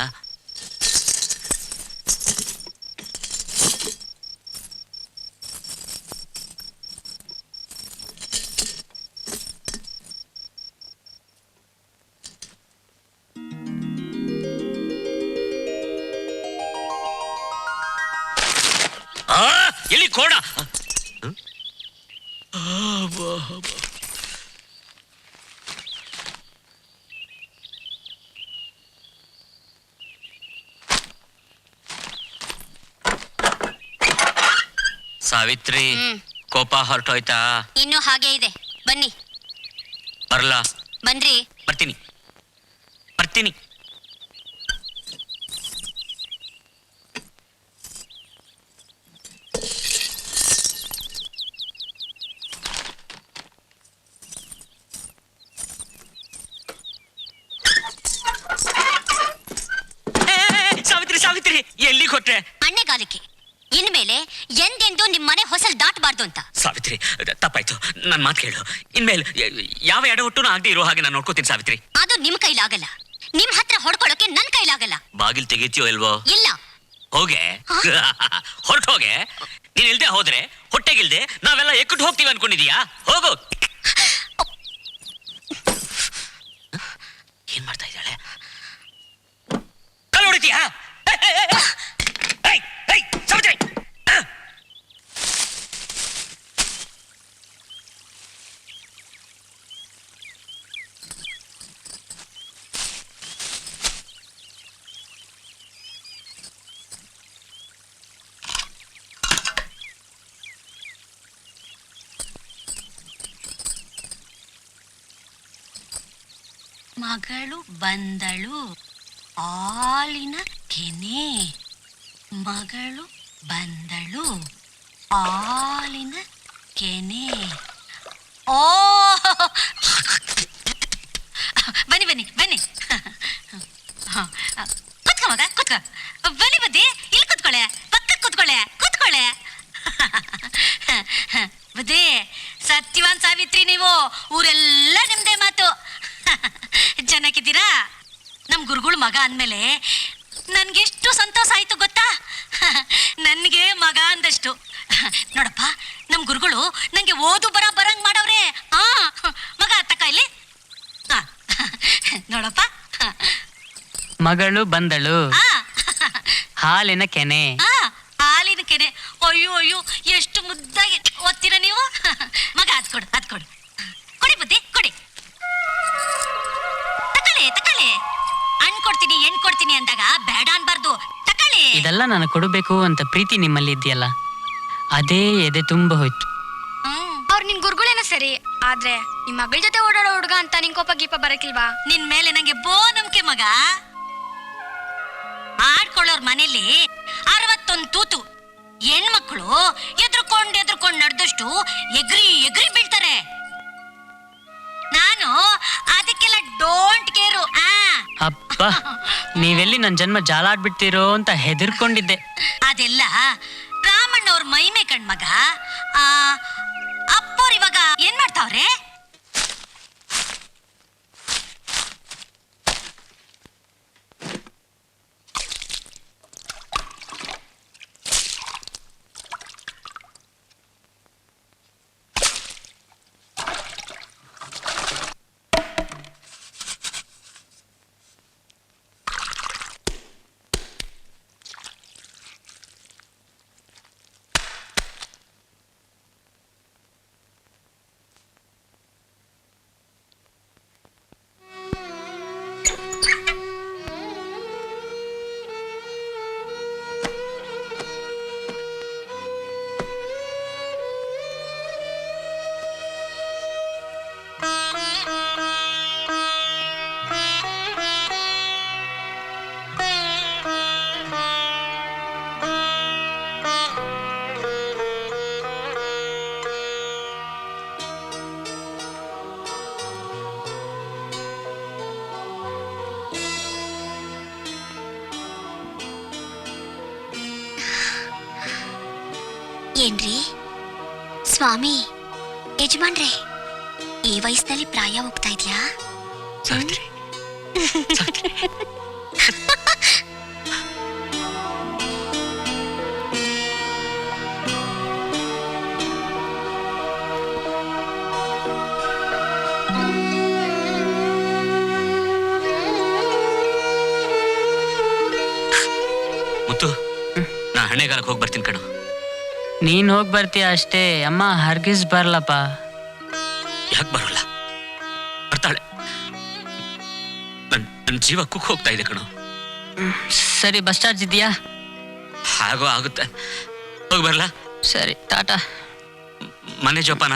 ಎಲ್ಲಿ ಕೋಣ? ಸಾವಿತ್ರಿ, ಕೋಪ ಹೊರಟೋಯ್ತಾ? ಇನ್ನು ಹಾಗೆ ಇದೆ. ಬನ್ನಿ. ಬರಲ್ಲ? ಬನ್ರಿ. ಬರ್ತೀನಿ ಬರ್ತೀನಿ. ಸಾವಿತ್ರಿ ಸಾವಿತ್ರಿ, ಎಲ್ಲಿ ಕೊಟ್ರೆ? ಅಣ್ಣೆಗಾಲಕ್ಕೆ. ಇನ್ಮೇಲೆ ಎಂದೆಂದು ಆಗ್ಬಾರ್ದು ಅಂತ. ಸಾವಿತ್ರಿ, ತಪ್ಪಾಯ್ತು. ನನ್ ಮಾತು ಕೇಳು. ಇನ್ಮೇಲೆ ಯಾವ ಎಡವಟ್ಟೂ ಆಗದೆ ಇರೋ ಹಾಗೆ ನಾನು ನೋಡ್ಕೋತೀನಿ ಸಾವಿತ್ರಿ. ಅದು ನಿಮ್ ಕೈಲಾಗಲ್ಲ. ನಿಮ್ ಹತ್ರ ಹೊಡ್ಕೊಳ್ಳೋಕೆ ನನ್ ಕೈಲಾಗಲ್ಲ. ಬಾಗಿಲ್ ತೆಗೀತೀಯೋ ಇಲ್ವೋ? ಇಲ್ಲ. ಹೋಗೆ ಹೊರಟು ಹೋಗೆ. ನೀನ್ ಇಲ್ದೆ ಹೋದ್ರೆ ಹೊಟ್ಟೆಗಿಲ್ದೆ ನಾವೆಲ್ಲ ಎಕ್ಕಟ್ಟು ಹೋಗ್ತೀವಿ ಅನ್ಕೊಂಡಿದೀಯಾ? ಹೋಗು. ಏನ್ ಮಾಡ್ತಾ ಇದ್ದಾಳೆ? ಕಲ್ಲು ಹೊಡಿತೀಯಾ? ಸಾವಿತ್ರಿ, ಮಗಳು ಬಂದಳು ಹಾಲಿನ ಕೆನೆ. ಮಗಳು ಬಂದಳು ಹಾಲಿನ ಕೆನೆ. ಓ ಬನ್ನಿ ಬನ್ನಿ ಬನ್ನಿ. ಕುತ್ಕೊ ಮಗ, ಕುತ್ಕೊ. ಬನ್ನಿ ಬುದ್ಧಿ, ಇಲ್ಲಿ ಕುತ್ಕೊಳೆ, ಪಕ್ಕಕ್ಕೆ ಕುತ್ಕೊಳೆ, ಕುತ್ಕೊಳೆ. ಬುದ್ಧಿ, ಸತ್ಯವಾನ್ ಸಾವಿತ್ರಿ ನೀವು. ಊರೆಲ್ಲ ನಿಮ್ದೇ ಮಾತು. ಚೆನ್ನಾಗಿದ್ದೀರಾ? ನಮ್ ಗುರುಗಳು ಮಗ ಅಂದ್ಮೇಲೆ ನನ್ಗೆಷ್ಟು ಸಂತೋಷ ಆಯ್ತು ಗೊತ್ತಾ? ನನ್ಗೆ ಮಗ ಅಂದಷ್ಟು. ನೋಡಪ್ಪ, ನಮ್ ಗುರುಗಳು ನಂಗೆ ಓದು ಬರಂಗ್ ಮಾಡವ್ರೆ. ಮಗ ಅತ್ತಕ್ಕ ಇಲ್ಲಿ. ನೋಡಪ್ಪ, ಮಗಳು ಬಂದಳು ಹಾಲಿನ ಕೆನೆ. ಹಾಲಿನ ಕೆನೆ. ಅಯ್ಯೋ ಅಯ್ಯೋ, ಎಷ್ಟು ಮುದ್ದಾಗಿ ಓದ್ತೀರ ನೀವು. ಮಗ ಅದ್ಕೊಡು, ಅದ್ಕೊಡು. ಕೊಡಿ ಬುದ್ಧಿ, ಕೊಡಿ. ತಕೊಳ್ಳಿ. ಹಣ್ಣು ಕೊಡ್ತೀನಿ, ಹೆಣ್ಣು ಕೊಡ್ತೀನಿ ಅಂದಾಗ ಬೇಡ ಅನ್ಬಾರ್ದು. ತಕೊಳ್ಳಿ. ಇದೆಲ್ಲ ನಾನು ಕೊಡಬೇಕು ಅಂತ ಪ್ರೀತಿ ನಿಮ್ಮಲ್ಲಿ ಇದೆಯಲ್ಲ, ಅದೇ ಎದೆ ತುಂಬ ಹೋಯ್ತು. ಅವ್ರು ನಿನ್ ಗುರುಗಳೇನೋ ಸರಿ, ಆದ್ರೆ ನಿಮ್ ಮಗಳ ಜೊತೆ ಓಡಾಡೋ ಹುಡುಗ ಅಂತ ನಿನ್ ಕೋಪ ಗೀಪ ಬರಕಿಲ್ವಾ? ನಿನ್ ಮೇಲೆ ನಂಗೆ ನಂಬಿಕೆ ಮಗ. ಆಡ್ಕೊಳ್ಳೋರ್ ಮನೇಲಿ 61 ತೂತು. ಹೆಣ್ಮಕ್ಳು ಎದ್ರುಕೊಂಡ್ ನಡೆದಷ್ಟು ಎಗ್ರಿ ಬೀಳ್ತಾರೆ. ನಾನು ಅದಕ್ಕೆಲ್ಲ ಡೋಂಟ್ ಕೇರು. ಅಪ್ಪ, ನೀವೆಲ್ಲಿ ನನ್ನ ಜನ್ಮ ಜಾಲಾಡ್ಬಿಡ್ತೀರೋ ಅಂತ ಹೆದರ್ಕೊಂಡಿದ್ದೆ. ಅದೆಲ್ಲ ರಾಮಣ್ಣವ್ರ ಮೈಮೆ ಕಣ್ಮಗ. ಅಪ್ಪೋರ್ ಇವಾಗ ಏನ್ ಮಾಡ್ತಾವ್ರೆ? ಏನ್ರಿ ಸ್ವಾಮಿ, ಯಜಮಾನ್ರೆ, ಈ ವಯಸ್ಸಿನಲ್ಲಿ ಪ್ರಾಯ ಹೋಗ್ತಾ ಇದ್ಯಾ? ಮುತ್ತು, ನಾ ಹಣೆಗಾಲಕ್ಕೆ ಹೋಗಿ ಬರ್ತೀನಿ ಕಣೋ. ನೀನ್ ಹೋಗಿ ಬರ್ತೀಯ ಅಷ್ಟೇ, ಅಮ್ಮ ಹರ್ಗಿಸ್ ಬರ್ಲಪ್ಪ. ಯಾಕೆ ಬರೋಲ್ಲ? ಬರ್ತಾಳೆ. ನನ್ನ ಜೀವ ಕುಕ್ ಹೋಗ್ತಾ ಇದೆ ಕಣೋ. ಸರಿ, ಬಸ್ ಚಾರ್ಜ್ ಇದೆಯಾ? ಹಾಗೋ ಆಗುತ್ತೆ. ಹೋಗಿ ಬರಲ್ಲ? ಸರಿ, ಟಾಟಾ. ಮನೆ ಜೋಪಾನ.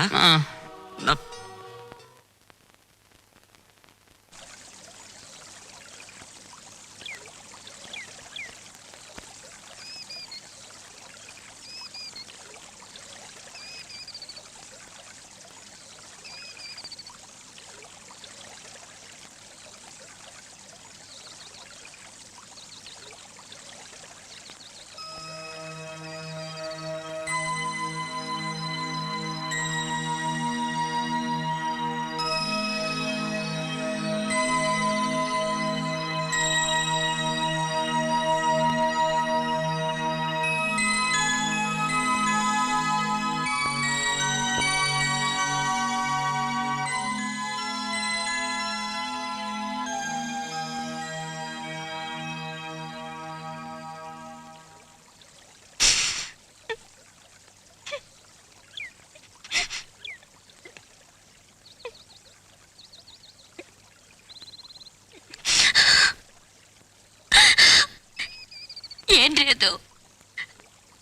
ಆಗಿರೋದು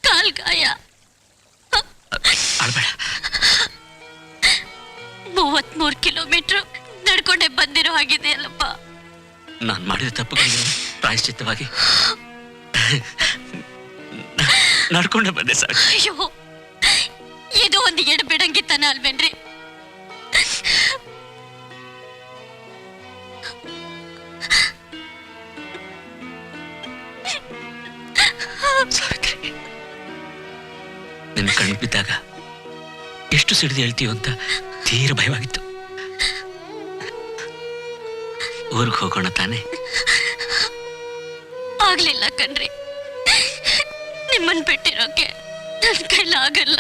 ಕಾಲ್ಗಾಯ. ಅಳ್ಬೇಡ. 33 ಕಿಲೋಮೀಟರ್ ನಡ್ಕೊಂಡೆ ಬಂದಿರೋ ಆಗಿದೆ ಅಲ್ಲಪ್ಪ. ನಾನು ಮಾಡಿದ ತಪ್ಪುಗಳಿಗೆ ಪ್ರಾಯಶ್ಚಿತ್ತವಾಗಿ ನಡ್ಕೊಂಡೆ ಬಂದೆ ಸರ್. ಅಯ್ಯೋ, ಇದು ಒಂದು ಎಡಬಿಡಂಗಿತನ ಅಲ್ವೇನ್ರಿ? ಸಾವಿತ್ರಿ, ನಿನ್ನ ಕಣ್ಣು ಬಿದ್ದಾಗ ಎಷ್ಟು ಸಿಡಿದು ಹೇಳ್ತೀವಿ ಅಂತ ತೀರ ಭಯವಾಗಿತ್ತು. ಊರಿಗೆ ಹೋಗೋಣ ತಾನೆ? ಆಗ್ಲಿಲ್ಲ ಕಣ್ರಿ, ನಿಮ್ಮನ್ ಬಿಟ್ಟಿರೋಕೆ ನನ್ ಕೈಲಾಗಲ್ಲ.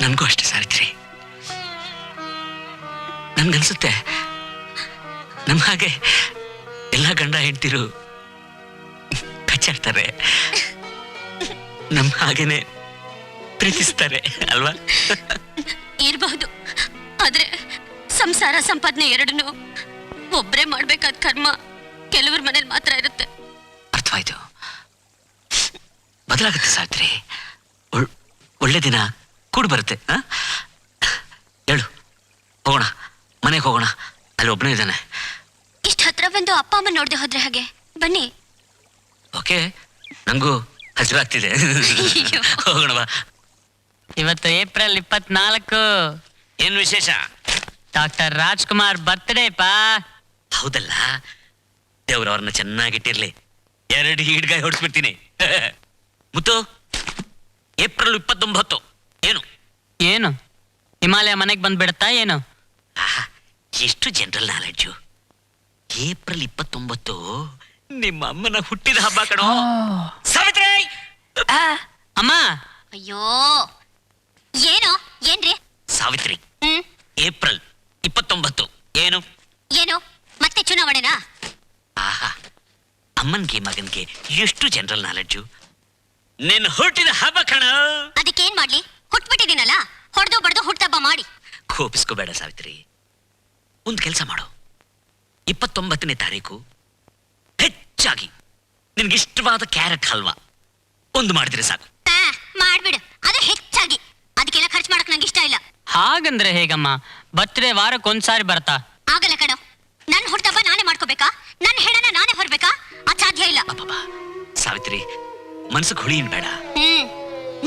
ನನ್ಗೂ ಅಷ್ಟೇ ಸಾವಿತ್ರಿ. ನನ್ಗನ್ಸುತ್ತೆ ನಮ್ಮ ಹಾಗೆ ಎಲ್ಲ ಗಂಡ ಹೆಂಡ್ತಿರು ಕಚ್ಚಾಡ್ತಾರೆ, ನಮ್ಮ ಹಾಗೇನೆ ಪ್ರೀತಿಸ್ತಾರೆ ಅಲ್ವಾ? ಇರಬಹುದು, ಆದ್ರೆ ಸಂಸಾರ ಸಂಪಾದನೆ ಎರಡನ್ನು ಒಬ್ರೇ ಮಾಡ್ಬೇಕಾದ ಕರ್ಮ ಕೆಲವ್ರ ಮನೇಲಿ ಮಾತ್ರ ಇರುತ್ತೆ. ಅರ್ಥವಾಯ್ತು. ಬದಲಾಗುತ್ತೆ ಸಾವಿತ್ರಿ. ಒಳ್ಳೆ ದಿನ ಕೂಡಿ ಬರುತ್ತೆ. ಹೇಳು, ಹೋಗೋಣ, ಮನೆಗೆ ಹೋಗೋಣ. ಅಲ್ಲಿ ಒಬ್ಬನೇ ಇದ್ದಾನೆ. ಇಷ್ಟ ಹತ್ರ ಬಂದು ಅಪ್ಪ ಅಮ್ಮ ನೋಡ್ದೆ ಹೋದ್ರೆ ಹಾಗೆ. ಬನ್ನಿ. ಓಕೆ, ನಂಗೂ ಹಸಿರಾಗ್ತಿದೆ. ಹೋಗೋಣ ಬಾ. ಇವತ್ತು ಏಪ್ರಿಲ್ 24. ಏನ್ ವಿಶೇಷ? ಡಾಕ್ಟರ್ ರಾಜ್ಕುಮಾರ್ ಬರ್ತ್ಡೇ ಪಾ. ಹೌದಲ್ಲ, ದೇವ್ರ ಅವ್ರನ್ನ ಚೆನ್ನಾಗಿಟ್ಟಿರ್ಲಿ. 2 ಈಡ್ಗಾಯಿ ಹೊಡಿಸ್ಬಿಡ್ತೀನಿ. ಮುತ್ತು, ಏಪ್ರಿಲ್ 29 ಏನು? ಏನು ಹಿಮಾಲಯ ಮನೆಗೆ ಬಂದ್ಬಿಡತ್ತಾ ಏನು? ಎಷ್ಟು ಜನರಲ್ ನಾಲೆಡ್ಜು. ಏಪ್ರಿಲ್ 29 ನಿಮ್ಮ ಅಮ್ಮನ ಹುಟ್ಟಿದ ಹಬ್ಬ ಕಣೋ ಸಾವಿತ್ರಿ. ಅಮ್ಮ. ಅಯ್ಯೋ, ಏನೋ ಏನ್ರಿ ಸಾವಿತ್ರಿ, ಏಪ್ರಿಲ್ 29 ಏನು? ಏನು ಮತ್ತೆ ಚುನಾವಣೆನಾ? ಆಹಾ, ಅಮ್ಮನ್ಗೆ ಮಗನ್ಗೆ ಎಷ್ಟು ಜನರಲ್ ನಾಲೆಡ್ಜು. ನಿನ್ನ ಹುಟ್ಟಿದ ಹಬ್ಬ ಕಣ. ಅದಕ್ಕೇನ್ ಮಾಡ್ಲಿ, ಹುಟ್ಬಿಟ್ಟಿದ್ದೀನಲ್ಲ, ಹೊಡೆದು ಬಡ್ದು ಹುಟ್ಟಬ್ಬ ಮಾಡಿ. ಕೋಪಿಸ್ಕೋಬೇಡ ಸಾವಿತ್ರಿ. ಒಂದು ಕೆಲಸ ಮಾಡು, 29ನೇ ತಾರೀಕು ಹೆಚ್ಚಾಗಿ ನಿನ್ಗಿಷ್ಟವಾದ ಕ್ಯಾರೆಟ್ ಹಲ್ವಾ ಒಂದು ಮಾಡಿದ್ರೆ ಸಾಕು. ಮಾಡ್ಬಿಡು, ಅದು ಹೆಚ್ಚಾಗಿ. ಅದಕ್ಕೆಲ್ಲ ಖರ್ಚು ಮಾಡಕ್ ನಂಗೆ ಇಷ್ಟ ಇಲ್ಲ. ಹಾಗಂದ್ರೆ ಹೇಗಮ್ಮ? ಬರ್ತ್ಡೇ ವಾರಕ್ಕೊಂದ್ಸಾರಿ ಬರ್ತಾ? ಆಗಲ್ಲ ಕಣೋ, ನನ್ನ ಹುಟ್ಟಬ್ಬ ನಾನೇ ಮಾಡ್ಕೋಬೇಕಾ? ನನ್ನ ಹೆಣನ ನಾನೇ ಹೊರಬೇಕಾ? ಅದು ಸಾಧ್ಯ ಇಲ್ಲ. ಸಾವಿತ್ರಿ, ಮನ್ಸಿಗೆ ಹುಳಿನ್ ಬೇಡ.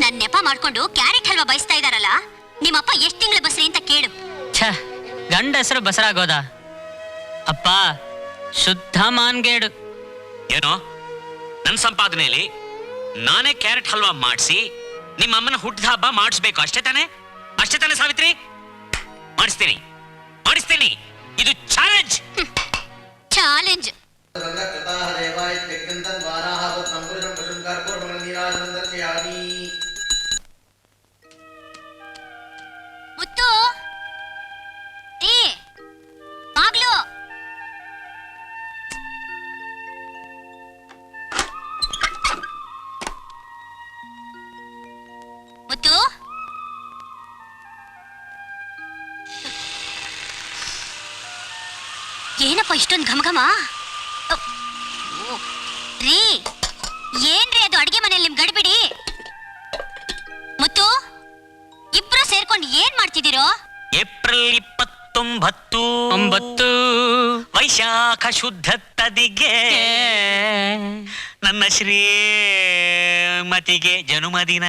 ನನ್ನ ನೆಪ ಮಾಡ್ಕೊಂಡು ಕ್ಯಾರೆಟ್ ಹಲ್ವಾ ಬಯಸ್ತಾ ಇದಾರಲ್ಲ, ನಿಮ್ಮಪ್ಪ ಎಷ್ಟ್ ತಿಂಗಳು ಬಸ್ರಿ ಅಂತ ಕೇಳು. ಛ, ಗಂಡ ಹೆಸರು ಬಸರಾಗೋದ? ಅಪ್ಪ ಶುದ್ಧ ಮಾನ್ಗೇಡು. ಏನೋ, ನನ್ನ ಸಂಪಾದನೆಯಲ್ಲಿ ನಾನೇ ಕ್ಯಾರೆಟ್ ಹಲ್ವಾ ಮಾಡಿಸಿ ನಿಮ್ಮ ಅಮ್ಮನ ಹುಟ್ಟಿದ ಹಬ್ಬ ಮಾಡಿಸ್ಬೇಕು, ಅಷ್ಟೇ ತಾನೆ? ಅಷ್ಟೇ ತಾನೆ ಸಾವಿತ್ರಿ? ಮಾಡಿಸ್ತೀನಿ, ಮಾಡಿಸ್ತೀನಿ. ಇದು ಚಾಲೆಂಜ್. ಚಾಲೆಂಜ್. ಮುತ್ತು, ಬಾಗ್ಲು. ಮುತ್ತು, ಏನಪ್ಪ ಇಷ್ಟೊಂದು ಘಮಘಮ? ರೀ, ಏನ್ರಿ ಅದು ಅಡಿಗೆ ಮನೆಯಲ್ಲಿ ನಿಮ್ ಗಡಿಬಿಡಿ? ಮುತ್ತು, ಇಬ್ರು ಸೇರ್ಕೊಂಡು ಏನ್ ಮಾಡ್ತಿದ್ದೀರೋ? ಏಪ್ರಿಲ್ 29 ವೈಶಾಖ ಶುದ್ಧ ತದಿಗೆ ನನ್ನ ಶ್ರೀಮತಿಗೆ ಜನ್ಮದಿನ.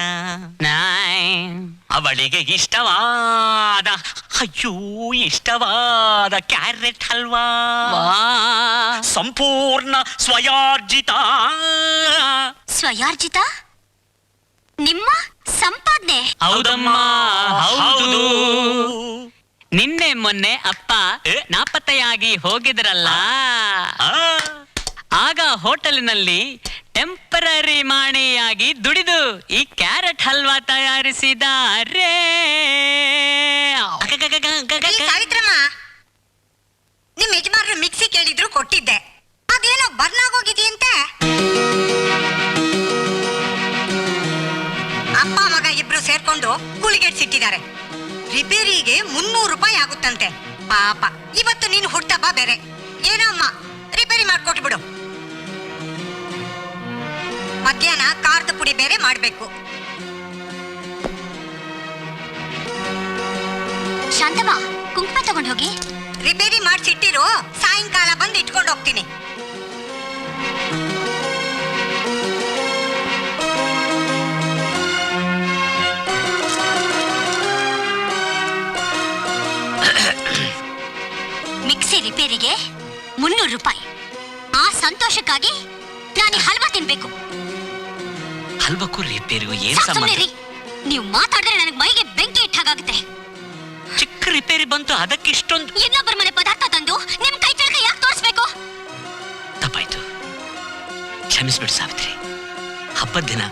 ಅವಳಿಗೆ ಇಷ್ಟವಾದ, ಅಯ್ಯೋ ಇಷ್ಟವಾದ ಕ್ಯಾರೆಟ್ ಹಲ್ವಾ, ಸಂಪೂರ್ಣ ಸ್ವಯಾರ್ಜಿತ. ಸ್ವಯಾರ್ಜಿತ? ನಿಮ್ಮ ಸಂಪಾದನೆ? ಹೌದಮ್ಮ, ಹೌದು. ನಿನ್ನೆ ಮೊನ್ನೆ ಅಪ್ಪ ನಾಪತ್ತೆಯಾಗಿ ಹೋಗಿದ್ರಲ್ಲ, ಆಗ ಹೋಟೆಲಿನಲ್ಲಿ ಟೆಂಪರರಿ ಮಾಣಿಯಾಗಿ ದುಡಿದು ಈ ಕ್ಯಾರೆಟ್ ಹಲ್ವಾ ತಯಾರಿಸಿದ್ದಾರೆ. ಸಾವಿತ್ರಮ್ಮ, ನಿಮ್ ಯಜಮಾನ್ರು ಮಿಕ್ಸಿ ಕೇಳಿದ್ರು ಕೊಟ್ಟಿದ್ದೆ, ಅದೇನೋ ಬರ್ನಾಗೋಗಿದೆಯಂತೆ. ಅಪ್ಪ ಮಗ ಇಬ್ರು ಸೇರ್ಕೊಂಡು ಕೂಲಿಗೆಡ್ಸಿಟ್ಟಿದ್ದಾರೆ. ರಿಪೇರಿಗೆ 300 ರೂಪಾಯಿ ಆಗುತ್ತಂತೆ. ಪಾಪ, ಇವತ್ತು ನೀನು ಹುಟ್ಟಬ್ಬ ಬೇರೆ. ಏನೋ ಅಮ್ಮ, ರಿಪೇರಿ ಮಾಡ್ಕೊಟ್ಬಿಡು. ಮಧ್ಯಾಹ್ನ ಖಾರದ ಪುಡಿ ಬೇರೆ ಮಾಡ್ಬೇಕು. ಶಾಂತಮ್ಮ, ಕುಂಕುಮ ತಗೊಂಡು ಹೋಗಿ. ರಿಪೇರಿ ಮಾಡಿಸಿಟ್ಟಿರು, ಸಾಯಂಕಾಲ ಬಂದು ಇಟ್ಕೊಂಡು ಹೋಗ್ತೀನಿ. ಮಿಕ್ಸಿ ರಿಪೇರಿಗೆ 300 ರೂಪಾಯಿ. ಆ ಸಂತೋಷಕ್ಕಾಗಿ ನಾನು ಹಲ್ವಾ ತಿನ್ಬೇಕು. ಹಲ್ವಕ್ಕೂ ರಿಪೇರಿಗೂ ಏನ್ ಸಂಬಂಧ? ಸುಮ್ನೆ ರೀ, ನೀವು ಮಾತಾಡಿದ್ರೆ ನನಗೆ ಮೈಗೆ ಬೆಂಕಿ ಇಟ್ಟಾಗುತ್ತೆ. ಚಿಕ್ಕ ರಿಪೇರಿ ಬಂತು, ಅದಕ್ಕೆ ಇಷ್ಟೊಂದು. ಇನ್ನೊಬ್ಬರ ಮನೆ ಪದಾರ್ಥ ತಂದು ನಿಮ್ ಕೈ ಕೆಳಗ ಯಾಕೆ ತೋರಿಸ್ಬೇಕು? ತಪ್ಪಾಯ್ತು, ಕ್ಷಮಿಸ್ಬಿಡು ಸಾವಿತ್ರಿ. ಹಬ್ಬದ ದಿನ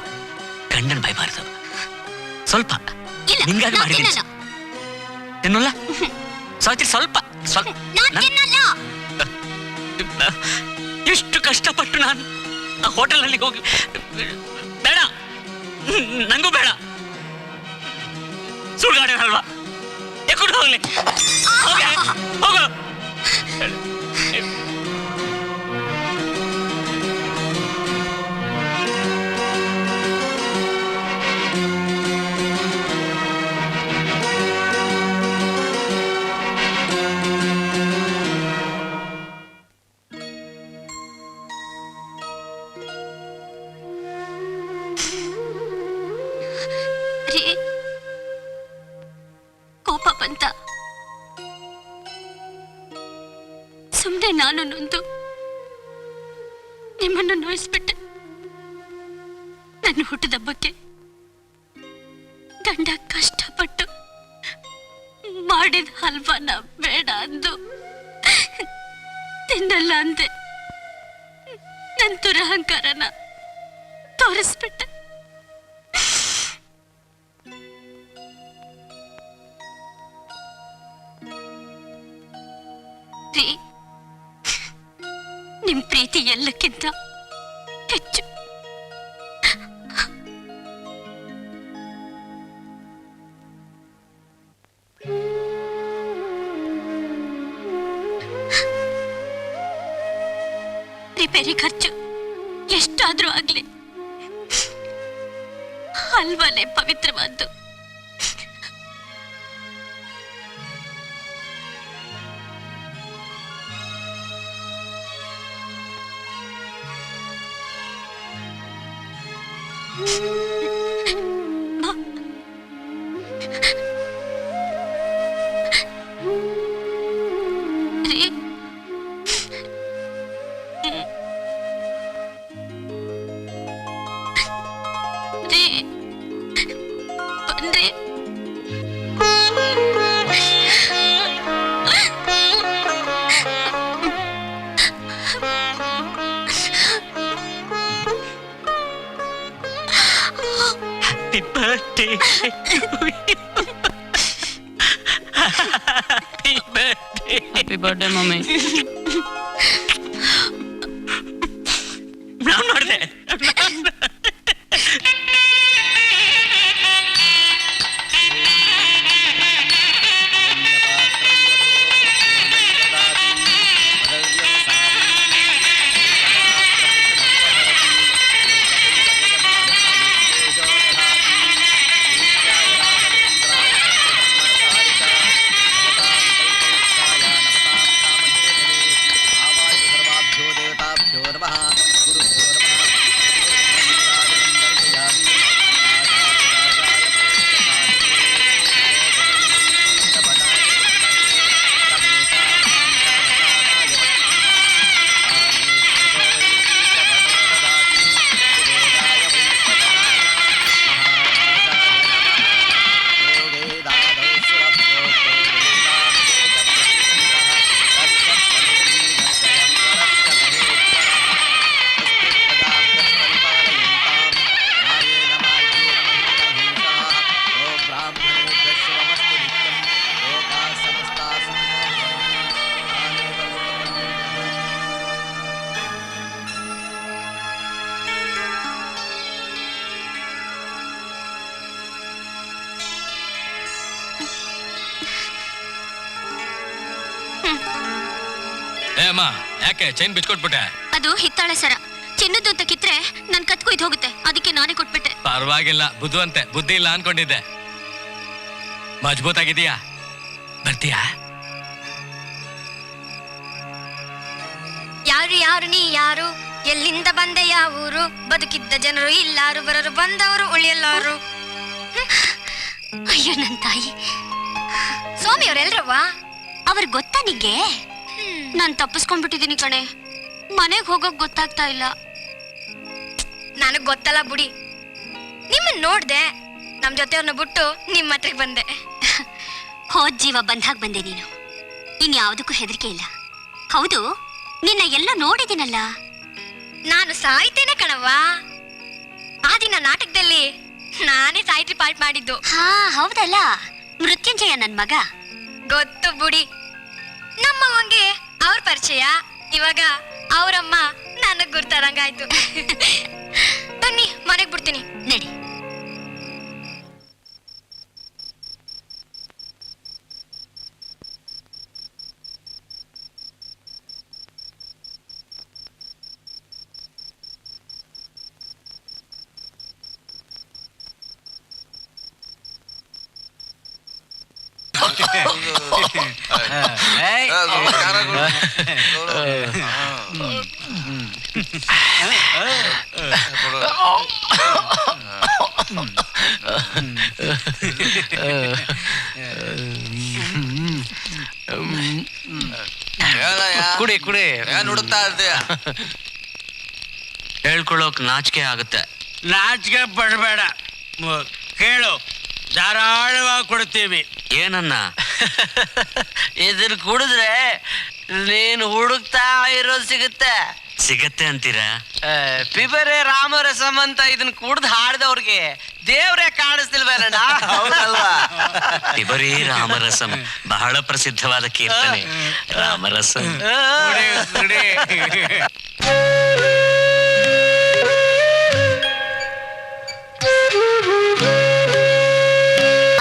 ಗಂಡನ್ ಬೈಬಾರ್ದು. ಸ್ವಲ್ಪ ಇಲ್ಲ, ನಿಂಗಾಗಿ ನಾನ್ ಮಾಡಿದ್ದೀನಿ. ತಿನ್ನಲ್ಲ. ತಿನ್ನಲ್ಲ ಸಾವಿತ್ರಿ? ಸ್ವಲ್ಪ ಸ್ವಲ್ಪ ನಾನ್ ತಿನ್ನಲ್ಲ. ಎಷ್ಟು ಕಷ್ಟಪಟ್ಟು ನಾನು ಆ ಹೋಟೆಲ್ನಲ್ಲಿ ಹೋಗಿ, ಬೇಡ ನಂಗೂ ಬೇಡ, ಸುಳ್ಗಾಡೆ ಅಲ್ವಾ, ಎಕೊಂಡು ಹೋಗ್ಲಿ, ಹೋಗು. ರೀ, ಕೋಪ ಬಂತ? ಸುಮ್ಮನೆ ನಾನು ನೊಂದು ನಿಮ್ಮನ್ನು ನೋಯಿಸ್ಬಿಟ್ಟೆ. ನನ್ನ ಹುಟ್ಟದಬ್ಬಕ್ಕೆ ಗಂಡ ಕಷ್ಟಪಟ್ಟು ಮಾಡಿದ ಹಲ್ವಾನ ಬೇಡ ಅಂದು ತಿನ್ನಲ್ಲ ಅಂದೆ. ನನ್ನ ದುರಹಂಕಾರನ ತೋರಿಸ್ಬಿಟ್ಟೆ. ನಿಮ್ ಪ್ರೀತಿ ಎಲ್ಲಕ್ಕಿಂತ ಹೆಚ್ಚು. ರಿಪೇರಿ ಖರ್ಚು ಎಷ್ಟಾದ್ರೂ ಆಗ್ಲಿ, ಹಲ್ವಾನೇ ಪವಿತ್ರವಾದ್ದು. Happy birthday to you. Happy birthday. Happy birthday, mommy. ನಾನು ಮಾಡಿದೆ. ಅಮ್ಮ, ಯಾಕೆ ಚೈನ್ ಬಿಚ್ಕೊಟ್ಬಿಟ್ಟೆ? ಅದು ಹಿತ್ತಾಳೆ ಸರ. ಚಿನ್ನದ್ದು ಅಂತ ಕಿತ್ರೆ ನನ್ ಕತ್ಕು ಇದು ಹೋಗುತ್ತೆ, ಅದಕ್ಕೆ ನಾನೇ ಕೊಟ್ಬಿಟ್ಟೆ. ಪರವಾಗಿಲ್ಲ, ಬುದ್ಧಿವಂತೆ. ಬುದ್ಧಿ ಇಲ್ಲ ಅನ್ಕೊಂಡಿದ್ದೆ. ಮಜಬೂತ್ ಆಗಿದೀಯಾ? ಬರ್ತೀಯಾ? ಯಾರು ಯಾರು ನೀ ಯಾರು, ಎಲ್ಲಿಂದ ಬಂದೆ ಯಾವ ಊರು, ಬದುಕಿದ್ದ ಜನರು ಇಲ್ಲಾರು, ಬರರು ಬಂದವರು ಉಳಿಯಲ್ಲಾರು. ಅಯ್ಯೋ ನನ್ ತಾಯಿ. ಸ್ವಾಮಿ ಅವ್ರೆಲ್ರವ್ವ? ಅವ್ರಿಗೆ ಗೊತ್ತಾ ನಿಂಗೆ? ನಾನ್ ತಪ್ಪಿಸ್ಕೊಂಡ್ಬಿಟ್ಟಿದೀನಿ ಕಣೆ. ಮನೆಗ್ ಹೋಗೋಕ್ ಗೊತ್ತಾಗ್ತಾ ಇಲ್ಲ. ನನಗ್ ಗೊತ್ತಲ್ಲ ಬುಡಿ. ನಿಮ್ಮನ್ ನೋಡ್ದೆ, ನಮ್ ಜೊತೆಯವ್ರನ್ನ ಬಿಟ್ಟು ನಿಮ್ ಹತ್ರಕ್ ಬಂದೆ. ಹೋದ್ ಜೀವ ಬಂದಾಗ ಬಂದೆ ನೀನು. ಇನ್ಯಾವುದಕ್ಕೂ ಹೆದರಿಕೆ ಇಲ್ಲ. ಹೌದು, ನಿನ್ನ ಎಲ್ಲ ನೋಡಿದಿನಲ್ಲ. ನಾನು ಸಾಯ್ತೇನೆ ಕಣವ್ವ. ಆ ದಿನ ನಾಟಕದಲ್ಲಿ ನಾನೇ ಸಾಯ್ತ್ರಿ ಪಾರ್ಟ್ ಮಾಡಿದ್ದು. ಹಾ ಹೌದಲ್ಲ, ಮೃತ್ಯುಂಜಯ ನನ್ ಮಗ. ಗೊತ್ತು ಬುಡಿ. ನಮ್ಮವ್ವಂಗೆ ಅವ್ರ ಪರಿಚಯ, ಇವಾಗ ಅವ್ರಮ್ಮ ನನಗ್ ಗುರ್ತಾರಂಗಾಯ್ತು. ಬನ್ನಿ ಮನೆಗ್ ಬಿಡ್ತೀನಿ. ನಡಿ. ಕುಡಿ ಕುಡಿ. ಏನ್ ಹುಡುಕ್ತಾ ಇದ್ದೀಯ? ಹೇಳ್ಕೊಳ್ಳೋಕ್ ನಾಚಿಕೆ ಆಗುತ್ತೆ. ನಾಚಿಕೆ ಪಡಬೇಡ, ಕೇಳು, ಧಾರಾಳವಾಗಿ ಕೊಡ್ತೀವಿ. ಏನನ್ನ? ಇದನ್ನ ಕುಡಿದ್ರೆ ನೀನು ಹುಡುಕ್ತಾ ಇರೋದು ಸಿಗುತ್ತೆ. ಸಿಗತ್ತೆ ಅಂತೀರಾ? ಪಿಬರೆ ರಾಮರಸಂ ಅಂತ ಇದನ್ನ ಕುಡ್ದು ಹಾಡ್ದವ್ರಿಗೆ ದೇವ್ರೇ ಕಾಣಿಸ್ತಿಲ್ವೇನಣ್ಣ? ಹೌದಲ್ವಾ? ಟಿಬರಿ ರಾಮರಸಂ ಬಹಳ ಪ್ರಸಿದ್ಧವಾದ ಕೀರ್ತನೆ. ರಾಮರಸಂ.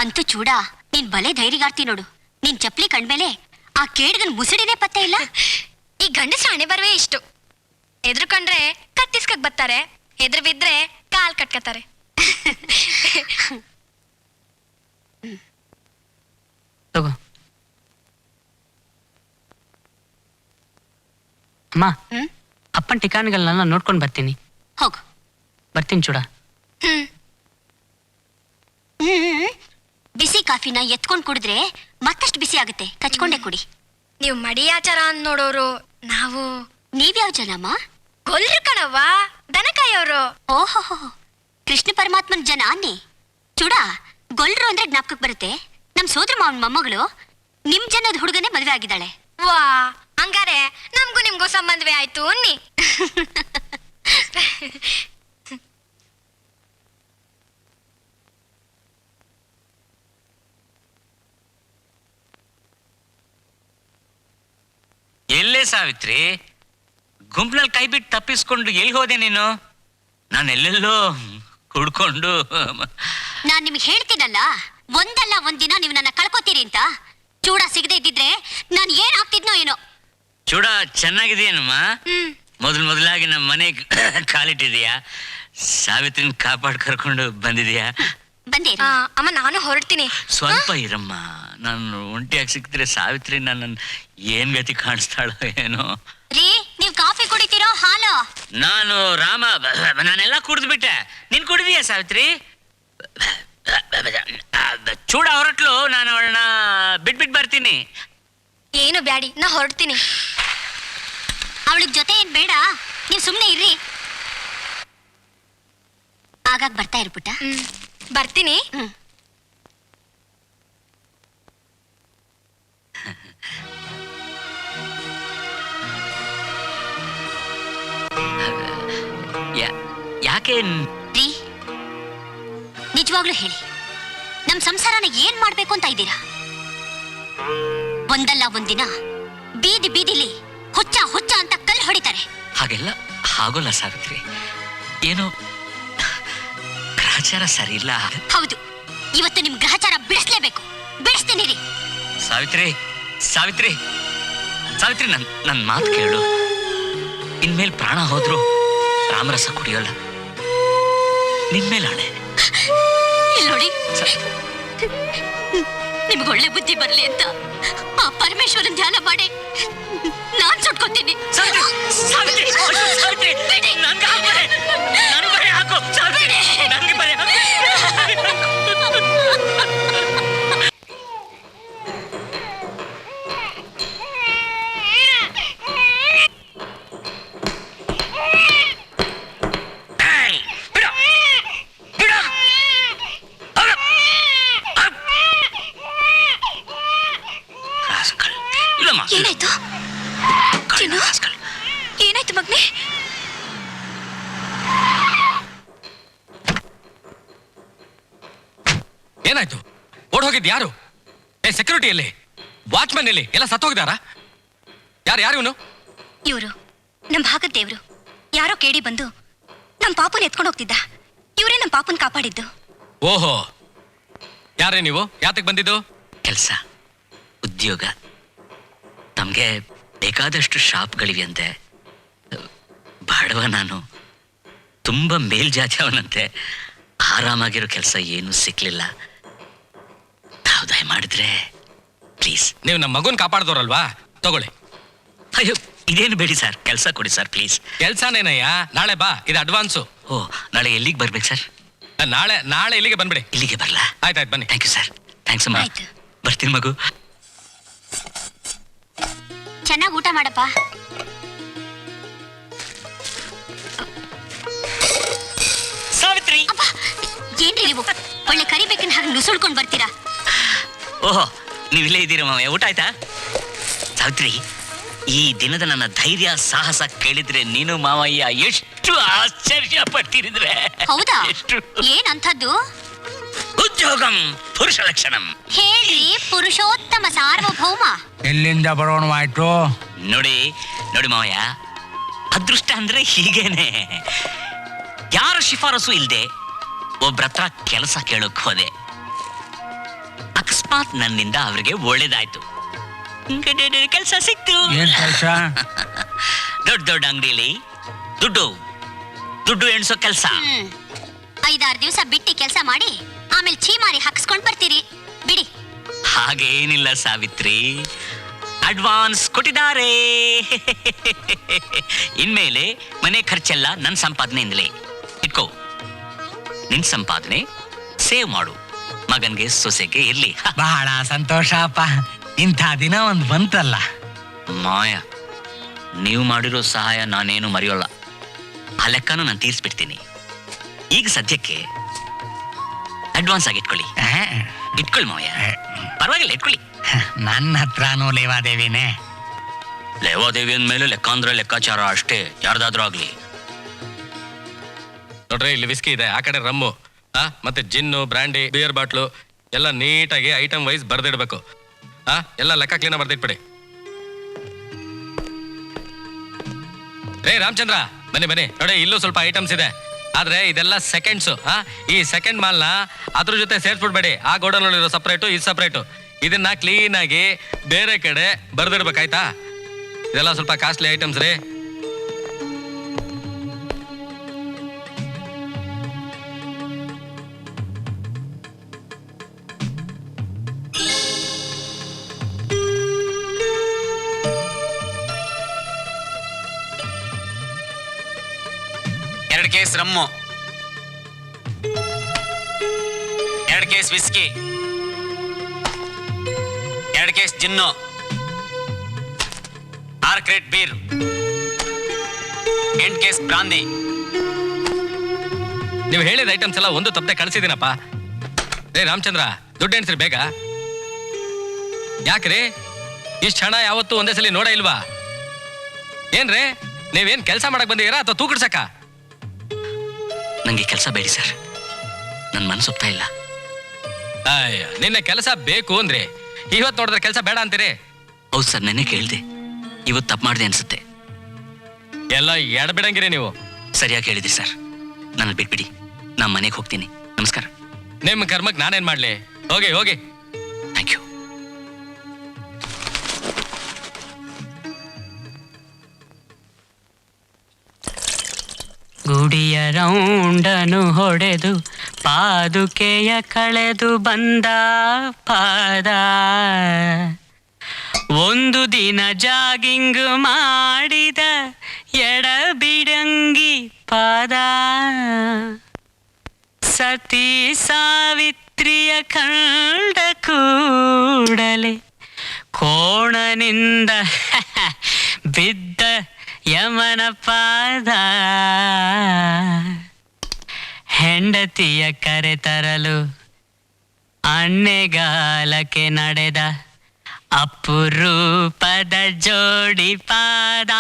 ಅಂತೂ ಚೂಡ, ನೀನ್ ಬಲೆ ಧೈರ್ಯಗಾರ್ತಿ ನೋಡು. ನಿನ್ ಚಪ್ಲಿ ಕಂಡ್ಮೇಲೆ ಆ ಕೇಡ್ಗನ್ ಮುಸುಡಿನೇ ಪತ್ತೆ ಇಲ್ಲ. ಈ ಗಂಡಸ್ರ ಹಣೆ ಬರುವೆ ಇಷ್ಟು. ಎದ್ರುಕೊಂಡ್ರೆ ಕತ್ತಿಸ್ಕಕ್ ಬರ್ತಾರೆ, ಎದುರು ಬಿದ್ರೆ ಕಾಲ್ ಕಟ್ಕತಾರೆ. ತಗೋ ಅಮ್ಮ. ಅಪ್ಪನ್ ಠಿಕಾಣಿಗಳನ್ನ ನೋಡ್ಕೊಂಡ್ ಬರ್ತೀನಿ. ಹೋಗು. ಬರ್ತೀನಿ ಚೂಡ. ಬಿಸಿ ಕಾಫಿನ ಎತ್ಕೊಂಡ್ ಕುಡಿದ್ರೆ ಮತ್ತಷ್ಟು ಬಿಸಿ ಆಗುತ್ತೆ. ಕಚ್ಕೊಂಡೆ ಕುಡಿ. ನೀವು ಮಡಿಯಾಚಾರ ಅಂದ್ ನೋಡೋರು, ನಾವು ನೀವ್ಯಾವ ಜನಮ್ಮ? ಗೊಲ್ರು ಕಣವ್ವ, ದನಕಾಯವ್ರು. ಓಹೋ, ಕೃಷ್ಣ ಪರಮಾತ್ಮನ ಜನ ಅನ್ನಿ. ಚೂಡ, ಗೊಲ್ರು ಅಂದ್ರೆ ಜ್ಞಾಪಕಕ್ಕೆ ಬರುತ್ತೆ. ನಮ್ ಸೋದರ ಮಾವನ್ ಮೊಮ್ಮಗಳು ನಿಮ್ ಜನದ ಹುಡುಗನೇ ಮದುವೆ ಆಗಿದ್ದಾಳೆ. ವಾ, ಹಂಗಾರೆ ನಮ್ಗೂ ನಿಮ್ಗೂ ಸಂಬಂಧವೇ ಆಯ್ತು ಅನ್ನಿ. ಎಲ್ಲೇ ಸಾವಿತ್ರಿ? ಗುಂಪ್ನಲ್ಲಿ ಕೈ ಬಿಟ್ಟು ತಪ್ಪಿಸ್ಕೊಂಡು ಎಲ್ಲಿ ಹೋದೆ ನೀನು? ನಾನು ಎಲ್ಲೆಲ್ಲೋ ಕುಡ್ಕೊಂಡು. ನಾನ್ ನಿಮ್ಗೆ ಹೇಳ್ತೀನಲ್ಲ, ಒಂದಲ್ಲ ಒಂದಿನ ನೀವು ನನ್ನ ಕಳ್ಕೊತೀರಿ ಅಂತ. ಚೂಡ ಸಿಗದೆ ಇದ್ದಿದ್ರೆ ನಾನು ಏನ್ ಆಗ್ತಿದ್ನೋ ಏನೋ. ಚೂಡ ಚೆನ್ನಾಗಿದೆಯೇನಮ್ಮ? ಮೊದಲಾಗಿ ನಮ್ಮ ಮನೆಗೆ ಕಾಲಿಟ್ಟಿದೀಯಾ? ಸಾವಿತ್ರಿನ ಕಾಪಾಡ್ ಕರ್ಕೊಂಡು ಬಂದಿದೀಯಾ? ಬಂದೆ. ಅಮ್ಮ ನಾನು ಹೊರಡ್ತೀನಿ. ಸ್ವಲ್ಪ ಇರಮ್ಮ, ನಾನು ಒಂಟಿಯಾಗಿ ಸಿಕ್ಕಿದ್ರೆ ಸಾವಿತ್ರಿ ನನ್ನ ಏನ್ ಗತಿ ಕಾಣಿಸ್ತಾಳೋ ಏನೋ. ರೀ, ನೀವ್ ಕಾಫಿ ಕುಡಿತೀರೋ ಹಾಲು? ನಾನು ರಾಮ, ನಾನೆಲ್ಲ ಕುಡಿದ್ಬಿಟ್ಟೆ. ನೀನ್ ಕುಡಿದೀಯಾ ಸಾವಿತ್ರಿ? ಚೂಡ ಹೊರಟ್ಲು, ನಾನು ಅವಳನ್ನ ಬಿಟ್ಬಿಟ್ಟು ಬರ್ತೀನಿ. ಏನು ಬ್ಯಾಡಿ, ನಾ ಹೊರಡ್ತೀನಿ. ಅವಳಿಗೆ ಜೊತೆ ಏನ್ ಬೇಡ, ನೀವ್ ಸುಮ್ನೆ ಇರ್ರಿ. ಆಗಾಗ ಬರ್ತಾ ಇರ್ಬಿಟ್ಟ. ಬರ್ತೀನಿ. ಯಾಕೆ? ರೀ, ನಿಜವಾಗ್ಲೂ ಹೇಳಿ, ನಮ್ ಸಂಸಾರನ ಏನ್ ಮಾಡ್ಬೇಕು ಅಂತ ಇದ್ದೀರಾ? ಒಂದಲ್ಲ ಒಂದಿನ ಬೀದಿ ಬೀದಿಲಿ ಹುಚ್ಚ ಹುಚ್ಚ ಅಂತ ಕಲ್ಲು ಹೊಡಿತಾರೆ. ಹಾಗೆಲ್ಲ ಆಗೋಲ್ಲ ಸಾವಿತ್ರಿ. ಏನೋ ಗ್ರಹಚಾರ ಸರಿ ಇಲ್ಲ. ಹೌದು, ಇವತ್ತು ನಿಮ್ ಗ್ರಹಚಾರ ಬಿಡಿಸ್ಲೇಬೇಕು. ಬಿಡಿಸ್ತೀನಿ ರೀ. ಸಾವಿತ್ರಿ, ಸಾವಿತ್ರಿ, ಸಾವಿತ್ರಿ, ನನ್ ಮಾತು ಕೇಳು. ಇನ್ಮೇಲೆ ಪ್ರಾಣ ಹೋದ್ರು ರಾಮರಸ ಕುಡಿಯೋಲ್ಲ. ನಿನ್ಮೇಲಾಣೆ. ಇಲ್ಲಿ ನೋಡಿ, ನಿಮ್ಗೆ ಒಳ್ಳೆ ಬುದ್ಧಿ ಬರ್ಲಿ ಅಂತ ಆ ಪರಮೇಶ್ವರನ್ ಧ್ಯಾನ ಮಾಡಿ ನಾನ್ ಸುಟ್ಕೋತೀನಿ. ಏನಾಯ್ತು ಏನಾಯ್ತು ಮಗ್ನೆ? ಏನಾಯ್ತು? ಓಡ್ ಹೋಗಿದ್ ಯಾರು? ಸೆಕ್ಯೂರಿಟಿ ಎಲ್ಲಿ? ವಾಚ್ಮನ್ ಎಲ್ಲಿ? ಎಲ್ಲ ಸತ್ತೋಗಿದಾರಾ? ಯಾರು ಇವನು? ಇವರು ನಮ್ ಭಾಗದ ದೇವ್ರು. ಯಾರೋ ಕೇಳಿ ಬಂದು ನಮ್ ಪಾಪನ್ ಎತ್ಕೊಂಡು ಹೋಗ್ತಿದ್ದ. ಇವರೇ ನಮ್ ಪಾಪನ್ ಕಾಪಾಡಿದ್ದು. ಓಹೋ, ಯಾರೇ ನೀವು? ಯಾತಕ್ ಬಂದಿದ್ದು? ಕೆಲಸ, ಉದ್ಯೋಗ. ತಮಗೆ ಬೇಕಾದಷ್ಟು ಶಾಪ್ಗಳಿವೆಯಂತೆ. ಬಡವ ನಾನು, ತುಂಬ ಮೇಲ್ಜಾತಿಯವನಂತೆ. ಆರಾಮಾಗಿರೋ ಕೆಲಸ ಏನೂ ಸಿಕ್ಲಿಲ್ಲ. ತಾವು ದಯ ಮಾಡಿದ್ರೆ ಪ್ಲೀಸ್. ನೀವು ನಮ್ಮ ಮಗುನ್ ಕಾಪಾಡ್ದವ್ರಲ್ವಾ? ತಗೊಳ್ಳಿ. ಅಯ್ಯೋ, ಇದೇನು ಬೇಡಿ ಸರ್, ಕೆಲಸ ಕೊಡಿ ಸರ್ ಪ್ಲೀಸ್. ಕೆಲ್ಸನೇನಯ್ಯ? ನಾಳೆ ಬಾ, ಇದು ಅಡ್ವಾನ್ಸು. ಓ, ನಾಳೆ ಎಲ್ಲಿಗೆ ಬರ್ಬೇಕು ಸರ್? ನಾಳೆ ಇಲ್ಲಿಗೆ ಬಂದ್ಬಿಡಿ. ಇಲ್ಲಿಗೆ ಬರಲಾ? ಆಯ್ತಾಯ್ತು, ಬನ್ನಿ. Thank you sir. ಥ್ಯಾಂಕ್ಸ್ ಅಮ್ಮ. ಬರ್ತೀನಿ ಮಗು. ಚೆನ್ನಾಗಿ ಊಟ ಮಾಡಪ್ಪ. ಸಾವಿತ್ರಿ, ಏನ್ರಿ ನೀವು ಒಳ್ಳೆ ಕರಿಬೇಕನ್ನ ಹಾಗೆ ನುಸುಳ್ಕೊಂಡ್ ಬರ್ತೀರಾ? ಓಹೋ, ನೀವಿಲ್ಲೇ ಇದ್ದೀರ ಮಾವಯ್ಯ. ಊಟ ಆಯ್ತಾ? ಸಾವಿತ್ರಿ, ಈ ದಿನದ ನನ್ನ ಧೈರ್ಯ ಸಾಹಸ ಕೇಳಿದ್ರೆ ನೀನು ಮಾವಯ್ಯ ಎಷ್ಟು ಆಶ್ಚರ್ಯ ಪಡ್ತಿರಿದ್ರೆ. ಹೌದಾ? ಎಷ್ಟು? ಏನಂಥದ್ದು? ಉದ್ಯೋಗಂ ಪುರುಷ ಲಕ್ಷಣಂ. ಹೇಳಿ ಪುರುಷೋತ್ತಮ ಸಾರ್ವಭೌಮ. ಎಲ್ಲಿಂದ ಬರೋಣವಾಯ್ತು? ನೋಡಿ ಮಾವಯ್ಯ, ಅದೃಷ್ಟ ಅಂದ್ರೆ ಹೀಗೇನೆ. ಯಾರ ಶಿಫಾರಸು ಇಲ್ದೆ ಒಬ್ರತ್ರ ಕೆಲಸ ಕೇಳೋಕ್ ಹೋದೆ. ಅಕಸ್ಮಾತ್ ನನ್ನಿಂದ ಅವ್ರಿಗೆ ಒಳ್ಳೇದಾಯ್ತು, ಕೆಲಸ ಸಿಕ್ತು. ಏನ್ ಕೆಲಸ? ದೊಡ್ಡ ಅಂಗಡಿಯಲ್ಲಿ ದುಡ್ಡು ಎಣ್ಸೋ ಕೆಲಸ. 5-6 ದಿವಸ ಬಿಟ್ಟು ಕೆಲಸ ಮಾಡಿ ಆಮೇಲೆ ಚೀಮಾರಿ ಹಾಕಿಸ್ಕೊಂಡ್ ಬರ್ತೀರಿ ಬಿಡಿ. ಹಾಗೇನಿಲ್ಲ ಸಾವಿತ್ರಿ, ಅಡ್ವಾನ್ಸ್ ಕೊಟ್ಟಿದ್ದಾರೆ. ಇನ್ಮೇಲೆ ಮನೆ ಖರ್ಚೆಲ್ಲ ನನ್ನ ಸಂಪಾದನೆಯಿಂದಲೇ. ಇಟ್ಕೋ, ನಿನ್ ಸಂಪಾದನೆ ಸೇವ್ ಮಾಡು, ಮಗನ್ಗೆ ಸೊಸೆಗೆ ಇರ್ಲಿ. ಬಹಳ ಸಂತೋಷ ಅಪ್ಪ, ಇಂಥ ದಿನ ಒಂದು ಬಂತಲ್ಲ. ಮಾಯ, ನೀವು ಮಾಡಿರೋ ಸಹಾಯ ನಾನೇನು ಮರೆಯೋಲ್ಲ. ಆ ಲೆಕ್ಕನೂ ನಾನು ತೀರಿಸ್ಬಿಡ್ತೀನಿ. ಈಗ ಸದ್ಯಕ್ಕೆ ಅಡ್ವಾನ್ಸ್ ಆಗಿ ಇಟ್ಕೊಳ್ಳಿ. ಮಾವಯ್ಯ, ಪರವಾಗಿಲ್ಲ, ಇಟ್ಕೊಳ್ಳಿ. ನನ್ನ ಹತ್ರನೂ ಲೇವಾದೇವಿನೇ. ಲೇವಾದೇವಿ ಅಂದ್ಮೇಲೆ ಲೆಕ್ಕ ಅಂದ್ರೆ ಲೆಕ್ಕಾಚಾರ ಅಷ್ಟೇ, ಯಾರ್ದಾದ್ರೂ ಆಗ್ಲಿ. ನೋಡ್ರಿ, ಇಲ್ಲಿ ವಿಸ್ಕಿ ಇದೆ, ಆ ಕಡೆ ರಮ್ಮು, ಮತ್ತೆ ಜಿನ್ನು, ಬ್ರ್ಯಾಂಡಿ, ಬಿಯರ್ ಬಾಟ್ಲು ಎಲ್ಲ ನೀಟಾಗಿ ಐಟಮ್ ವೈಸ್ ಬರ್ದಿಡ್ಬೇಕು. ಎಲ್ಲ ಲೆಕ್ಕ ಕ್ಲೀನ್ ಬರ್ದಿಟ್ಬಿಡಿ. ರಾಮಚಂದ್ರ, ಬನ್ನಿ ನೋಡಿ, ಇಲ್ಲೂ ಸ್ವಲ್ಪ ಐಟಮ್ಸ್ ಇದೆ. ಆದ್ರೆ ಇದೆಲ್ಲ ಸೆಕೆಂಡ್ಸು. ಈ ಸೆಕೆಂಡ್ ಮಾಲ್ನ ಅದ್ರ ಜೊತೆ ಸೇರ್ಸ್ಬಿಡ್ಬೇಡಿ. ಆ ಗೋಡೌನಲ್ಲಿರೋ ಸಪ್ರೇಟು, ಇದು ಸಪ್ರೇಟು. ಇದನ್ನ ಕ್ಲೀನ್ ಆಗಿ ಬೇರೆ ಕಡೆ ಬರ್ದಿಡ್ಬೇಕಾಯ್ತಾ? ಇದೆಲ್ಲ ಸ್ವಲ್ಪ ಕಾಸ್ಟ್ಲಿ ಐಟಮ್ಸ್ ರೀ. ಎರಡು case rum, 2 case whisky, 2 case gin, 6 crate beer, 8 case brandy. ನೀವು ಹೇಳಿದ ಐಟಮ್ಸ್ ಎಲ್ಲ ಒಂದು ತಪ್ಪದೆ ಕಳಿಸಿದ್ದೀನಪ್ಪ. ರಾಮಚಂದ್ರ, ದುಡ್ಡು ಎಣಿಸ್ರಿ ಬೇಗ. ಯಾಕ್ರಿ ಇಷ್ಟು ಹಣ ಯಾವತ್ತೂ ಒಂದೇ ಸಲ ನೋಡ ಇಲ್ವಾ? ಏನ್ರಿ, ನೀವೇನ್ ಕೆಲಸ ಮಾಡಕ್ ಬಂದಿದ್ದೀರಾ ಅಥವಾ ತೂಕಡ್ಸಕ್ಕ? ನಂಗೆ ಕೆಲಸ ಬೇಡಿ ಸರ್, ನನ್ನ ಮನಸ್ಸು ಒಪ್ತಾ ಇಲ್ಲ. ನಿನ್ನೆ ಕೆಲಸ ಬೇಕು ಅಂದ್ರೆ ಇವತ್ತು ನೋಡಿದ್ರೆ ಕೆಲಸ ಬೇಡ ಅಂತೀರಿ? ಹೌದು ಸರ್, ನೆನ್ನೆ ಕೇಳಿದೆ, ಇವತ್ತು ತಪ್ಪು ಮಾಡಿದೆ ಅನ್ಸುತ್ತೆ. ಎಲ್ಲ ಎಡಬಿಡಂಗಿರಿ ನೀವು. ಸರಿಯಾಗಿ ಹೇಳಿದ್ರಿ ಸರ್, ನನ್ನ ಬಿಟ್ಬಿಡಿ, ನಾನು ಮನೆಗೆ ಹೋಗ್ತೀನಿ. ನಮಸ್ಕಾರ. ನಿಮ್ಮ ಕರ್ಮಕ್ಕೆ ನಾನೇನ್ ಮಾಡ್ಲಿ? ಹೋಗಿ. Thank you. ಗುಡಿಯ ರೌಂಡನು ಹೊಡೆದು ಪಾದುಕೆಯ ಕಳೆದು ಬಂದ ಪಾದ. ಒಂದು ದಿನ ಜಾಗಿಂಗ್ ಮಾಡಿದ ಎಡಬಿಡಂಗಿ ಪಾದ. ಸತಿ ಸಾವಿತ್ರಿಯ ಕಂಡ ಕೂಡಲೇ ಕೋಣನಿಂದ ಬಿದ್ದ ಯಮನ ಪಾದ. ಹೆಂಡತಿಯ ಕರೆ ತರಲು ಅಣ್ಣೆಗಾಲಕ್ಕೆ ನಡೆದ ಅಪರೂಪದ ಜೋಡಿ ಪಾದ.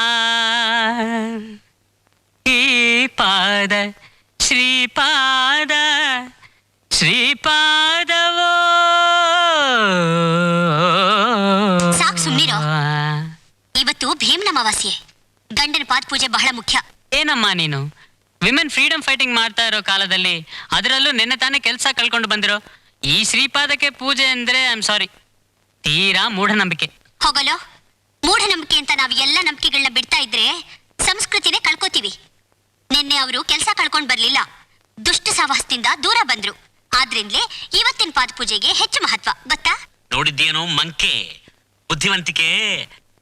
ಈ ಪಾದ ಶ್ರೀಪಾದ ಶ್ರೀಪಾದವೋ. ಸಾಕ್ ಸುಮ್ನಿರೋ. ಇವತ್ತು ಭೀಮ್ನ ಅಮಾವಾಸ್ಯೆ. ಗಂಡನ ಪಾದ ಪೂಜೆ ಬಹಳ ಮುಖ್ಯ. ಏನಮ್ಮ ನೀನು ವಿಮೆನ್ ಫ್ರೀಡಮ್ ಫೈಟಿಂಗ್ ಮಾಡ್ತಾ ಇರೋ ಕಾಲದಲ್ಲಿ ಅದರಲ್ಲೂ ನಿನ್ನೆ ತಾನೇ ಕೆಲಸ ಕಳ್ಕೊಂಡು ಬಂದಿರೋ ಈ ಶ್ರೀಪಾದಕ್ಕೆ ಪೂಜೆ ಅಂದ್ರೆ ಐ ಆಮ್ ಸಾರಿ, ತೀರಾ ಮೂಢನಂಬಿಕೆ. ಹೋಗಲೋ, ಮೂಢನಂಬಿಕೆ ಅಂತ ನಾವು ಎಲ್ಲ ನಂಬಿಕೆಗಳನ್ನ ಬಿಡ್ತಾ ಇದ್ರೆ ಸಂಸ್ಕೃತಿನೇ ಕಳ್ಕೊತೀವಿ. ನಿನ್ನೆ ಅವರು ಕೆಲಸ ಕಳ್ಕೊಂಡ್ ಬರ್ಲಿಲ್ಲ, ದುಷ್ಟ ಸಾವಾಸದಿಂದ ದೂರ ಬಂದ್ರು. ಆದ್ರಿಂದಲೇ ಇವತ್ತಿನ ಪಾದ ಪೂಜೆಗೆ ಹೆಚ್ಚು ಮಹತ್ವ. ಗೊತ್ತಾ? ನೋಡಿದ್ದೇನೋ ಮಂಕೆ, ಬುದ್ಧಿವಂತಿಕೆ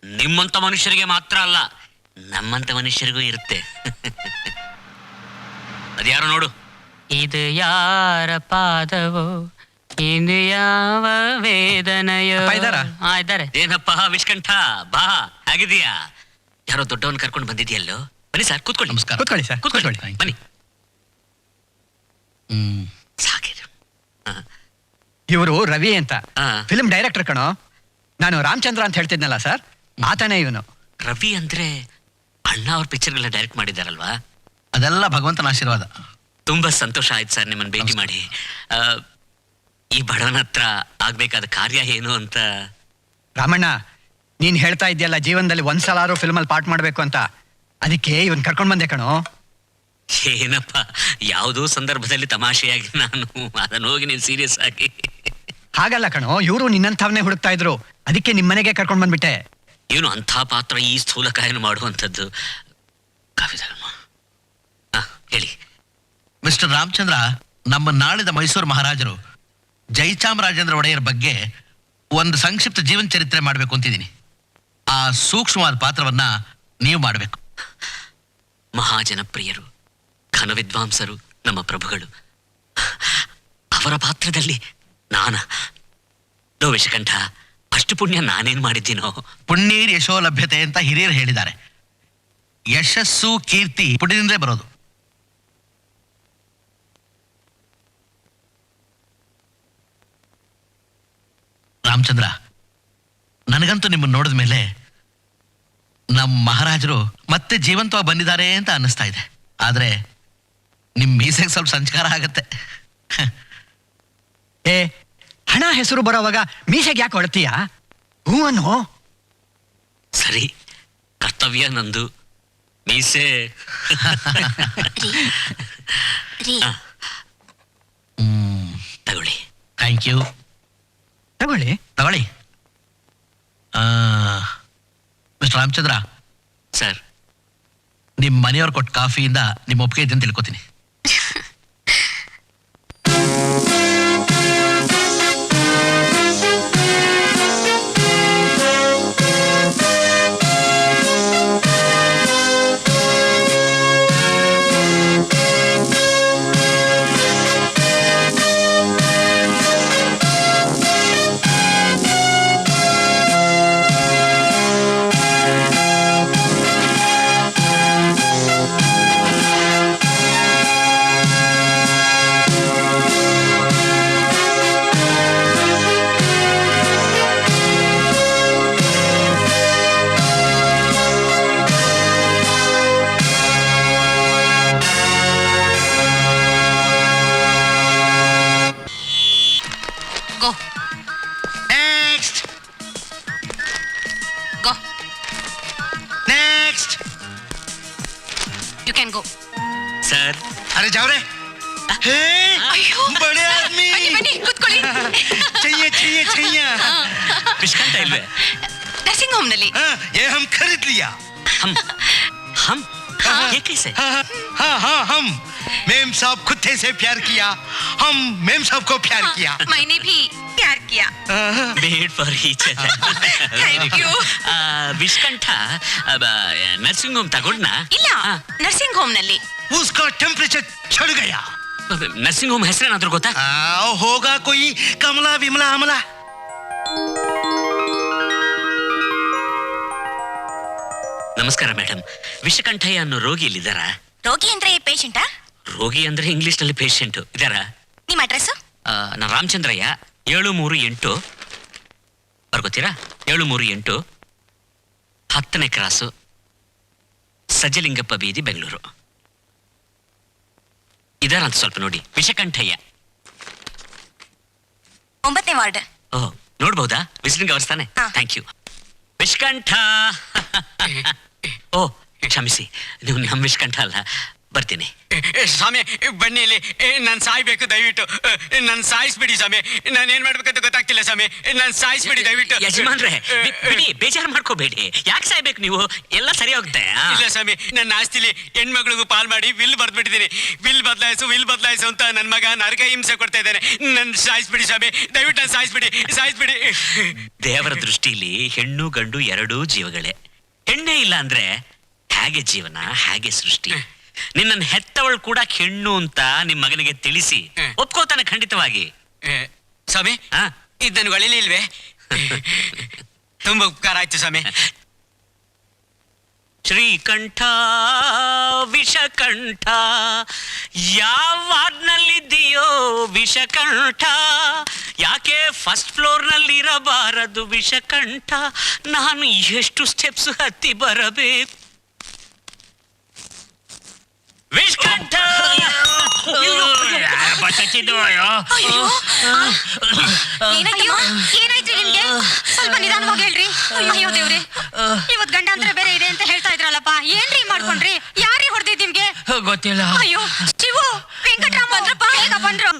ನಿಮ್ಮಂತ ಮನುಷ್ಯರಿಗೆ ಮಾತ್ರ ಅಲ್ಲ, ನಮ್ಮಂತ ಮನುಷ್ಯರಿಗೂ ಇರುತ್ತೆ. ಅದ್ಯಾರೋ ನೋಡು. ಇದು ಯಾರ ಪಾದವೋ, ಇದು ಯಾವ ವೇದನೆಯೋ. ಇದ್ದಾರೆ. ಏನಪ್ಪ ವಿಷ್ಕಂಠ, ಬಾ, ಆಗಿದೀಯಾ? ಯಾರೋ ದೊಡ್ಡವನ್ ಕರ್ಕೊಂಡು ಬಂದಿದ್ಯಲ್ಲೋ. ಬನ್ನಿ ಸರ್, ಕೂತ್ಕೊಳ್ಳಿ. ನಮಸ್ಕಾರ. ಕೂತ್ಕೊಳ್ಳಿ ಸರ್, ಕೂತ್ಕೊಳ್ಳಿ. ಬನ್ನಿ. ಸಾಕಿದ್ರು. ಇವರು ರವಿ ಅಂತ ಫಿಲ್ಮ್ ಡೈರೆಕ್ಟರ್ ಕಣೋ. ನಾನು ರಾಮಚಂದ್ರ ಅಂತ ಹೇಳ್ತಿದ್ನಲ್ಲ ಸರ್, ಆತನೇ ಇವನು. ರವಿ ಅಂದ್ರೆ ಅಣ್ಣ ಅವ್ರ ಪಿಕ್ಚರ್ಗಳನ್ನ ಡೈರೆಕ್ಟ್ ಮಾಡಿದಾರಲ್ವಾ? ಅದೆಲ್ಲ ಭಗವಂತನ ಆಶೀರ್ವಾದ. ತುಂಬಾ ಸಂತೋಷ ಆಯ್ತು ಸರ್ ನಿಮ್ಮನ್ನ ಭೇಟಿ ಮಾಡಿ. ಈ ಬಡವನ ಹತ್ರ ಆಗ್ಬೇಕಾದ ಕಾರ್ಯ ಏನು ಅಂತ. ರಾಮಣ್ಣ, ನೀನ್ ಹೇಳ್ತಾ ಇದ್ಯಲ್ಲ ಜೀವನದಲ್ಲಿ ಒಂದ್ಸಲಾರು ಫಿಲ್ಮಲ್ಲಿ ಪಾರ್ಟ್ ಮಾಡ್ಬೇಕು ಅಂತ, ಅದಕ್ಕೆ ಇವನ್ ಕರ್ಕೊಂಡ್ ಬಂದೆ ಕಣೋ. ಏನಪ್ಪ, ಯಾವುದೋ ಸಂದರ್ಭದಲ್ಲಿ ತಮಾಷೆಯಾಗಿ ನಾನು ಅದನ್ನ ಹೋಗಿ ನೀನು ಸೀರಿಯಸ್ ಆಗಿ. ಹಾಗಲ್ಲ ಕಣೋ, ಇವರು ನಿನ್ನಂಥವನ್ನೇ ಹುಡುಕ್ತಾ ಇದ್ರು, ಅದಕ್ಕೆ ನಿಮ್ಮನೆಗೆ ಕರ್ಕೊಂಡ್ ಬಂದ್ಬಿಟ್ಟೆ. ಏನು ಅಂಥ ಪಾತ್ರ ಈ ಸ್ಥೂಲಕಾಯನ ಮಾಡುವಂಥದ್ದು. ಹೇಳಿ ಮಿಸ್ಟರ್ ರಾಮಚಂದ್ರ, ನಮ್ಮ ನಾಳಿದ ಮೈಸೂರು ಮಹಾರಾಜರು ಜಯಚಾಮರಾಜೇಂದ್ರ ಒಡೆಯರ್ ಬಗ್ಗೆ ಒಂದು ಸಂಕ್ಷಿಪ್ತ ಜೀವನ ಚರಿತ್ರೆ ಮಾಡಬೇಕು ಅಂತಿದ್ದೀನಿ. ಆ ಸೂಕ್ಷ್ಮವಾದ ಪಾತ್ರವನ್ನ ನೀವು ಮಾಡಬೇಕು. ಮಹಾಜನಪ್ರಿಯರು, ಘನ ವಿದ್ವಾಂಸರು, ನಮ್ಮ ಪ್ರಭುಗಳು. ಅವರ ಪಾತ್ರದಲ್ಲಿ ನೋ ವಿಷಕಂಠ, ಅಷ್ಟು ಪುಣ್ಯ ನಾನೇನ್ ಮಾಡಿದ್ದೀನೋ. ಪುಣ್ಯೀರ್ ಯಶೋ ಲಭ್ಯತೆ ಅಂತ ಹಿರಿಯರು ಹೇಳಿದ್ದಾರೆ. ಯಶಸ್ಸು ಕೀರ್ತಿ ಪುಣ್ಯದಿಂದಲೇ ಬರೋದು. ರಾಮಚಂದ್ರ, ನನಗಂತೂ ನಿಮ್ಮನ್ನು ನೋಡಿದ ಮೇಲೆ ನಮ್ಮ ಮಹಾರಾಜರು ಮತ್ತೆ ಜೀವಂತವಾಗಿ ಬಂದಿದ್ದಾರೆ ಅಂತ ಅನ್ನಿಸ್ತಾ ಇದೆ. ಆದ್ರೆ ನಿಮ್ ಮೀಸೆಗೆ ಸ್ವಲ್ಪ ಸಂಸ್ಕಾರ ಆಗತ್ತೆ. ಏ, ಹಣ ಹೆಸರು ಬರೋವಾಗ ಮೀಸೆಗೆ ಯಾಕೆ ಹೊಳ್ತೀಯ? ಹೂವನ್ನು ಸರಿ, ಕರ್ತವ್ಯ ನಂದು. ಮೀಸೆ ತಗೊಳ್ಳಿ. Thank you. ತಗೊಳ್ಳಿ ತಗೊಳ್ಳಿ. ಮಿಸ್ಟರ್ ರಾಮಚಂದ್ರ ಸರ್, ನಿಮ್ಮ ಮನೆಯವ್ರು ಕೊಟ್ಟ ಕಾಫಿಯಿಂದ ನಿಮ್ಮ ಒಪ್ಪಿಗೆ ಇದೆ ಅಂತ ತಿಳ್ಕೊತೀನಿ. सर अरे जाओ रे बड़े आदमी चाहिए चाहिए चाहिए बिस्कट इल्वे नर्सिंग होम नली ये हम खरीद लिया हम ये कैसे? हाँ हम मेम साहब कुत्ते से प्यार किया, हम मेम साहब को प्यार किया. मैंने भी प्यार किया. Made for each other. Thank you. Vishkantha nursing home ತಗೊಂಡ್ನಾ? ಇಲ್ಲ, ನರ್ಸಿಂಗ್ ಹೋಮ್ ನಲ್ಲಿ. उसका टेम्परेचर चढ़ गया. ನರ್ಸಿಂಗ್ ಹೋಮ್ ಹೆಸರೇನಾದ್ರೂ ಗೊತ್ತಾ? होगा कोई कमला विमला अमला. ನಮಸ್ಕಾರ ಮೇಡಮ್. ವಿಷಕಂಠಯ್ಯ ಅನ್ನೋ ರೋಗಿ ಇಲ್ಲಿದ್ದಾರ? ರೋಗಿ ಅಂದ್ರೆ ಪೇಷಂಟಾ? ರೋಗಿ ಅಂದ್ರೆ ಇಂಗ್ಲಿಷ್ ನಲ್ಲಿ ಪೇಷಂಟ್ ಇದಾರ? ನಿಮ್ಮ ಅಡ್ರೆಸ್? ನಾನು ರಾಮಚಂದ್ರಯ್ಯ, 738 ಬರ್ಕೋತೀರಾ? 738 10ನೇ ಕ್ರಾಸು, ಸಜ್ಜಲಿಂಗಪ್ಪ ಬೀದಿ, ಬೆಂಗಳೂರು. ಇದಾರಂತ ಸ್ವಲ್ಪ ನೋಡಿ. ವಿಷಕಂಠಯ್ಯ. 9ನೇ ವಾರ್ಡ್. ಓಹ್, ನೋಡ್ಬಹುದಾ? ವಿಸಿಟಿಂಗ್ ಅವರ್ಸ್ ತಾನೆ? Thank you. ವಿಷ್ಕಂಠ. ಓ, ಕ್ಷಮಿಸಿ, ನೀವು ನಮ್ಮ ವಿಷ್ಕಂಠ ಅಲ್ಲ. ಬರ್ತೀನಿ. ಸ್ವಾಮಿ ಬನ್ನಿ ಇಲ್ಲಿ. ನಾನು ಸಾಯ್ಬೇಕು, ದಯವಿಟ್ಟು ನನ್ನ ಸಾಯಿಸ್ಬಿಡಿ ಸ್ವಾಮಿ. ನಾನು ಏನ್ ಮಾಡ್ಬೇಕಂತ ಗೊತ್ತಾಗ್ತಿಲ್ಲ ಸ್ವಾಮಿ. ನಾನು ಸಾಯಿಸ್ಬಿಡಿ ದಯವಿಟ್ಟು. ಯಜಮಾನ್ರೆ ಬಿಡಿ, ಬೇಜಾರು ಮಾಡ್ಕೋಬೇಡಿ. ಯಾಕೆ ಸಾಯ್ಬೇಕು ನೀವು? ಎಲ್ಲ ಸರಿ ಹೋಗುತ್ತೆ. ಇಲ್ಲ ಸ್ವಾಮಿ, ನನ್ನ ಆಸ್ತಿಲಿ ಹೆಣ್ಮಗಳಿಗೂ ಪಾಲ್ ಮಾಡಿ ವಿಲ್ ಬರ್ದ್ಬಿಟ್ಟಿದ್ದೀನಿ. ವಿಲ್ ಬದಲಾಯಿಸು ಅಂತ ನನ್ನ ಮಗ ನರಕ ಹಿಂಸೆ ಕೊಡ್ತಾ ಇದ್ದಾನೆ. ನನ್ನ ಸಾಯಿಸ್ಬಿಡಿ ಸ್ವಾಮಿ, ದಯವಿಟ್ಟು ನಾನು ಸಾಯಿಸ್ಬಿಡಿ. ದೇವರ ದೃಷ್ಟಿಲಿ ಹೆಣ್ಣು ಗಂಡು ಎರಡೂ ಜೀವಗಳೇ. ಹೆಣ್ಣೇ ಇಲ್ಲ ಅಂದ್ರೆ ಹೇಗೆ ಜೀವನ, ಹೇಗೆ ಸೃಷ್ಟಿ? ನಿನ್ನನ್ನು ಹೆತ್ತವಳು ಕೂಡ ಹೆಣ್ಣು ಅಂತ ನಿಮ್ ಮಗನಿಗೆ ತಿಳಿಸಿ ಒಪ್ಕೋತಾನೆ ಖಂಡಿತವಾಗಿ. ಸ್ವಾಮಿ, ಇದು ನನ್ಗೆ ಒಳ್ಳೆ ಇಲ್ವೇ? ತುಂಬಾ ಉಪಕಾರ ಆಯ್ತು ಸ್ವಾಮಿ. ಶ್ರೀಕಂಠ ವಿಷಕಂಠ, ಯಾವ ವಾರ್ಡ್ನಲ್ಲಿದ್ದೀಯೋ ವಿಷಕಂಠ? ಯಾಕೆ ಫಸ್ಟ್ ಫ್ಲೋರ್ ನಲ್ಲಿ ಇರಬಾರದು ವಿಷಕಂಠ? ನಾನು ಎಷ್ಟು ಸ್ಟೆಪ್ಸ್ ಹತ್ತಿ ಬರಬೇಕು? ವಿಷಕಂಠ. ಏನಾಯ್ತು ನಿಮ್ಗೆ? ಸ್ವಲ್ಪ ನಿಧಾನವಾಗಿ ಹೇಳ್ರಿ. ಅಯ್ಯೋ ದೇವ್ರೆ, ಇವತ್ ಗಂಡಾಂತರ ಬೇರೆ ಇದೆ ಅಂತ ಹೇಳ್ತಾ ಇದ್ರಲ್ಲಪ್ಪ, ಏನ್ರಿ ಮಾಡ್ಕೊಂಡ್ರಿ? ಯಾರೀ ಹೊಡೆದಿದ್ ನಿಮ್ಗೆ? ಗೊತ್ತಿಲ್ಲ. ಅಯ್ಯೋ ಶಿವು, ವೆಂಕಟರಾಮ ಬಂದ್ರಪ್ಪ, ಬೇಗ ಬಂದ್ರು.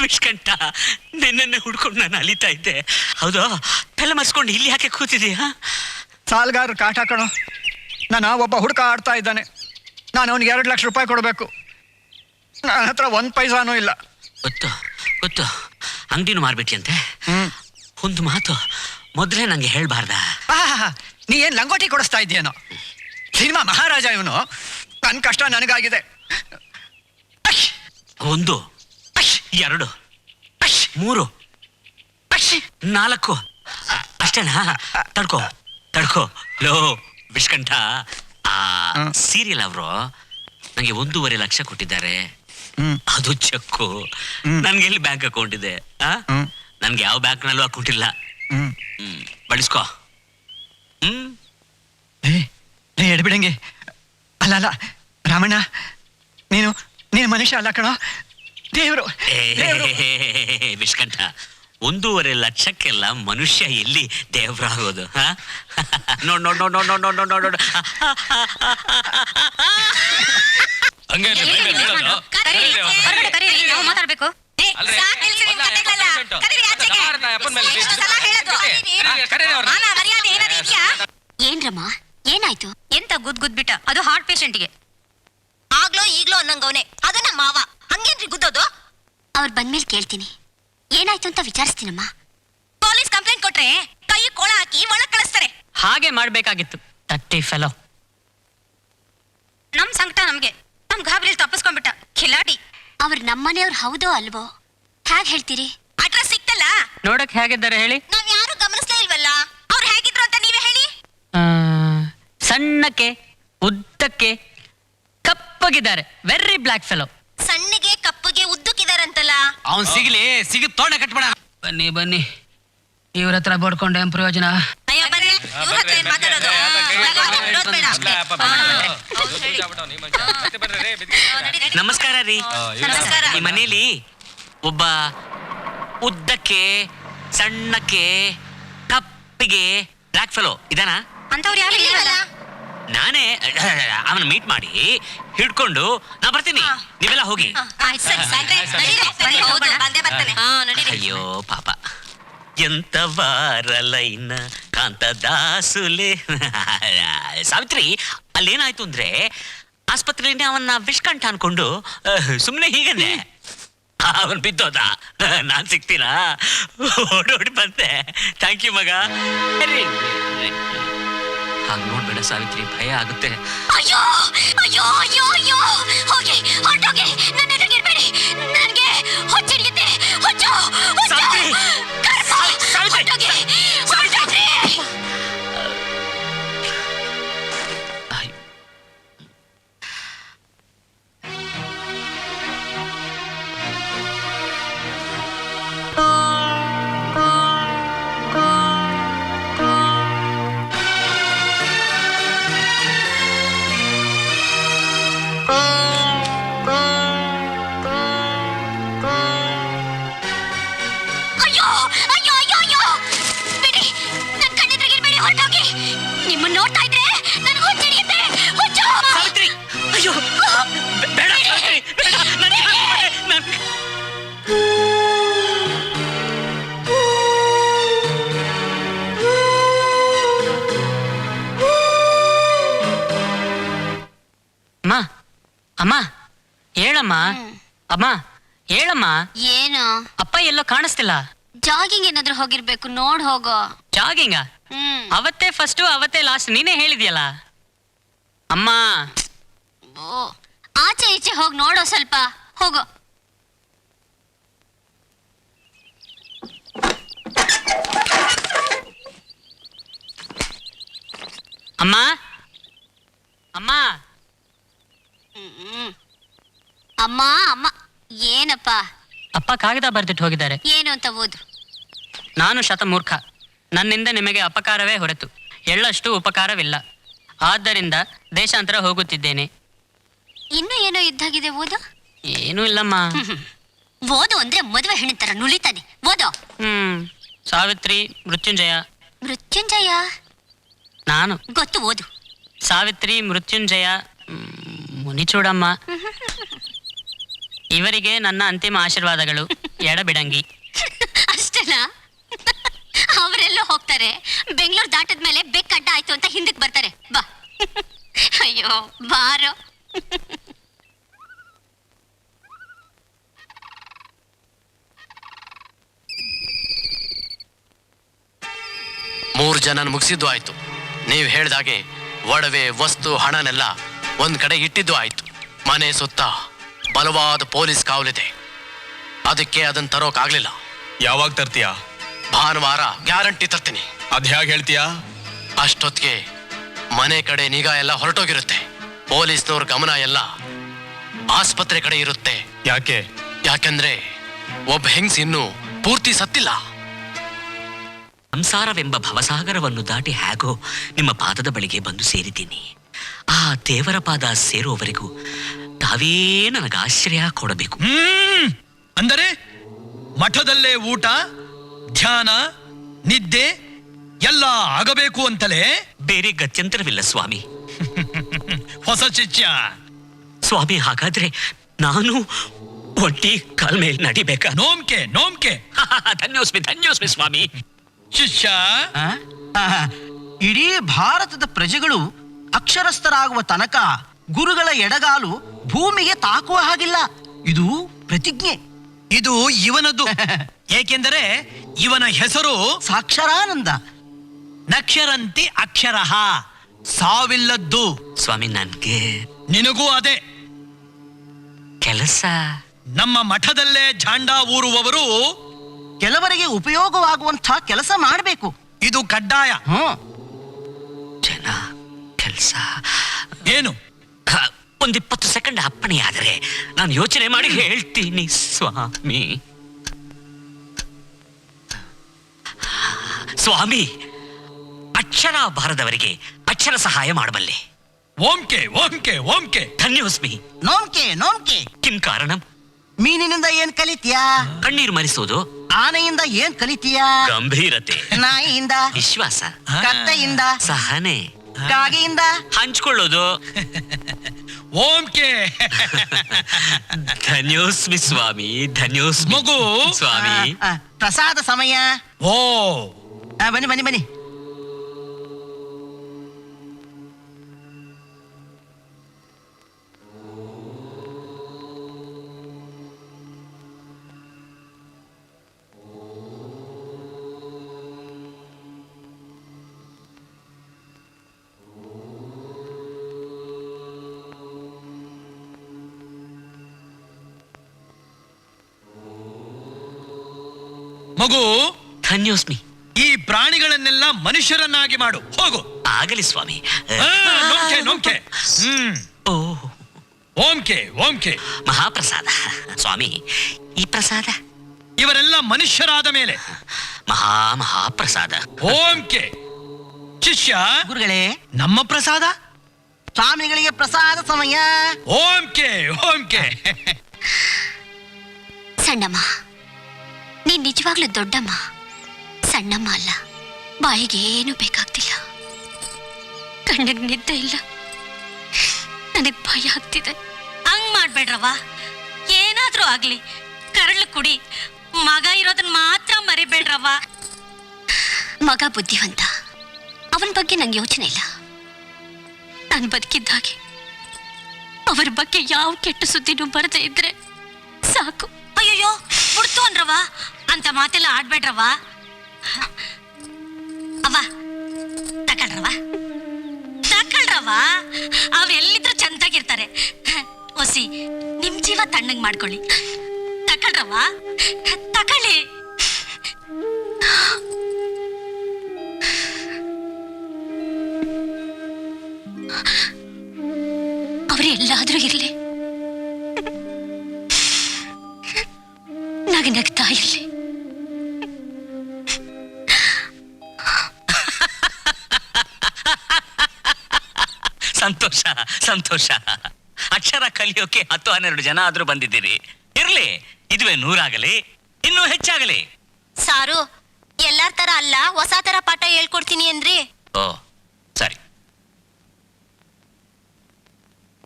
ವಿಷ್ಕಂಠ, ನಿನ್ನನ್ನೇ ಹುಡ್ಕೊಂಡು ನಾನು ಅಲಿತಾ ಇದ್ದೆ. ಹೌದು, ತಲೆ ಮರ್ಸ್ಕೊಂಡು ಇಲ್ಲಿ ಯಾಕೆ ಕೂತಿದೀಯಾ? ಸಾಲ್ಗಾರ ಕಾಟ ಕಣೋ. ನಾನು ಒಬ್ಬ ಹುಡುಕ ಆಡ್ತಾ ಇದ್ದಾನೆ. ನಾನು ಅವನಿಗೆ 2 ಲಕ್ಷ ರೂಪಾಯಿ ಕೊಡಬೇಕು. ನನ್ನ ಹತ್ರ 1 ಪೈಸಾನೂ ಇಲ್ಲ. ಗೊತ್ತು, ಅಂಗಡಿನೂ ಮಾರ್ಬಿಟ್ಟಿಯಂತೆ. ಒಂದು ಮಾತು ಮೊದಲೇ ನಂಗೆ ಹೇಳ್ಬಾರ್ದ? ನೀ ಏನ್ ಲಂಗೋಟಿ ಕೊಡಿಸ್ತಾ ಇದೆಯೇನೋ? ಸಿನಿಮಾ ಮಹಾರಾಜ ಇವನು. ನನ್ನ ಕಷ್ಟ ನನಗಾಗಿದೆ. 1 2 3 4 ಅಷ್ಟೇನಾ? ತಡ್ಕೋ ಲೋ ವಿಷ್ಕಂಠ. ಆ ಸೀರಿಯಲ್ ಅವರು ನಂಗೆ 1.5 ಲಕ್ಷ ಕೊಟ್ಟಿದ್ದಾರೆ. ಅದು ಚೆಕ್ಕು. ನನ್ಗೆ ಎಲ್ಲಿ ಬ್ಯಾಂಕ್ ಅಕೌಂಟ್ ಇದೆ? ನನ್ಗೆ ಯಾವ ಬ್ಯಾಂಕ್ ನಲ್ಲೂ ಅಕೌಂಟ್ ಇಲ್ಲ. ಬಳಸ್ಕೋ. ಎಡ್ಬಿಡಂಗೆ. ಅಲ್ಲ ರಾಮಣ್ಣ, ನೀನು ಮನುಷ್ಯ ಅಲ್ಲ ಕಣೋ, ದೇವರು. ವಿಷ್ಕಂಠ, 1.5 ಲಕ್ಷಕ್ಕೆಲ್ಲ ಮನುಷ್ಯ ಎಲ್ಲಿ ದೇವರಾಗೋದು? ನೋಡ್. ನಾವು ಮಾತಾಡ್ಬೇಕು. ಏನ್ರಮ್ಮ, ಏನಾಯ್ತು? ಎಂತ ಗುದ್ಬಿಟ್ಟ? ಅದು ಹಾರ್ಟ್ ಪೇಷಂಟ್ಗೆ. ಆಗ್ಲೋ ಈಗ್ಲೋ ಅನ್ನಂಗವನೆ, ಅದು ನಮ್ಮ ಮಾವ. ಹಂಗೇನ್ರಿ ಗುದ್ದೋದು? ಅವ್ರು ಬಂದ್ಮೇಲೆ ಕೇಳ್ತೀನಿ. ಏನಾಯ್ತು ಅಂತ ವಿಚಾರಿಸ್ತೀನಮ್ಮ. ಪೊಲೀಸ್ ಕಂಪ್ಲೇಂಟ್ ಕೊಟ್ರೆ ಕೈ ಕೋಳ ಹಾಕಿ ಒಳಗ್ ಕಳಿಸ್ತಾರೆ. ಹಾಗೆ ಮಾಡ್ಬೇಕಾಗಿತ್ತು. ತಟ್ಟಿ ಫೆಲೋ. ನಮ್ ಸಂಕಟ ನಮ್ಗೆ, ನಮ್ ಗಾಬರಿಲಿ ತಪ್ಪಿಸ್ಕೊಂಡ್ಬಿಟ್ಟ ಖಿಲಾಡಿ. ಅವ್ರು ನಮ್ಮನೆಯವ್ರು ಹೌದೋ ಅಲ್ವೋ? ಹೇಗ್ ಹೇಳ್ತೀರಿ? ಅಡ್ರೆಸ್ ಸಿಕ್ತಲ್ಲ? ನೋಡಕ್ ಹೇಗಿದ್ದಾರೆ ಹೇಳಿ? ನಾವ್ ಯಾರು ಗಮನಿಸ್ಲೇ ಇಲ್ವಲ್ಲ. ಅವ್ರು ಹೇಗಿದ್ರು ಅಂತ ನೀವೇ ಹೇಳಿ. ಸಣ್ಣಕ್ಕೆ, ಉದ್ದಕ್ಕೆ, ಕಪ್ಪಗಿದ್ದಾರೆ. Very block fellow. ಸಣ್ಣಗೆ ಕಪ್ಪಗೆ ಉದ್ದಕ್ಕಿದಾರಂತಲ್ಲ. ಅವ್ನ್ ಸಿಗಲಿ, ಸಿಗಿ ತೋಣ ಕಟ್ಬೇಡ. ಬನ್ನಿ ಬನ್ನಿ, ಇವ್ರ ಹತ್ರ ಬಡ್ಕೊಂಡೆ ಏನ್ ಪ್ರಯೋಜನ? ಅಯ್ಯೋ ಬರ್ರಿ, ಇವ್ರ ಹತ್ರ ಏನ್ ಮಾತಾಡೋದು? ಇರೋದ್ ಬೇಡ. ನಮಸ್ಕಾರ ರೀ. ನಮಸ್ಕಾರ. ಈ ಮನೇಲಿ ಒಬ್ಬ ಉದ್ದಕ್ಕೆ ಸಣ್ಣಕ್ಕೆ ಕಪ್ಪಿಗೆ ಬ್ಲಾಕ್ ಫೆಲೋ ಇದಾನ? ಅಂತವ್ರು ಯಾರು ಇಲ್ವಲ್ಲ? ನಾನೇ ಅವನ ಮೀಟ್ ಮಾಡಿ ಹಿಡ್ಕೊಂಡು ನಾ ಬರ್ತೀನಿ, ನೀವೆಲ್ಲ ಹೋಗಿ. ಆಯ್ತು ಸರಿ ಸಾಕ್ರೆ, ನಡೀರಿ. ಬನ್ನಿ, ಹೌದು, ಬಂದೇ ಬರ್ತಾನೆ. ನಡೀರಿ. ಅಯ್ಯೋ ಪಾಪ, ಎಂತ ವಾರಲೈನ ಕಾಂತದಾಸುಲೆ. ಸಾವಿತ್ರಿ, ಅಲ್ಲೇನಾಯ್ತು ಅಂದ್ರೆ ಆಸ್ಪತ್ರೆಯಲ್ಲಿ ಅವನ್ನ ವಿಷ್ಕಂಠ ಅನ್ಕೊಂಡು ಸುಮ್ಮನೆ ಹೀಗನ್ನೆ ಅವನ್ ಬಿದ್ದೋದ. ನಾನ್ ಸಿಗ್ತೀನ, ಓಡೋಡಿ ಬಂದೆ. ಥ್ಯಾಂಕ್ ಯು ಮಗ. ಹಾಗೆ ನೋಡ್ಬೇಡ ಸಾವಿತ್ರಿ, ಭಯ ಆಗುತ್ತೆ. ಅಯ್ಯೋ ಅಯ್ಯೋ ಅಯ್ಯೋ ಅಯ್ಯೋ, ಹೋಗಿ ಹೊರಟೋಗಿ, ನನ್ನ ಎದುರಿಗಿರ್ಬೇಡಿ, ನನಗೆ ಹೊಚ್ಚಿಡಿಯುತ್ತೆ. ಹೊಚ್ಚು ಸಾವಿತ್ರಿ! ಹೊರಟೋಗಿ, ಹೊರಟೋಗ್ರಿ. ಅಯ್ಯೋ ಅಯ್ಯೋ ಅಯ್ಯೋ ಅಯ್ಯೋ, ಬಿಡಿ, ನನ್ನ ಕಣ್ಣೆದುರಿಗಿರ್ಬೇಡಿ, ಹೊರಟೋಗಿ. ನಿಮ್ಮನ್ನ ನೋಡ್ತಾ ಇದ್ರೆ ನನಗೆ ಹೊಚ್ಚಿಡಿಯುತ್ತೆ. ಹೊಚ್ಚು ಸಾವಿತ್ರಿ! ಅಯ್ಯೋ ಬೇಡ ಸಾವಿತ್ರಿ, ಬೇಡ. ಅಮ್ಮ ಅಮ್ಮ ಹೇಳಮ್ಮ, ಅಮ್ಮ ಹೇಳಮ್ಮ. ಏನು? ಅಪ್ಪ ಎಲ್ಲೋ ಕಾಣಿಸ್ತಿಲ್ಲ. ಜಾಗಿಂಗ್ ಏನಾದ್ರೂ ಹೋಗಿರ್ಬೇಕು, ನೋಡ್ ಹೋಗೋ. ಜಾಗಿಂಗ? ಅವತ್ತೇ ಫಸ್ಟು ಅವತ್ತೇ ಲಾಸ್ಟ್, ನೀನೇ ಹೇಳಿದ್ಯಲ್ಲ ಅಮ್ಮ. ಓ, ಆಚೆ ಈಚೆ ಹೋಗಿ ನೋಡೋ ಸ್ವಲ್ಪ, ಹೋಗೋ. ಅಮ್ಮ ಅಮ್ಮ ಅಮ್ಮ ಅಮ್ಮ, ಏನಪ್ಪ? ಅಪ್ಪ ಕಾಗದ ಬರ್ದಿಟ್ಟು ಹೋಗಿದ್ದಾರೆ. ಏನು ಅಂತ ಓದು. ನಾನು ಶತಮೂರ್ಖ, ನನ್ನಿಂದ ನಿಮಗೆ ಅಪಕಾರವೇ ಹೊರತು ಎಳ್ಳಷ್ಟು ಉಪಕಾರವಿಲ್ಲ. ಆದ್ದರಿಂದ ದೇಶಾಂತರ ಹೋಗುತ್ತಿದ್ದೇನೆ. ಇನ್ನು ಏನೋ ಇದ್ದಾಗಿದೆ, ಓದು. ಏನೂ ಇಲ್ಲಮ್ಮ. ಓದು ಅಂದ್ರೆ ಮದುವೆ ಹೆಣ್ಣಿನ ತರ ನುಳಿತಾನೆ, ಓದೋ. ಸಾವಿತ್ರಿ, ಮೃತ್ಯುಂಜಯ. ಮೃತ್ಯುಂಜಯ? ನಾನು ಗೊತ್ತು, ಓದು. ಸಾವಿತ್ರಿ, ಮೃತ್ಯುಂಜಯ, ಮುನಿಚೂಡಮ್ಮ. ಇವರಿಗೆ ನನ್ನ ಅಂತಿಮ ಆಶೀರ್ವಾದಗಳು. ಎಡಬಿಡಂಗಿ. ಅಷ್ಟೇನಾ? ಅವರೆಲ್ಲೋ ಹೋಗ್ತಾರೆ, ಬೆಂಗಳೂರು ದಾಟದ ಮೇಲೆ ಬೆಕ್ಕಡ್ಡ ಆಯ್ತು ಅಂತ ಹಿಂದಕ್ಕೆ ಬರ್ತಾರೆ. ಬಾ. ಅಯ್ಯೋ ಬಾರೋ. ಮೂರು ಜನ ಮುಗಿಸಿದ್ದು ಆಯ್ತು. ನೀವು ಹೇಳ್ದಾಗೆ ಒಡವೆ ವಸ್ತು ಹಣನೆಲ್ಲ ಒಂದ್ ಕಡೆ ಇಟ್ಟಿದ್ದು ಆಯ್ತು. ಮನೆ ಸುತ್ತ ಬಲವಾದ ಪೊಲೀಸ್ ಕಾವಲಿದೆ. ಅದಕ್ಕೆ ಅದನ್ನ ತರೋಕಾಗ್ಲಿಲ್ಲ. ಯಾವಾಗ ತರ್ತೀಯ? ಭಾನುವಾರ ಗ್ಯಾರಂಟಿ ತರ್ತೀನಿ. ಅದ್ ಹೇಗೆ ಹೇಳ್ತೀಯಾ? ಅಷ್ಟೊತ್ತಿಗೆ ಮನೆ ಕಡೆ ನಿಗಾ ಎಲ್ಲ ಹೊರಟೋಗಿರುತ್ತೆ. ಪೊಲೀಸ್ನವ್ರ ಗಮನ ಎಲ್ಲ ಆಸ್ಪತ್ರೆ ಕಡೆ ಇರುತ್ತೆ. ಯಾಕೆ? ಯಾಕಂದ್ರೆ ಒಬ್ಬ ಹೆಂಗ್ಸ್ ಇನ್ನೂ ಪೂರ್ತಿ ಸತ್ತಿಲ್ಲ. ಸಂಸಾರವೆಂಬ ಭವಸಾಗರವನ್ನು ದಾಟಿ ಹೇಗೋ ನಿಮ್ಮ ಪಾದದ ಬಳಿಗೆ ಬಂದು ಸೇರಿದ್ದೀನಿ. ಆ ದೇವರ ಪಾದ ಸೇರುವವರೆಗೂ ತಾವೇ ನನಗೆ ಆಶ್ರಯ ಕೊಡಬೇಕು. ಅಂದರೆ ಮಠದಲ್ಲೇ ಊಟ, ಧ್ಯಾನ, ನಿದ್ದೆ ಎಲ್ಲ ಆಗಬೇಕು ಅಂತಲೇ? ಬೇರೆ ಗತ್ಯಂತರವಿಲ್ಲ ಸ್ವಾಮಿ. ಹೊಸ ಶಿಷ್ಯ ಸ್ವಾಮಿ, ಹಾಗಾದ್ರೆ ನಾನು ಒಟ್ಟಿ ಕಾಲ್ ಮೇಲೆ ನಡಿಬೇಕಾ? ನೋಮ್ಕೆ ನೋಮ್ಕೆ. ಧನ್ಯೋಸ್ಮಿ ಧನ್ಯೋಸ್ಮಿ ಸ್ವಾಮಿ. ಶಿಷ್ಯ, ಇಡೀ ಭಾರತದ ಪ್ರಜೆಗಳು ಅಕ್ಷರಸ್ಥರಾಗುವ ತನಕ ಗುರುಗಳ ಎಡಗಾಲು ಭೂಮಿಗೆ ತಾಕುವ ಹಾಗಿಲ್ಲ. ಇದು ಪ್ರತಿಜ್ಞೆ. ಇದು ಇವನದ್ದು. ಏಕೆಂದರೆ ಇವನ ಹೆಸರು ಸಾಕ್ಷರಾನಂದ. ನಕ್ಷರಂತಿ ಅಕ್ಷರಃ, ಸಾವಿಲ್ಲದ್ದು. ಸ್ವಾಮಿ, ನನ್ಗೆ ನಿನಗೂ ಅದೇ ಕೆಲಸ. ನಮ್ಮ ಮಠದಲ್ಲೇ ಝಾಂಡ ಊರುವವರು ಕೆಲವರಿಗೆ ಉಪಯೋಗವಾಗುವಂಥ ಕೆಲಸ ಮಾಡಬೇಕು. ಇದು ಕಡ್ಡಾಯ. ಜನ, ಕೆಲಸ. ಏನು? ಒಂದು 20 ಸೆಕೆಂಡ್ ಅಪ್ಪಣೆ ಆದರೆ ನಾನು ಯೋಚನೆ ಮಾಡಿ ಹೇಳ್ತೀನಿ ಸ್ವಾಮಿ. ಸ್ವಾಮಿ, ಅಕ್ಷರ ಬಾರದವರಿಗೆ ಅಕ್ಷರ ಸಹಾಯ ಮಾಡಬಲ್ಲೆ. ಓಂಕೆ ಓಂಕೆ ಓಂಕೆ. ಧನ್ಯೋಸ್ಮಿ. ನೋಂಕೆ ನೋಂಕೆ. ಕಿಂ ಕಾರಣಂ? ಮೀನಿನಿಂದ ಏನ್ ಕಲಿತೀಯಾ? ಕಣ್ಣೀರು ಮರಿಸೋದು. ಆನೆಯಿಂದ ಏನ್ ಕಲಿತೀಯಾ? ಗಂಭೀರತೆ. ನಾಯಿಯಿಂದ? ವಿಶ್ವಾಸ. ಕತ್ತೆಯಿಂದ? ಸಹನೆ. ಕಾಗೆಯಿಂದ? ಹಂಚ್ಕೊಳ್ಳೋದು. ಓಂಕೆ. ಧನ್ಯೋಸ್ಮಿ ಸ್ವಾಮಿ, ಧನ್ಯೋಸ್ಮಿ. ಮಗು. ಸ್ವಾಮಿ. ಪ್ರಸಾದ ಸಮಯ. ಓ ಬನ್ನಿ ಬನ್ನಿ ಬನ್ನಿ. ಮಗು, ಧನ್ಯೋಸ್ಮಿ. ಈ ಪ್ರಾಣಿಗಳನ್ನೆಲ್ಲ ಮನುಷ್ಯರನ್ನಾಗಿ ಮಾಡು. ಹೋಗು. ಆಗಲಿ ಸ್ವಾಮಿ. ನೋಂಕೆ ನೋಂಕೆ. ಓ, ಓಂಕೆ ಓಂಕೆ. ಮಹಾಪ್ರಸಾದ. ಸ್ವಾಮಿ, ಈ ಪ್ರಸಾದ ಇವರೆಲ್ಲ ಮನುಷ್ಯರಾದ ಮೇಲೆ ಮಹಾಪ್ರಸಾದ. ಓಂಕೆ. ಶಿಷ್ಯ, ಗುರುಗಳೇ, ನಮ್ಮ ಪ್ರಸಾದ. ಸ್ವಾಮಿಗಳಿಗೆ ಪ್ರಸಾದ ಸಮಯ. ಓಂಕೆ ಓಂಕೆ. ಸಣ್ಣಮ್ಮ, ನೀನ್ ನಿಜವಾಗ್ಲೂ ದೊಡ್ಡಮ್ಮ, ಸಣ್ಣಮ್ಮ ಅಲ್ಲ. ಬಾಯಿಗೆ ಏನು ಬೇಕಾಗ್ತಿಲ್ಲ, ಕಣ್ಣಿಗೆ ನಿದ್ದೆ ಇಲ್ಲ, ನನಗ್ ಭಯ ಆಗ್ತಿದೆ. ಹಂಗ್ ಮಾಡ್ಬೇಡ್ರವ್ವ. ಏನಾದ್ರೂ ಆಗ್ಲಿ ಕರಳು ಕುಡಿ. ಮಗ ಇರೋದನ್ನ ಮಾತ್ರ ಮರಿಬೇಡ್ರವ್ವ. ಮಗ ಬುದ್ಧಿವಂತ, ಅವನ ಬಗ್ಗೆ ನಂಗೆ ಯೋಚನೆ ಇಲ್ಲ. ನಾನು ಬದುಕಿದ್ದಾಗೆ ಅವರ ಬಗ್ಗೆ ಯಾವ ಕೆಟ್ಟ ಸುದ್ದಿನೂ ಬರದೇ ಇದ್ರೆ ಸಾಕು. ಅಯ್ಯಯ್ಯೋ, ಬಿಡ್ತು ಅನ್ರವ್ವ. ಅಂತ ಮಾತೆಲ್ಲ ಆಡ್ಬೇಡ್ರವ್ವ. ಅವ್ವ ತಕಳ್ರವ್ವ, ತಕಳ್ರವ್ವ. ಅವ್ರೆಲ್ಲಿದ್ರು ಚಂದಾಗಿರ್ತಾರೆ. ಒಸಿ ನಿಮ್ ಜೀವ ತಣ್ಣಗ್ ಮಾಡ್ಕೊಳ್ಳಿ. ತಕಳ್ರವ್ವ, ತಕಳ್ಳಿ. ಅವ್ರು ಎಲ್ಲಾದ್ರೂ ಇರ್ಲಿ, ನಗ್ತಾ ಇರ್ಲಿ. ಸಂತೋಷ ಸಂತೋಷ. ಅಕ್ಷರ ಕಲಿಯೋಕೆ 10-12 ಜನ ಆದ್ರೂ ಬಂದಿದ್ದೀರಿ. ಇರ್ಲಿ, ಇದುವೇ 100 ಆಗಲಿ, ಇನ್ನೂ ಹೆಚ್ಚಾಗಲಿ. ಸಾರು, ಎಲ್ಲಾರ್ ತರ ಅಲ್ಲ, ಹೊಸ ತರ ಪಾಠ ಹೇಳ್ಕೊಡ್ತೀನಿ ಅಂದ್ರಿ. ಓ ಸರಿ.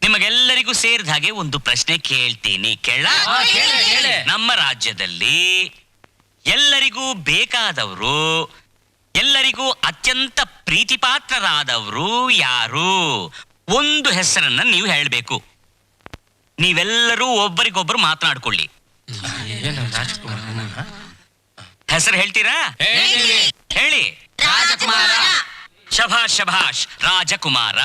ನಿಮಗೆಲ್ಲರಿಗೂ ಸೇರಿದ ಹಾಗೆ ಒಂದು ಪ್ರಶ್ನೆ ಕೇಳ್ತೀನಿ, ಕೇಳ? ನಮ್ಮ ರಾಜ್ಯದಲ್ಲಿ ಎಲ್ಲರಿಗೂ ಬೇಕಾದವರು, ಎಲ್ಲರಿಗೂ ಅತ್ಯಂತ ಪ್ರೀತಿಪಾತ್ರರಾದವರು ಯಾರು? ಒಂದು ಹೆಸರನ್ನ ನೀವು ಹೇಳಬೇಕು. ನೀವೆಲ್ಲರೂ ಒಬ್ಬರಿಗೊಬ್ಬರು ಮಾತನಾಡ್ಕೊಳ್ಳಿ. ಹೆಸರು ಹೇಳ್ತೀರಾ? ಹೇಳಿ. ರಾಜಕುಮಾರ. ಶಭಾಷ್ ಶಭಾಷ್, ರಾಜಕುಮಾರ.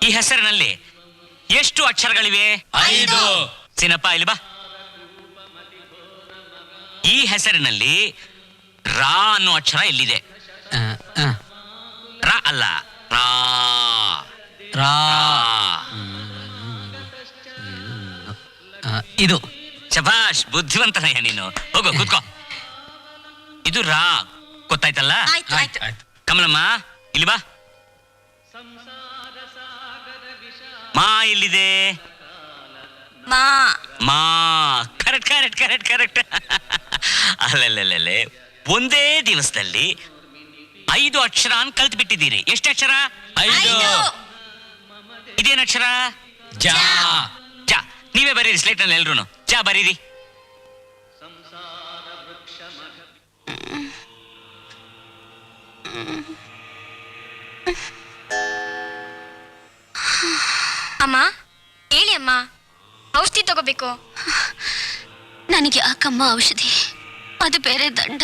ಈ ಹೆಸರಿನಲ್ಲಿ ಎಷ್ಟು ಅಕ್ಷರಗಳಿವೆ? 5. ಸಿನಪ್ಪ ಇಲ್ಲಿ ಬಾ. ಈ ಹೆಸರಿನಲ್ಲಿ ರಾ ಅನ್ನೋ ಅಕ್ಷರ ಎಲ್ಲಿದೆ? ರಾ ಅಲ್ಲ, ರಾ. ರಾ. ಇದು. ಶಭಾಷ್, ಬುದ್ಧಿವಂತನಯ್ಯ ನೀನು. ಹೋಗು ಕೂತ್ಕೋ. ಇದು ರಾ, ಗೊತ್ತಾಯ್ತಲ್ಲ? ಆಯ್ತು ಆಯ್ತು. ಕಮಲಮ್ಮ ಇಲ್ಲಿ ಬಾ. ಮಾ ಎಲ್ಲಿದೆ? ಮಾ. ಮಾ. Correct correct correct correct. ಅಲ್ಲಲ್ಲೇ, ಒಂದೇ ದಿವಸದಲ್ಲಿ 5 ಅಕ್ಷರ ಕಲ್ತು ಬಿಟ್ಟಿದ್ದೀರಿ. ಎಷ್ಟು ಅಕ್ಷರ? 5. ಇದೇನು ಅಕ್ಷರ? ಜಾ. ಜಾ. ನೀವೇ ಬರೀರಿ ಸ್ಲೇಟ್ ನಲ್ಲಿ ಎಲ್ರು. ಜಾ ಬರೀರಿ. ಅಮ್ಮ ಹೇಳಿ ಅಮ್ಮ, ಔಷಧಿ ತಗೋಬೇಕು. ನನಗೆ ಯಾಕಮ್ಮ ಔಷಧಿ? ಅದು ಬೇರೆ ದಂಡ.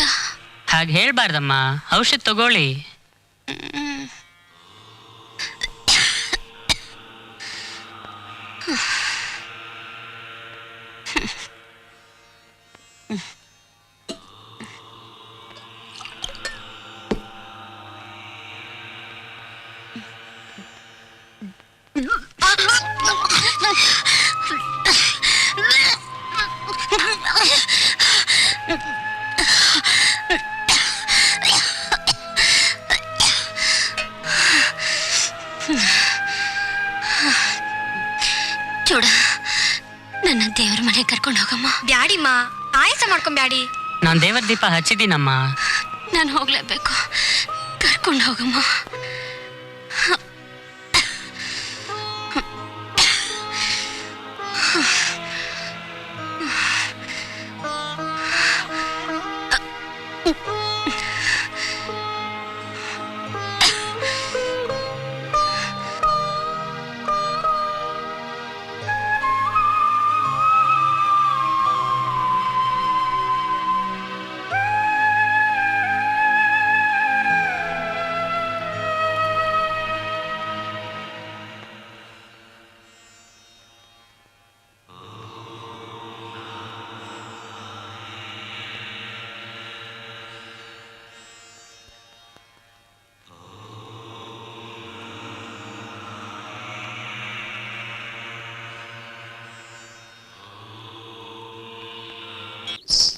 ಹಾಗೆ ಹೇಳ್ಬಾರ್ದಮ್ಮ, ಔಷಧ ತಗೊಳ್ಳಿ. ದೇವ್ರ ಮನೆ ಕರ್ಕೊಂಡು ಹೋಗಮ್ಮ. ಬ್ಯಾಡಿಮ್ಮ, ಆಯಾಸ ಮಾಡ್ಕೊಂಬ್ಯಾಡಿ. ನಾನು ದೇವರ ದೀಪ ಹಚ್ಚಿದ್ದೀನಮ್ಮ. ನಾನು ಹೋಗ್ಲೇಬೇಕು, ಕರ್ಕೊಂಡು ಹೋಗಮ್ಮ.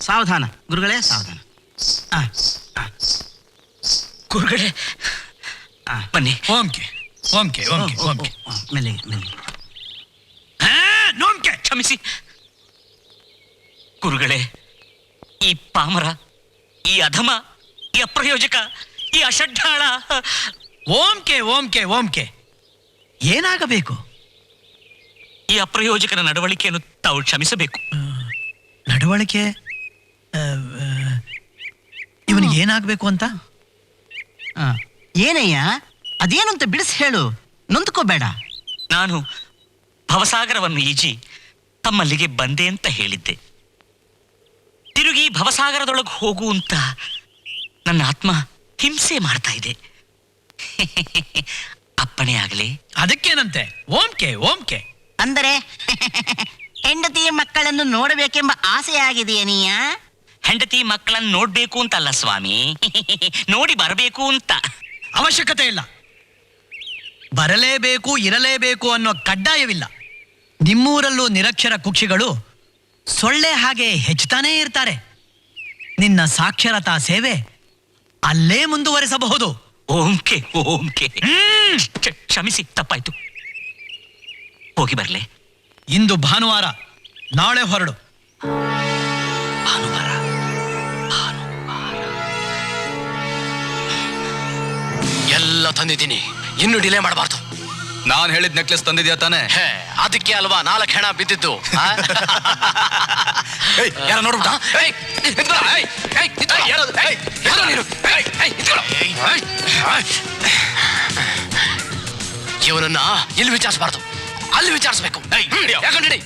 ಸಾವಧಾನ ಗುರುಗಳೇ, ಸಾವಧಾನ. ಗುರುಗಳೇ ಬನ್ನಿ. ಓಂಕೆ ಓಂಕೆ ಓಂಕೆ ಓಂಕೆ ಮೇಲೆ ಮೇಲೆ. ನೋಂಕೆ ಕ್ಷಮಿಸಿ ಗುರುಗಳೇ. ಈ ಪಾಮರ, ಈ ಅಧಮ, ಈ ಅಪ್ರಯೋಜಕ, ಈ ಅಷಡ್ಡಾಳ. ಓಂಕೆ ಓಂಕೆ ಓಂಕೆ ಏನಾಗಬೇಕು? ಈ ಅಪ್ರಯೋಜಕನ ನಡವಳಿಕೆಯನ್ನು ತಾವು ಕ್ಷಮಿಸಬೇಕು. ನಡವಳಿಕೆ? ಇವನಿಗೆ ಏನಾಗಬೇಕು ಅಂತ? ಏನಯ್ಯ, ಅದೇನು ಅಂತ ಬಿಡಿಸಿ ಹೇಳು, ನೊಂದ್ಕೋಬೇಡ. ನಾನು ಭವಸಾಗರವನ್ನು ಈಜಿ ತಮ್ಮಲ್ಲಿಗೆ ಬಂದೆ ಅಂತ ಹೇಳಿದ್ದೆ. ತಿರುಗಿ ಭವಸಾಗರದೊಳಗೆ ಹೋಗು ಅಂತ ನನ್ನ ಆತ್ಮ ಹಿಂಸೆ ಮಾಡ್ತಾ ಇದೆ. ಅಪ್ಪಣೆ ಆಗಲಿ. ಅದಕ್ಕೇನಂತೆ? ಓಂಕೆ ಓಂಕೆ ಅಂದರೆ ಹೆಂಡತಿ ಮಕ್ಕಳನ್ನು ನೋಡಬೇಕೆಂಬ ಆಸೆ ಆಗಿದೆಯನೀಯ? ಹೆಂಡತಿ ಮಕ್ಕಳನ್ನು ನೋಡ್ಬೇಕು ಅಂತಲ್ಲ ಸ್ವಾಮಿ, ನೋಡಿ ಬರಬೇಕು ಅಂತ. ಅವಶ್ಯಕತೆ ಇಲ್ಲ, ಬರಲೇಬೇಕು, ಇರಲೇಬೇಕು ಅನ್ನೋ ಕಡ್ಡಾಯವಿಲ್ಲ. ನಿಮ್ಮೂರಲ್ಲೂ ನಿರಕ್ಷರ ಕುಕ್ಷಿಗಳು ಸೊಳ್ಳೆ ಹಾಗೆ ಹೆಚ್ಚುತ್ತಾನೇ ಇರ್ತಾರೆ. ನಿನ್ನ ಸಾಕ್ಷರತಾ ಸೇವೆ ಅಲ್ಲೇ ಮುಂದುವರಿಸಬಹುದು. ಓಂಕೆ ಓಂಕೆ. ಕ್ಷಮಿಸಿ, ತಪ್ಪಾಯ್ತು. ಹೋಗಿ ಬರ್ಲೆ. ಇಂದು ಭಾನುವಾರ, ನಾಳೆ ಹೊರಡು. ಭಾನುವಾರ? ಎಲ್ಲ ತಂದಿದ್ದೀನಿ, ಇನ್ನು ಡಿಲೇ ಮಾಡಬಾರ್ದು. ನಾನು ಹೇಳಿದ ನೆಕ್ಲೆಸ್ ತಂದಿದ್ಯಾ ತಾನೆ? ಅದಕ್ಕೆ ಅಲ್ವಾ 4 ಹೆಣ ಬಿದ್ದಿದ್ದು. ಯಾರ ನೋಡ್ಬಿಟ್ಟ? ಇವನನ್ನ ಇಲ್ಲಿ ವಿಚಾರಿಸಬಾರ್ದು, ಅಲ್ಲಿ ವಿಚಾರಿಸಬೇಕು. ಯಾಕಂಡಿ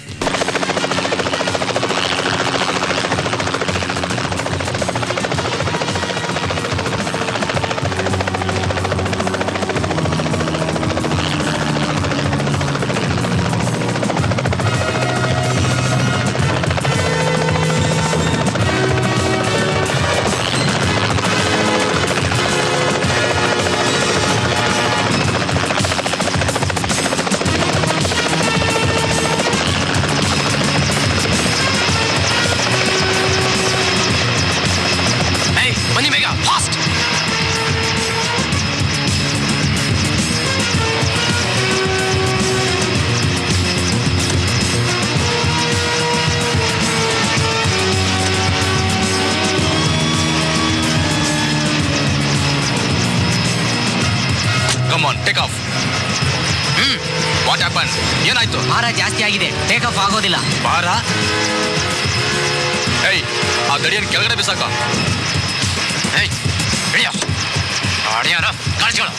ಬನ್ನಿ ಬೇಗ, fast. Come on, take off. What happen? ಏನಾಯ್ತು? ಭಾರ ಜಾಸ್ತಿ ಆಗಿದೆ, ಟೇಕ್ ಆಫ್ ಆಗೋದಿಲ್ಲ. ಭಾರ? ಏಯ್, ಆ ದಡಿಯನ್ನು ಕೆಳಗಡೆ ಬಿಸಾಕ. ಕಾಣಿಸ್ಕೊಳ್ಳೋ.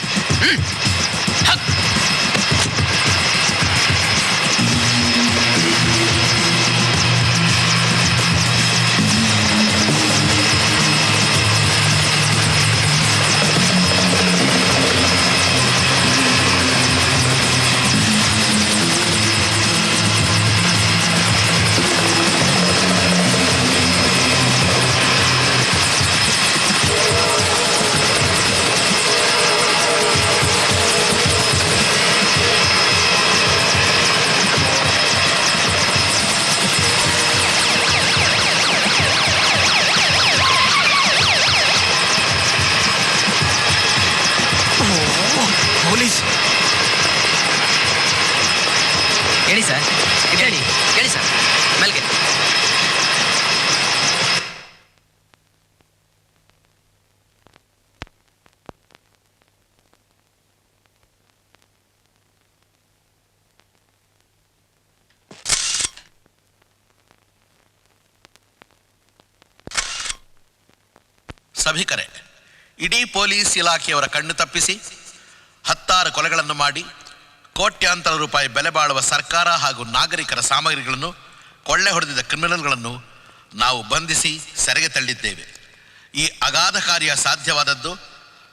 ಸಭಿಕರೇ, ಇಡೀ ಪೊಲೀಸ್ ಇಲಾಖೆಯವರ ಕಣ್ಣು ತಪ್ಪಿಸಿ 10 ಕೊಲೆಗಳನ್ನು ಮಾಡಿ ಕೋಟ್ಯಾಂತರ ರೂಪಾಯಿ ಬೆಲೆ ಬಾಳುವ ಸರ್ಕಾರ ಹಾಗೂ ನಾಗರಿಕರ ಸಾಮಗ್ರಿಗಳನ್ನು ಕೊಳ್ಳೆ ಹೊಡೆದಿದ್ದ ಕ್ರಿಮಿನಲ್ಗಳನ್ನು ನಾವು ಬಂಧಿಸಿ ಸೆರೆಗೆ ತಳ್ಳಿದ್ದೇವೆ. ಈ ಅಗಾಧ ಕಾರ್ಯ ಸಾಧ್ಯವಾದದ್ದು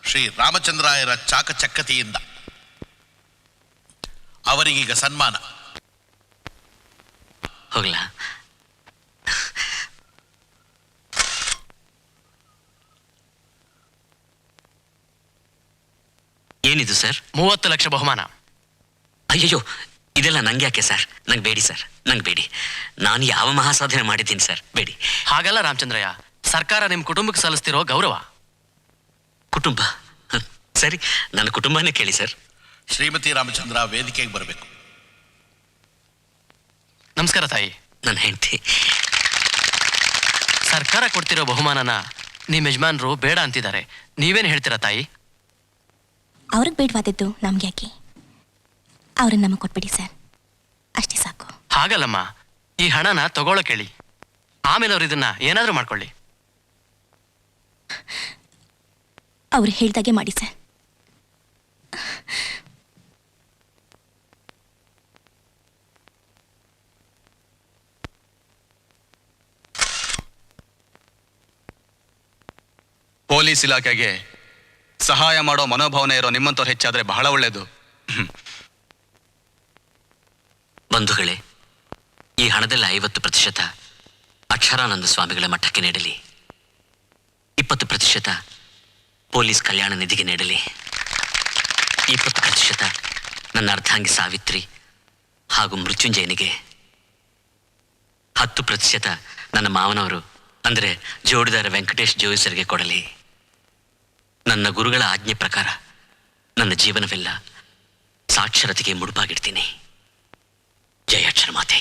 ಶ್ರೀ ರಾಮಚಂದ್ರಾಯರ ಚಾಕಚಕ್ಯತೆಯಿಂದ. ಅವರಿಗೀಗ ಸನ್ಮಾನ. ಹೋಗ್ಲಾ? ಏನಿದು ಸರ್? 30 ಲಕ್ಷ ಬಹುಮಾನ. ಅಯ್ಯಯ್ಯೋ, ಇದೆಲ್ಲ ನಂಗೆ ಯಾಕೆ ಸರ್? ನಂಗೆ ಬೇಡಿ ಸರ್, ನಂಗೆ ಬೇಡಿ. ನಾನು ಯಾವ ಮಹಾಸಾಧನೆ ಮಾಡಿದ್ದೀನಿ ಸರ್? ಬೇಡಿ. ಹಾಗಲ್ಲ ರಾಮಚಂದ್ರಯ್ಯ, ಸರ್ಕಾರ ನಿಮ್ಮ ಕುಟುಂಬಕ್ಕೆ ಸಲ್ಲಿಸ್ತಿರೋ ಗೌರವ. ಕುಟುಂಬ? ಸರಿ, ನನ್ನ ಕುಟುಂಬನೇ ಕೇಳಿ ಸರ್. ಶ್ರೀಮತಿ ರಾಮಚಂದ್ರ ವೇದಿಕೆಗೆ ಬರಬೇಕು. ನಮಸ್ಕಾರ ತಾಯಿ. ನನ್ನ ಹೆಂಡತಿ. ಸರ್ಕಾರ ಕೊಡ್ತಿರೋ ಬಹುಮಾನನ ನಿಮ್ಮ ಯಜಮಾನರು ಬೇಡ ಅಂತಿದ್ದಾರೆ. ನೀವೇನು ಹೇಳ್ತೀರಾ ತಾಯಿ? ಅವ್ರಿಗೆ ಬೇಡವಾದದ್ದು ನಮ್ಗೆ ಯಾಕೆ? ಅವ್ರನ್ನ ನಮಗೆ ಕೊಟ್ಬಿಡಿ ಸರ್, ಅಷ್ಟೇ ಸಾಕು. ಹಾಗಲ್ಲಮ್ಮ, ಈ ಹಣನ ತಗೊಳ್ಳೋಕೆ ಹೇಳಿ. ಆಮೇಲೆ ಅವ್ರು ಇದನ್ನ ಏನಾದರೂ ಮಾಡ್ಕೊಳ್ಳಿ. ಅವ್ರು ಹೇಳ್ದಾಗೆ ಮಾಡಿ ಸರ್. ಪೊಲೀಸ್ ಇಲಾಖೆಗೆ ಸಹಾಯ ಮಾಡೋ ಮನೋಭಾವನೆ ಇರೋ ನಿಮ್ಮಂಥವ್ರು ಹೆಚ್ಚಾದ್ರೆ ಬಹಳ ಒಳ್ಳೆಯದು. ಬಂಧುಗಳೇ, ಈ ಹಣದಲ್ಲಿ 50% ಅಕ್ಷರಾನಂದ ಸ್ವಾಮಿಗಳ ಮಠಕ್ಕೆ ನೀಡಲಿ, 20% ಪೊಲೀಸ್ ಕಲ್ಯಾಣ ನಿಧಿಗೆ ನೀಡಲಿ, 20% ನನ್ನ ಅರ್ಧಾಂಗಿ ಸಾವಿತ್ರಿ ಹಾಗೂ ಮೃತ್ಯುಂಜಯನಿಗೆ, 10% ನನ್ನ ಮಾವನವರು ಅಂದರೆ ಜೋಡಿದಾರ ವೆಂಕಟೇಶ್ ಜೋಯಿಸರಿಗೆ ಕೊಡಲಿ. ನನ್ನ ಗುರುಗಳ ಆಜ್ಞೆ ಪ್ರಕಾರ ನನ್ನ ಜೀವನವೆಲ್ಲ ಸಾಕ್ಷರತೆಗೆ ಮುಡುಪಾಗಿಡ್ತೀನಿ. ಜಯ ಅಕ್ಷರ ಮಾತೆ.